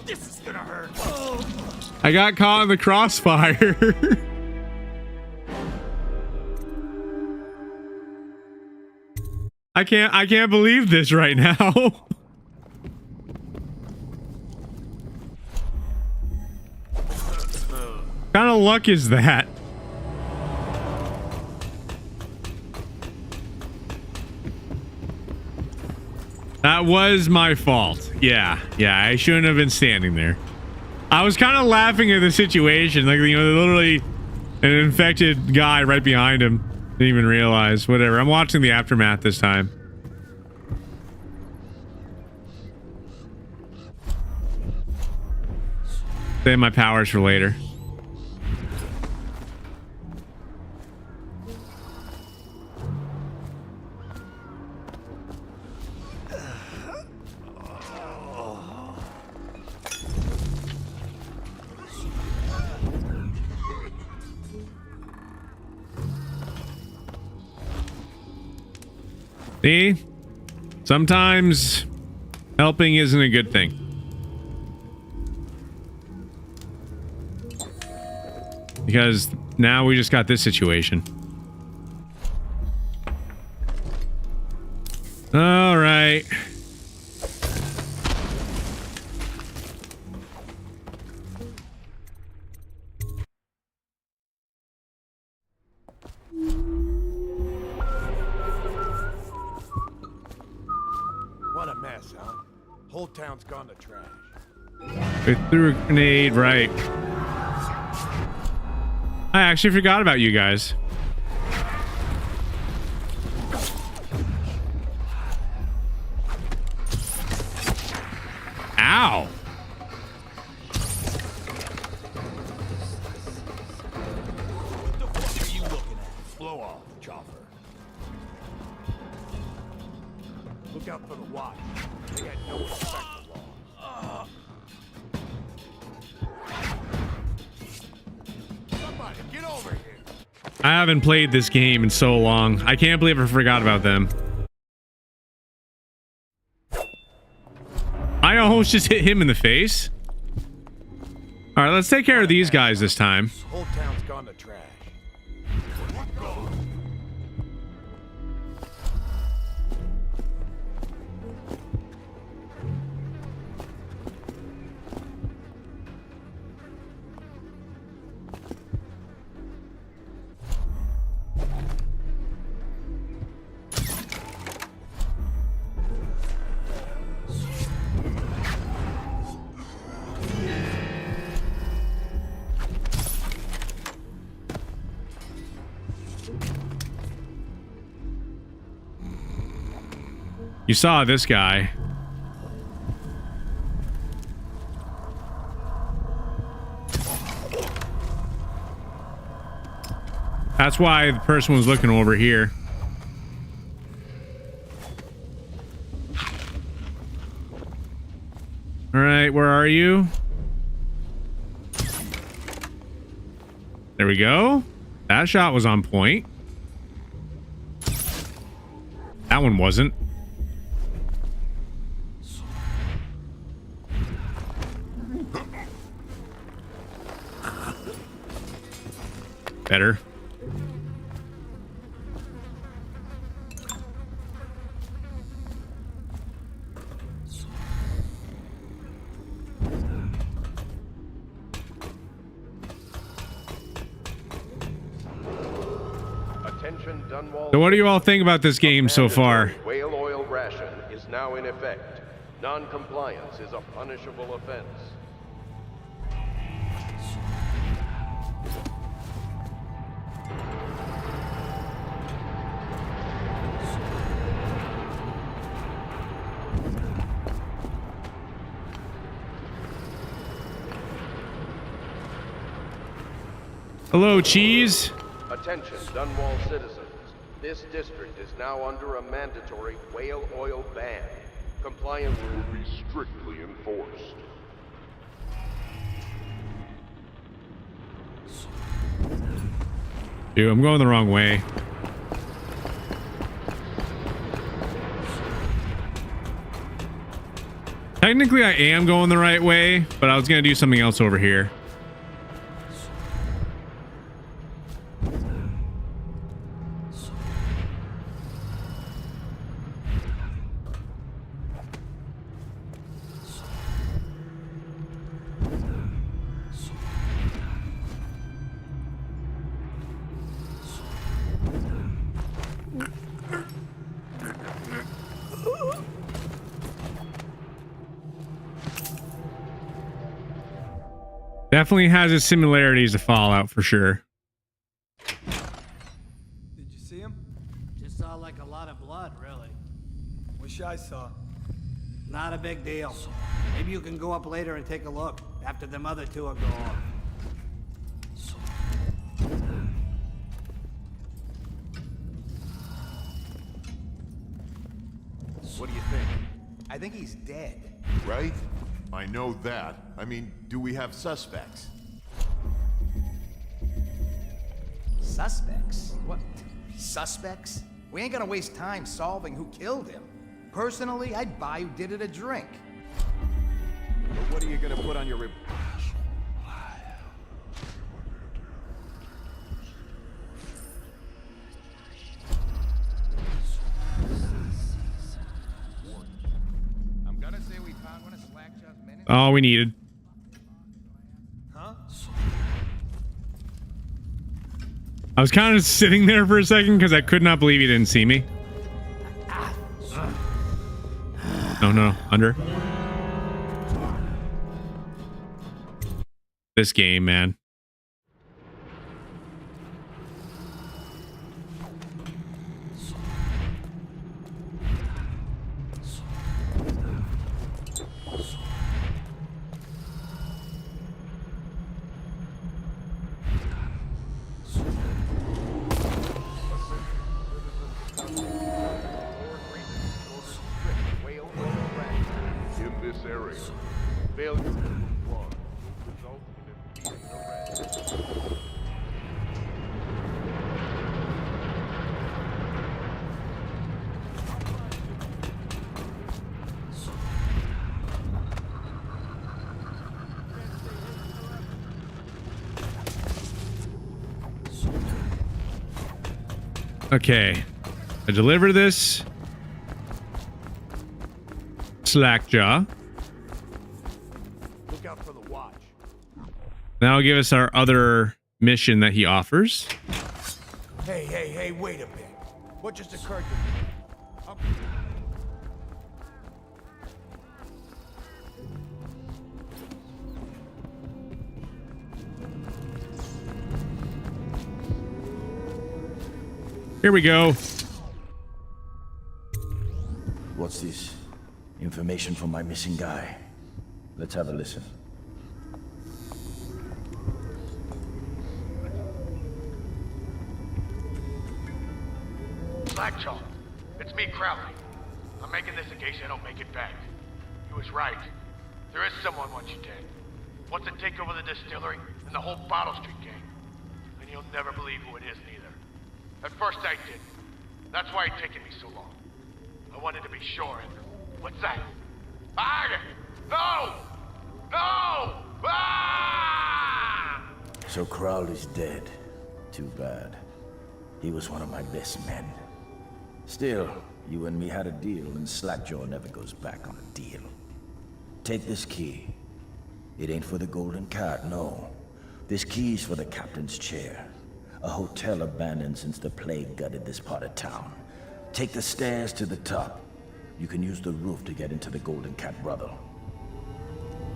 This is gonna hurt. I got caught in the crossfire. I can't believe this right now. What kind of luck is that? That was my fault. Yeah, I shouldn't have been standing there. I was kind of laughing at the situation, like, you know, literally an infected guy right behind him. Didn't even realize. Whatever. I'm watching the aftermath this time. Save my powers for later. See? Sometimes helping isn't a good thing. Because now we just got this situation. All right. What a mess, huh? Whole town's gone to trash. We threw a grenade, right. I actually forgot about you guys. Ow. What the fuck are you looking at? Blow off, chopper. Look out for the watch. They had no respect for law. Somebody, get over here. I haven't played this game in so long. I can't believe I forgot about them. I almost just hit him in the face. All right, let's take care of these guys this time. Whole town's gone to trash. You saw this guy. That's why the person was looking over here. All right, where are you? There we go. That shot was on point. That one wasn't. Better. Attention, Dunwall. So what do you all think about this game so far? Whale oil ration is now in effect. Non-compliance is a punishable offense. Hello, cheese. Attention, Dunwall citizens. This district is now under a mandatory whale oil ban. Compliance will be strictly enforced. Dude, I'm going the wrong way. Technically, I am going the right way, but I was going to do something else over here. Definitely has its similarities to Fallout for sure. Did you see him? Just saw like a lot of blood, really. Wish I saw. Not a big deal. Maybe you can go up later and take a look after them other two are gone. What do you think? I think he's dead. Right? I know that. I mean, do we have suspects? Suspects? What? Suspects? We ain't gonna waste time solving who killed him. Personally, I'd buy who did it a drink. But what are you gonna put on your All we needed. Huh? I was kind of sitting there for a second because I could not believe he didn't see me. No, under. This game, man. In this area, failure to comply will result in immediate arrest. Okay. I deliver this. Slackjaw. Look out for the watch. Now give us our other mission that he offers. Hey, wait a bit. What just occurred to me? Here we go. What's this? Information from my missing guy. Let's have a listen. Blackjaw, it's me, Crowley. I'm making this in case I don't make it back. He was right. There is someone wants you dead. Wants to take over the distillery and the whole Bottle Street gang. And you'll never believe who it is, neither. At first I did. That's why it's taken me so long. I wanted to be sure, and what's that? Ah! No! No! Ah! So Crowley's dead. Too bad. He was one of my best men. Still, you and me had a deal, and Slackjaw never goes back on a deal. Take this key. It ain't for the Golden Cat, no. This key's for the captain's chair. A hotel abandoned since the plague gutted this part of town. Take the stairs to the top. You can use the roof to get into the Golden Cat brothel.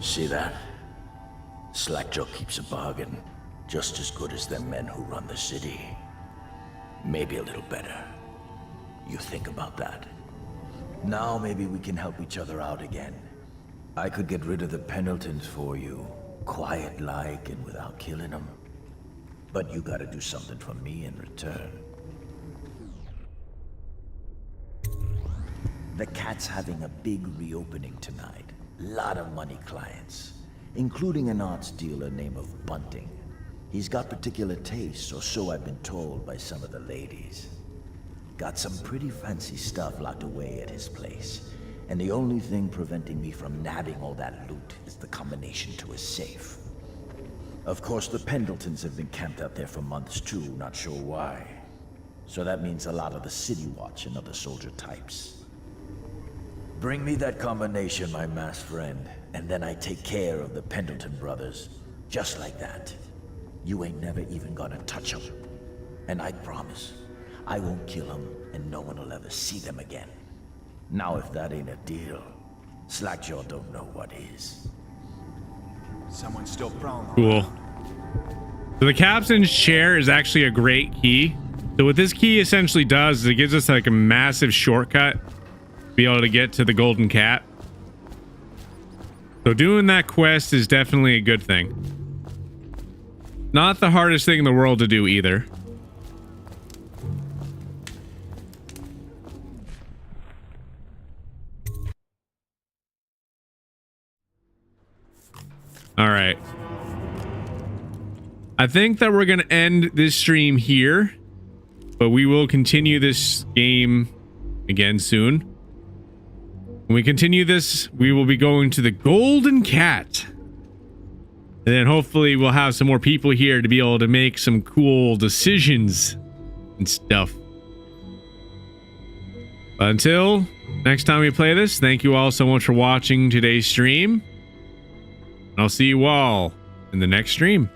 See that? Slackjaw keeps a bargain, just as good as the men who run the city. Maybe a little better. You think about that. Now maybe we can help each other out again. I could get rid of the Pendletons for you, quiet-like and without killing them. But you gotta do something for me in return. The Cat's having a big reopening tonight. Lot of money clients, including an arts dealer named of Bunting. He's got particular tastes, or so I've been told by some of the ladies. Got some pretty fancy stuff locked away at his place, and the only thing preventing me from nabbing all that loot is the combination to his safe. Of course, the Pendletons have been camped out there for months too, not sure why. So that means a lot of the City Watch and other soldier types. Bring me that combination, my masked friend, and then I take care of the Pendleton brothers. Just like that. You ain't never even gonna touch them. And I promise, I won't kill them, and no one will ever see them again. Now if that ain't a deal, Slackjaw don't know what is. Someone's still prowling. Cool. So the captain's chair is actually a great key. So what this key essentially does is it gives us like a massive shortcut to be able to get to the Golden Cat. So doing that quest is definitely a good thing. Not the hardest thing in the world to do either. All right. I think that we're going to end this stream here, but we will continue this game again soon. When we continue this, we will be going to the Golden Cat. And then hopefully we'll have some more people here to be able to make some cool decisions and stuff. But until next time we play this, thank you all so much for watching today's stream. And I'll see you all in the next stream.